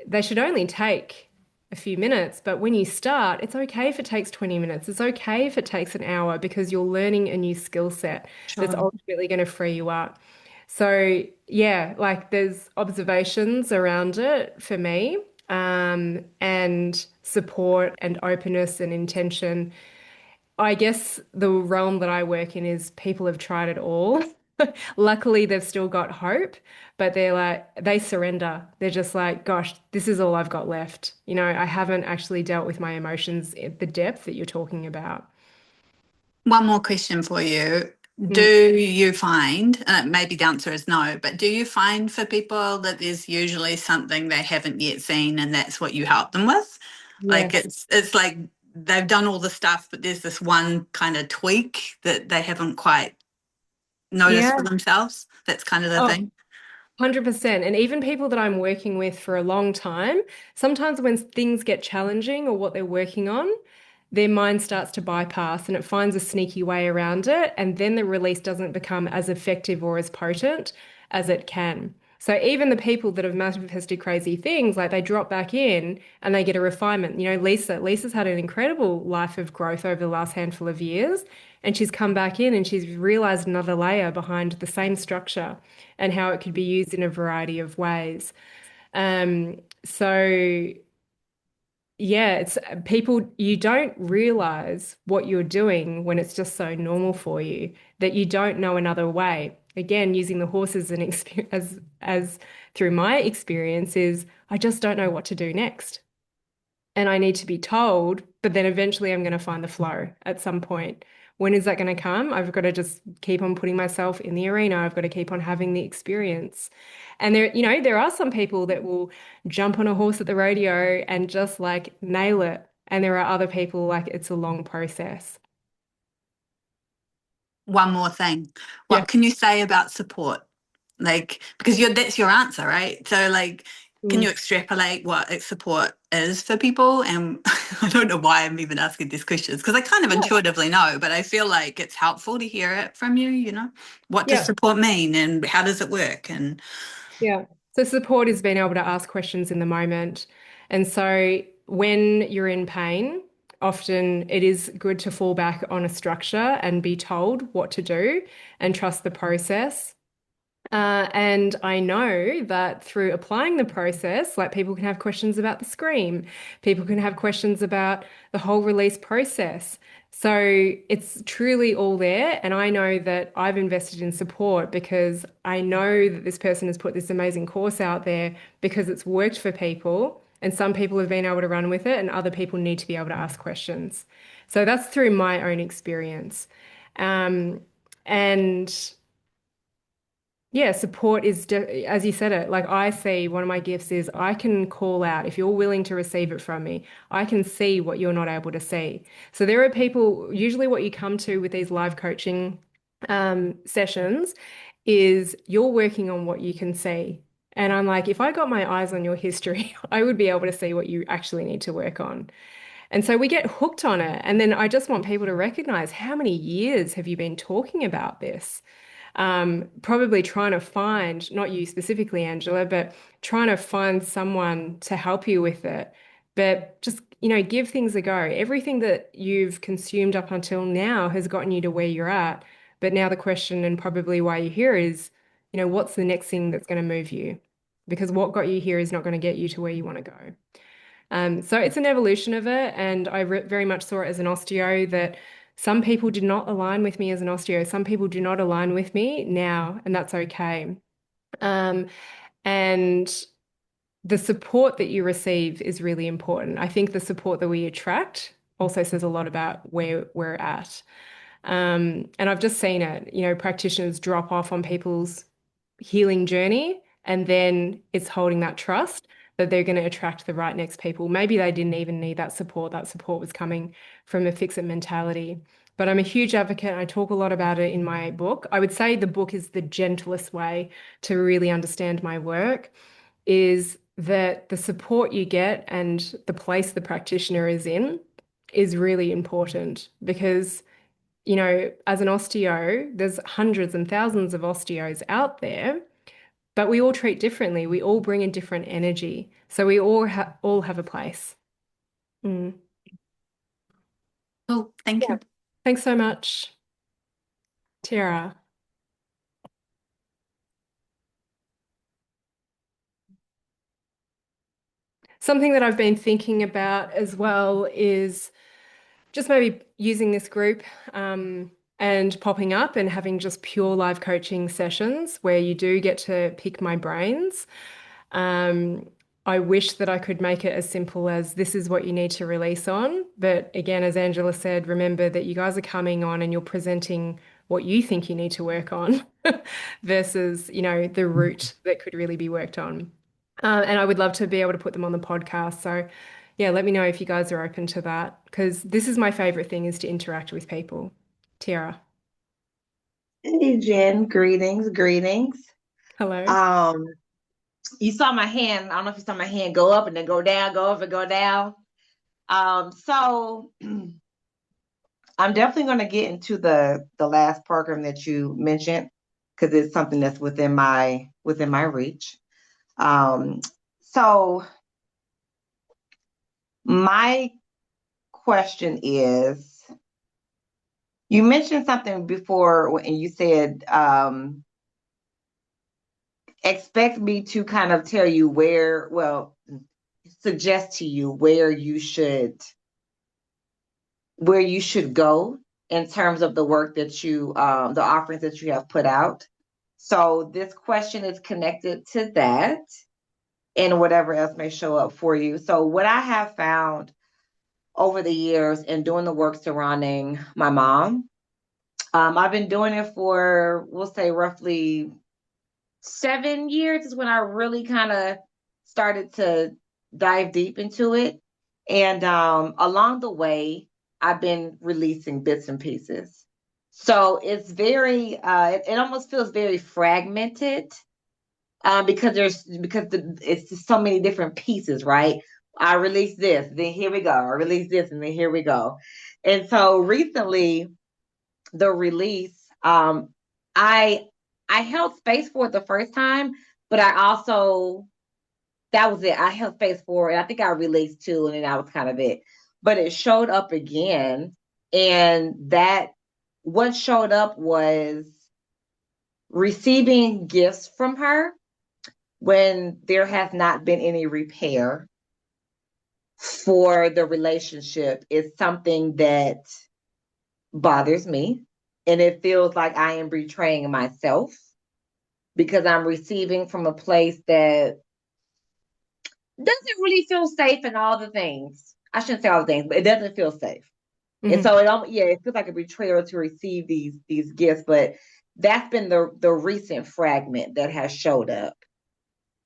they should only take a few minutes, but when you start, it's okay if it takes 20 minutes. It's okay if it takes an hour because you're learning a new skill set that's Sure. ultimately going to free you up. So yeah, like there's observations around it for me, and support and openness and intention. I guess the realm that I work in is people have tried it all. Luckily, they've still got hope, but they surrender. They're just like, gosh, this is all I've got left. I haven't actually dealt with my emotions at the depth that you're talking about. One more question for you. Do Mhm. you find, maybe the answer is no, but do you find for people that there's usually something they haven't yet seen and that's what you help them with? Like Yes. it's like they've done all the stuff, but there's this one kind of tweak that they haven't quite noticed for Yeah. themselves. That's kind of the Oh, thing. 100%. And even people that I'm working with for a long time, sometimes when things get challenging or what they're working on, their mind starts to bypass and it finds a sneaky way around it. And then the release doesn't become as effective or as potent as it can. So even the people that have manifested crazy things, like they drop back in and they get a refinement. Lisa's had an incredible life of growth over the last handful of years. And she's come back in and she's realized another layer behind the same structure and how it could be used in a variety of ways. So yeah, it's people, you don't realize what you're doing when it's just so normal for you that you don't know another way. Again, using the horse as an experience as through my experience is I just don't know what to do next. And I need to be told, but then eventually I'm going to find the flow at some point. When is that going to come? I've got to just keep on putting myself in the arena. I've got to keep on having the experience. And there are some people that will jump on a horse at the rodeo and just like nail it. And there are other people like it's a long process. One more thing. Yeah. What can you say about support? Like, because that's your answer, right? So, like, can you Mm. extrapolate what support is for people? And I don't know why I'm even asking these questions because I kind of Yeah. intuitively know, but I feel like it's helpful to hear it from you, What does Yeah. support mean and how does it work? And Yeah. So support is being able to ask questions in the moment. And so when you're in pain, often it is good to fall back on a structure and be told what to do and trust the process. And I know that through applying the process, like people can have questions about the scream, people can have questions about the whole release process. So it's truly all there. And I know that I've invested in support because I know that this person has put this amazing course out there because it's worked for people. And some people have been able to run with it, and other people need to be able to ask questions. So that's through my own experience. Um, and yeah, support is, as you said it, like I see one of my gifts is I can call out if you're willing to receive it from me. I can see what you're not able to see. So there are people, usually what you come to with these live coaching sessions is you're working on what you can see. And I'm like, if I got my eyes on your history, I would be able to see what you actually need to work on. And so we get hooked on it. And then I just want people to recognize how many years have you been talking about this? Probably trying to find, not you specifically, Angela, but trying to find someone to help you with it. But just, give things a go. Everything that you've consumed up until now has gotten you to where you're at. But now the question and probably why you're here is, what's the next thing that's going to move you? Because what got you here is not going to get you to where you want to go. So it's an evolution of it, and I very much saw it as an osteo that some people did not align with me as an osteo. Some people do not align with me now, and that's okay. Um, and the support that you receive is really important. I think the support that we attract also says a lot about where we're at. And I've just seen it, practitioners drop off on people's healing journey, and then it's holding that trust that they're going to attract the right next people. Maybe they didn't even need that support. That support was coming from a fix-it mentality. But I'm a huge advocate, and I talk a lot about it in my book. I would say the book is the gentlest way to really understand my work, is that the support you get and the place the practitioner is in is really important because as an osteo, there's hundreds and thousands of osteos out there, but we all treat differently. We all bring a different energy. So we all have a place. Mm. Cool. Thank Yeah. you. Thanks so much, Tiara. Something that I've been thinking about as well is just maybe using this group and popping up and having just pure live coaching sessions where you do get to pick my brains. Um, I wish that I could make it as simple as this is what you need to release on. But again, as Angela said, remember that you guys are coming on and you're presenting what you think you need to work on versus, the root that could really be worked on. And I would love to be able to put them on the podcast. So, yeah, let me know if you guys are open to that because this is my favorite thing is to interact with people. Tiara, Hey Jen, greetings, greetings. hello. Um, you saw my hand. I don't know if you saw my hand go up and then go down, go up and go down. So I'm definitely going to get into the last program that you mentioned because it's something that's within my reach. Um, so my question is, you mentioned something before and you said expect me to kind of tell you suggest to you where you should go in terms of the work that the offerings that you have put out. So this question is connected to that and whatever else may show up for you. So what I have found over the years in doing the work surrounding my mom, I've been doing it for, we'll say roughly 7 years is when I really kind of started to dive deep into it. And along the way, I've been releasing bits and pieces. So it's it almost feels very fragmented it's just so many different pieces, right? I release this, then here we go. I release this, and then here we go. And so recently, the release, I I held space for it the first time, but I also that was it. I held space for it. I think I released two, and then that was kind of it. But it showed up again, and that what showed up was receiving gifts from her when there has not been any repair for the relationship is something that bothers me. And it feels like I am betraying myself because I'm receiving from a place that doesn't really feel safe in all the things. I shouldn't say all the things, but it doesn't feel safe. And Mhm. so it feels like a betrayal to receive these gifts, but that's been the recent fragment that has showed up.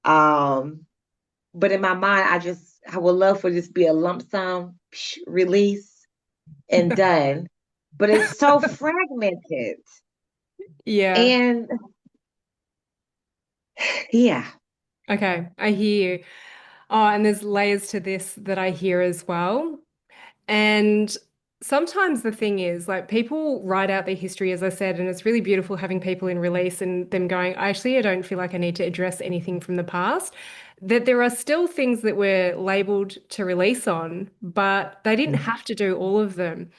But in my mind, I would love for this to be a lump sum release and done. But it's so fragmented. Yeah. And yeah. Okay. I hear you. Oh, and there's layers to this that I hear as well. And sometimes the thing is, like, people write out their history, as I said, and it's really beautiful having people in release and them going, actually, I don't feel like I need to address anything from the past. That there are still things that were labeled to release on, but they didn't have to do all of them.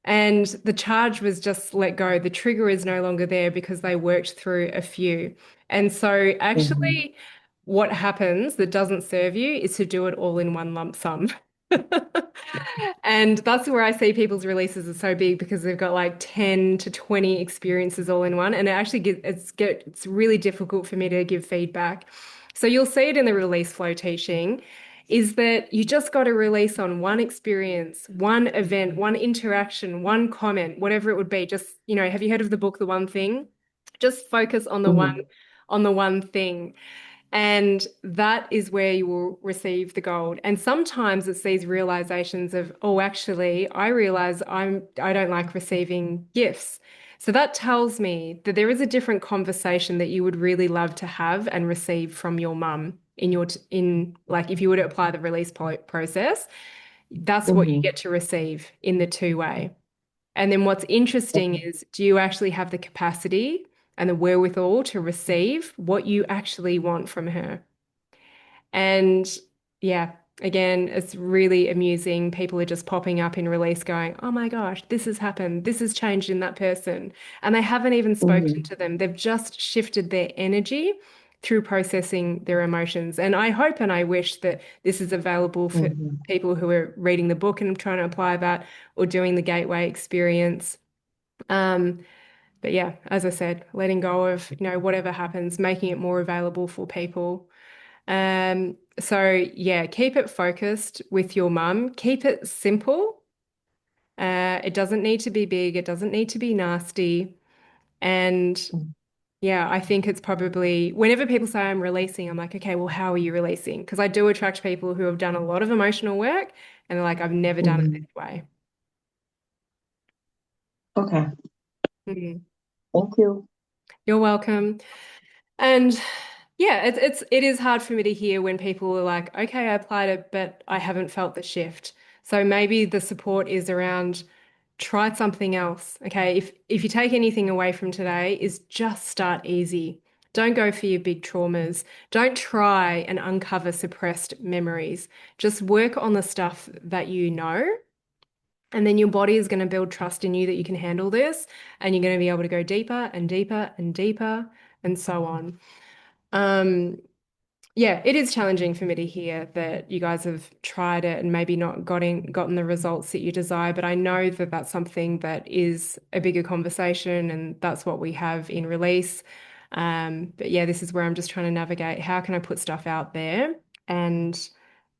And the charge was just let go. The trigger is no longer there because they worked through a few. And so, Mhm. actually, what happens that doesn't serve you is to do it all in one lump sum. And that's where I see people's releases are so big because they've got like 10 to 20 experiences all in one. And it actually it's really difficult for me to give feedback. So you'll see it in the release flow teaching, is that you just got to release on one experience, one event, one interaction, one comment, whatever it would be. Just, have you heard of the book, The One Thing? Just focus on Mhm. the one thing. And that is where you will receive the gold. And sometimes it's these realizations of, oh, actually, I realize I don't like receiving gifts. So that tells me that there is a different conversation that you would really love to have and receive from your mum in like if you were to apply the release process, that's what you Mhm. get to receive in the two-way. And then what's interesting is, do you actually have the capacity and the wherewithal to receive what you actually want from her? And yeah, again, it's really amusing. People are just popping up in release going, oh my gosh, this has happened. This has changed in that person. And they haven't even spoken Mhm. to them. They've just shifted their energy through processing their emotions. And I hope and I wish that this is available for Mhm. people who are reading the book and trying to apply that or doing the gateway experience. Um, but yeah, as I said, letting go of, whatever happens, making it more available for people. So yeah, keep it focused with your mum. Keep it simple. It doesn't need to be big. It doesn't need to be nasty. And yeah, I think it's probably whenever people say I'm releasing, I'm like, okay, well, how are you releasing? Because I do attract people who have done a lot of emotional work and they're like, I've never done it Mhm. this way. Okay. Mhm. Thank you. You're welcome. And yeah, it is hard for me to hear when people are like, okay, I applied it, but I haven't felt the shift. So maybe the support is around try something else. Okay. If you take anything away from today, is just start easy. Don't go for your big traumas. Don't try and uncover suppressed memories. Just work on the stuff that you know. And then your body is going to build trust in you that you can handle this. And you're going to be able to go deeper and deeper and deeper and so on. Um, yeah, it is challenging for me to hear that you guys have tried it and maybe not gotten the results that you desire, but I know that that's something that is a bigger conversation and that's what we have in release. But yeah, this is where I'm just trying to navigate how can I put stuff out there and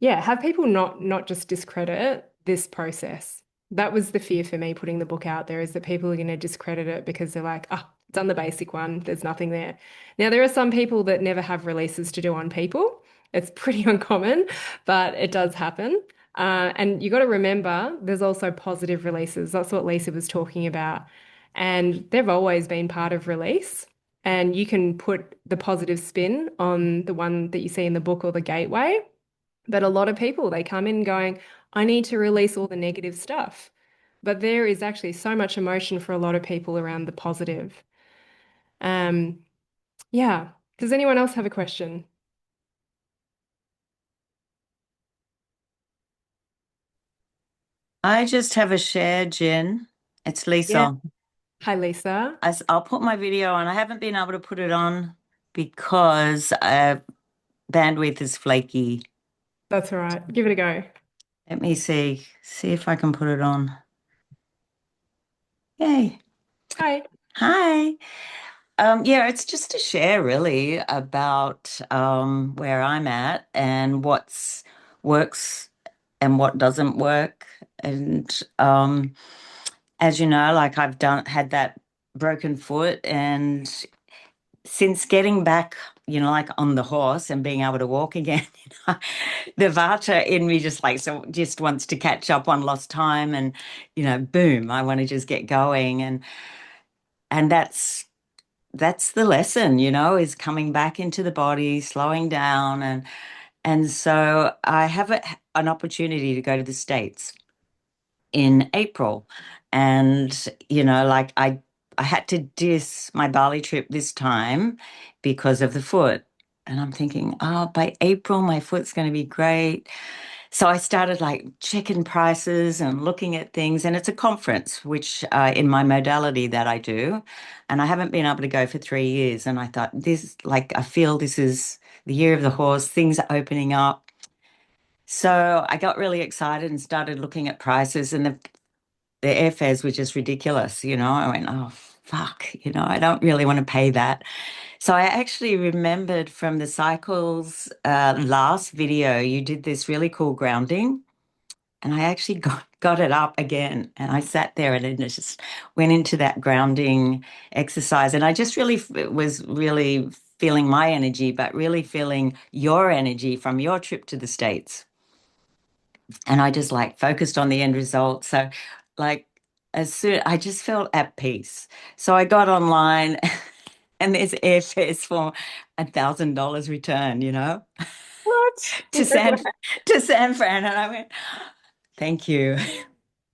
yeah, have people not just discredit this process. That was the fear for me putting the book out there is that people are going to discredit it because they're like, oh, done the basic one, there's nothing there. Now, there are some people that never have releases to do on people. It's pretty uncommon, but it does happen. And you got to remember, there's also positive releases. That's what Lisa was talking about. And they've always been part of release. And you can put the positive spin on the one that you see in the book or the gateway. But a lot of people, they come in going, I need to release all the negative stuff. But there is actually so much emotion for a lot of people around the positive. Um, yeah. Does anyone else have a question? I just have a share, Jen. It's Yeah. Lisa. Hi, Lisa. I'll put my video on. I haven't been able to put it on because bandwidth is flaky. That's all right. Give it a go. Let me see if I can put it on. Yay. Hi. Hi. Yeah, it's just to share really about where I'm at and what's works and what doesn't work. And as you know, like I've had that broken foot, and since getting back, like on the horse and being able to walk again, the Vata in me just wants to catch up on lost time, and boom, I want to just get going, and that's the lesson, is coming back into the body, slowing down, and so I have an opportunity to go to the States in April. And, like I had to diss my Bali trip this time because of the foot. And I'm thinking, oh, by April, my foot's going to be great. So I started like checking prices and looking at things. And it's a conference, which in my modality that I do. And I haven't been able to go for 3 years. And I thought, I feel this is the year of the horse. Things are opening up. So I got really excited and started looking at prices, and the airfares were just ridiculous. I went, oh, fuck, I don't really want to pay that. So I actually remembered from the cycles last video, you did this really cool grounding. And I actually got it up again, and I sat there and it just went into that grounding exercise. And I just really was really feeling my energy, but really feeling your energy from your trip to the States. And I just like focused on the end result. So, like, as soon I just felt at peace. So I got online, and there's airfares for $1,000 return, What? to No San way. to San Fran, and I went, thank you.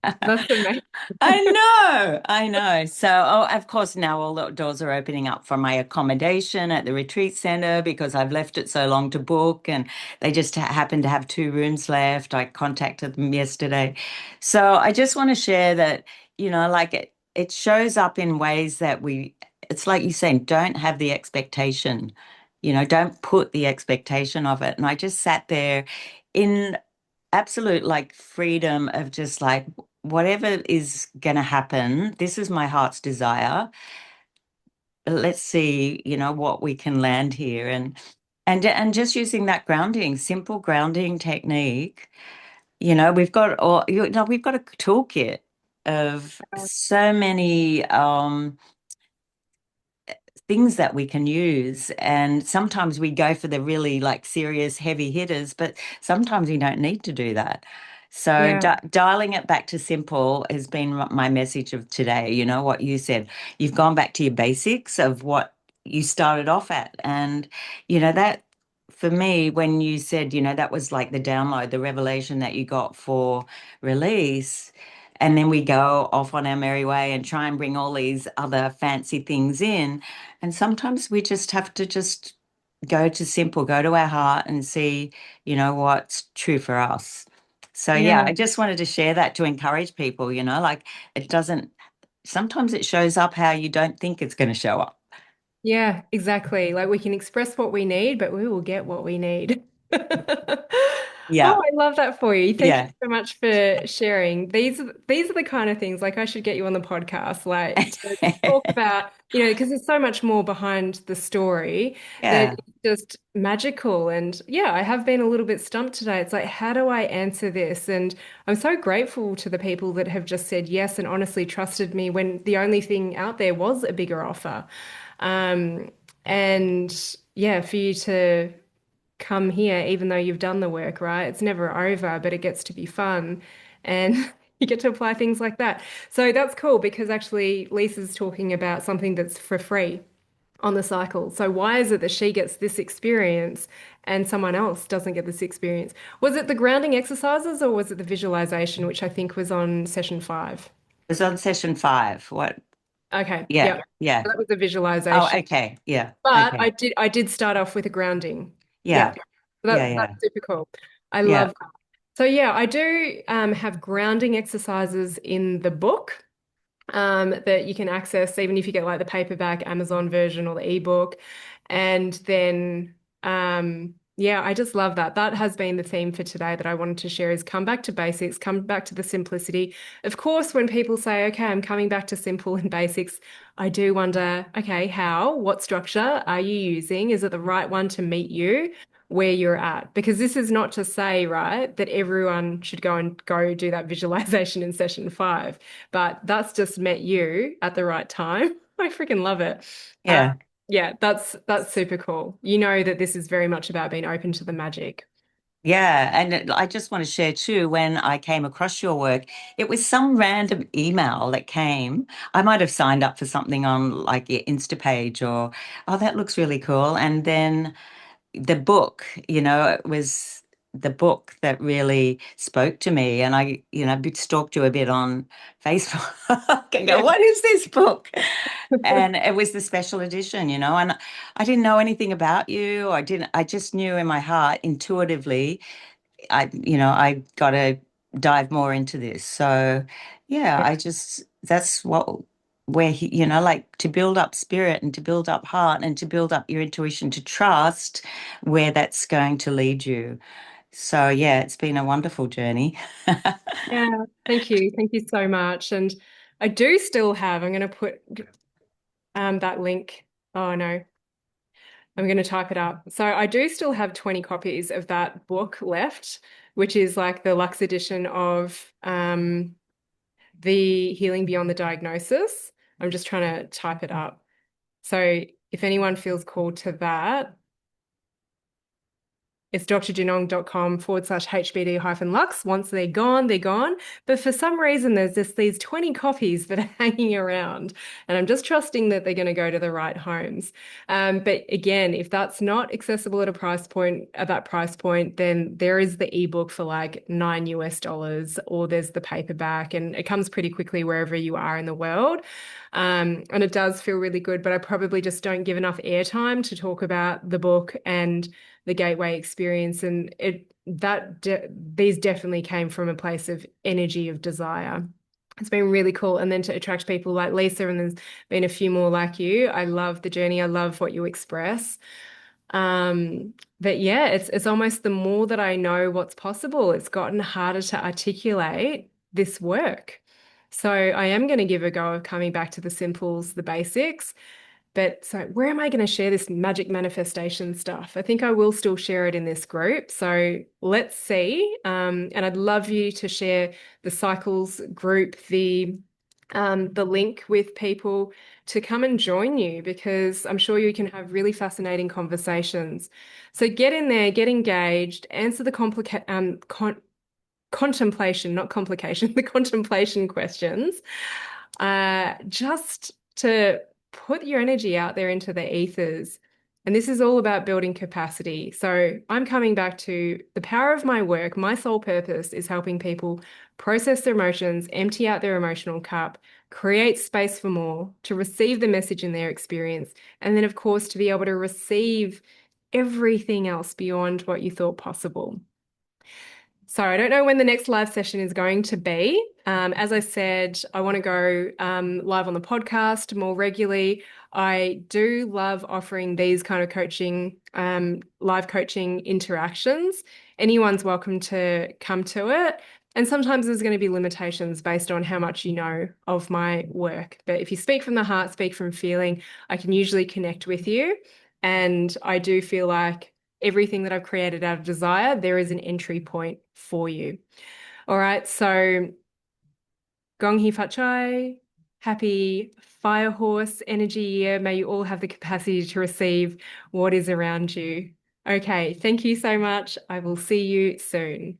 That's amazing. I know. So, of course, now all the doors are opening up for my accommodation at the retreat center because I've left it so long to book, and they just happen to have 2 rooms left. I contacted them yesterday. So, I just want to share that, like it shows up in ways that it's like you're saying, don't have the expectation, don't put the expectation of it. And I just sat there in absolute like freedom of just like whatever is going to happen, this is my heart's desire. Let's see, what we can land here, and just using that grounding, simple grounding technique. We've got a toolkit of so many things that we can use. And sometimes we go for the really like serious heavy hitters, but sometimes we don't need to do that. So Yeah. dialing it back to simple has been my message of today. What you said, you've gone back to your basics of what you started off at. And, that for me, when you said, that was like the download, the revelation that you got for release. And then we go off on our merry way and try and bring all these other fancy things in. And sometimes we just have to just go to simple, go to our heart and see, what's true for us. So yeah, Yeah. I just wanted to share that to encourage people, like it doesn't, sometimes it shows up how you don't think it's going to show up. Yeah, exactly. Like we can express what we need, but we will get what we need. Oh, Yeah. I love that for you. Thank you Yeah. so much for sharing. These are the kind of things like I should get you on the podcast, like to talk about, because there's so much more behind the story that Yeah. it's just magical. And yeah, I have been a little bit stumped today. It's like, how do I answer this? And I'm so grateful to the people that have just said yes and honestly trusted me when the only thing out there was a bigger offer. Um, and yeah, for you to come here, even though you've done the work, right? It's never over, but it gets to be fun. And you get to apply things like that. So that's cool because actually Lisa's talking about something that's for free on the cycle. So why is it that she gets this experience and someone else doesn't get this experience? Was it the grounding exercises or was it the visualization, which I think was on session 5? It was on session 5. What? Okay, Yeah. yep. Yeah. That was the Oh, visualization. okay. Yeah. But Okay. I did start off with a grounding. Yeah. Yeah. Yeah. That's Yeah. super cool. I Yeah. love that. So yeah, I do have grounding exercises in the book that you can access even if you get like the paperback Amazon version or the ebook. And then yeah, I just love that. That has been the theme for today that I wanted to share is come back to basics, come back to the simplicity. Of course, when people say, okay, I'm coming back to simple and basics, I do wonder, okay, how? What structure are you using? Is it the right one to meet you where you're at? Because this is not to say, right, that everyone should go do that visualization in session 5, but that's just met you at the right time. I freaking love it. Uh, Yeah. yeah, that's super cool. You know that this is very much about being open to the magic. Yeah, and I just want to share too, when I came across your work, it was some random email that came. I might have signed up for something on like your Insta page or, oh, that looks really cool. And then the book, it was the book that really spoke to me. And I, stalked you a bit on Facebook and go, Yeah. what is this book? And it was the special edition, and I didn't know anything about you. I just knew in my heart intuitively, I got to dive more into this. So yeah, that's where like to build up spirit and to build up heart and to build up your intuition, to trust where that's going to lead you. So yeah, it's been a wonderful journey. Yeah, thank you. Thank you so much. And I do still have, I'm going to put that link. Oh no, I'm going to type it up. So I do still have 20 copies of that book left, which is like the Lux edition of the Healing Beyond the Diagnosis. I'm just trying to type it up. So if anyone feels called to that, it's drjinong.com/HBD-Lux. Once they're gone, they're gone. But for some reason, there's just these 20 copies that are hanging around. And I'm just trusting that they're going to go to the right homes. But again, if that's not accessible at a price point, at that price point, then there is the ebook for like $9, or there's the paperback, and it comes pretty quickly wherever you are in the world. And it does feel really good, but I probably just don't give enough airtime to talk about the book and the gateway experience. And these definitely came from a place of energy, of desire. It's been really cool. And then to attract people like Lisa, and there's been a few more like you. I love the journey. I love what you express. But yeah, it's almost the more that I know what's possible, it's gotten harder to articulate this work. So I am going to give a go of coming back to the simples, the basics. But so where am I going to share this magic manifestation stuff? I think I will still share it in this group. So let's see. And I'd love you to share the cycles group, the link with people to come and join you, because I'm sure you can have really fascinating conversations. So get in there, get engaged, answer the contemplation, not complication, the contemplation questions, just to put your energy out there into the ethers. And this is all about building capacity. So I'm coming back to the power of my work. My sole purpose is helping people process their emotions, empty out their emotional cup, create space for more, to receive the message in their experience, and then, of course, to be able to receive everything else beyond what you thought possible. So I don't know when the next live session is going to be. As I said, I want to go live on the podcast more regularly. I do love offering these kind of coaching, live coaching interactions. Anyone's welcome to come to it. And sometimes there's going to be limitations based on how much you know of my work. But if you speak from the heart, speak from feeling, I can usually connect with you. And I do feel like everything that I've created out of desire, there is an entry point for you. All right, so Gong Hee Fat Chai, happy Fire Horse energy year. May you all have the capacity to receive what is around you. Okay, thank you so much. I will see you soon.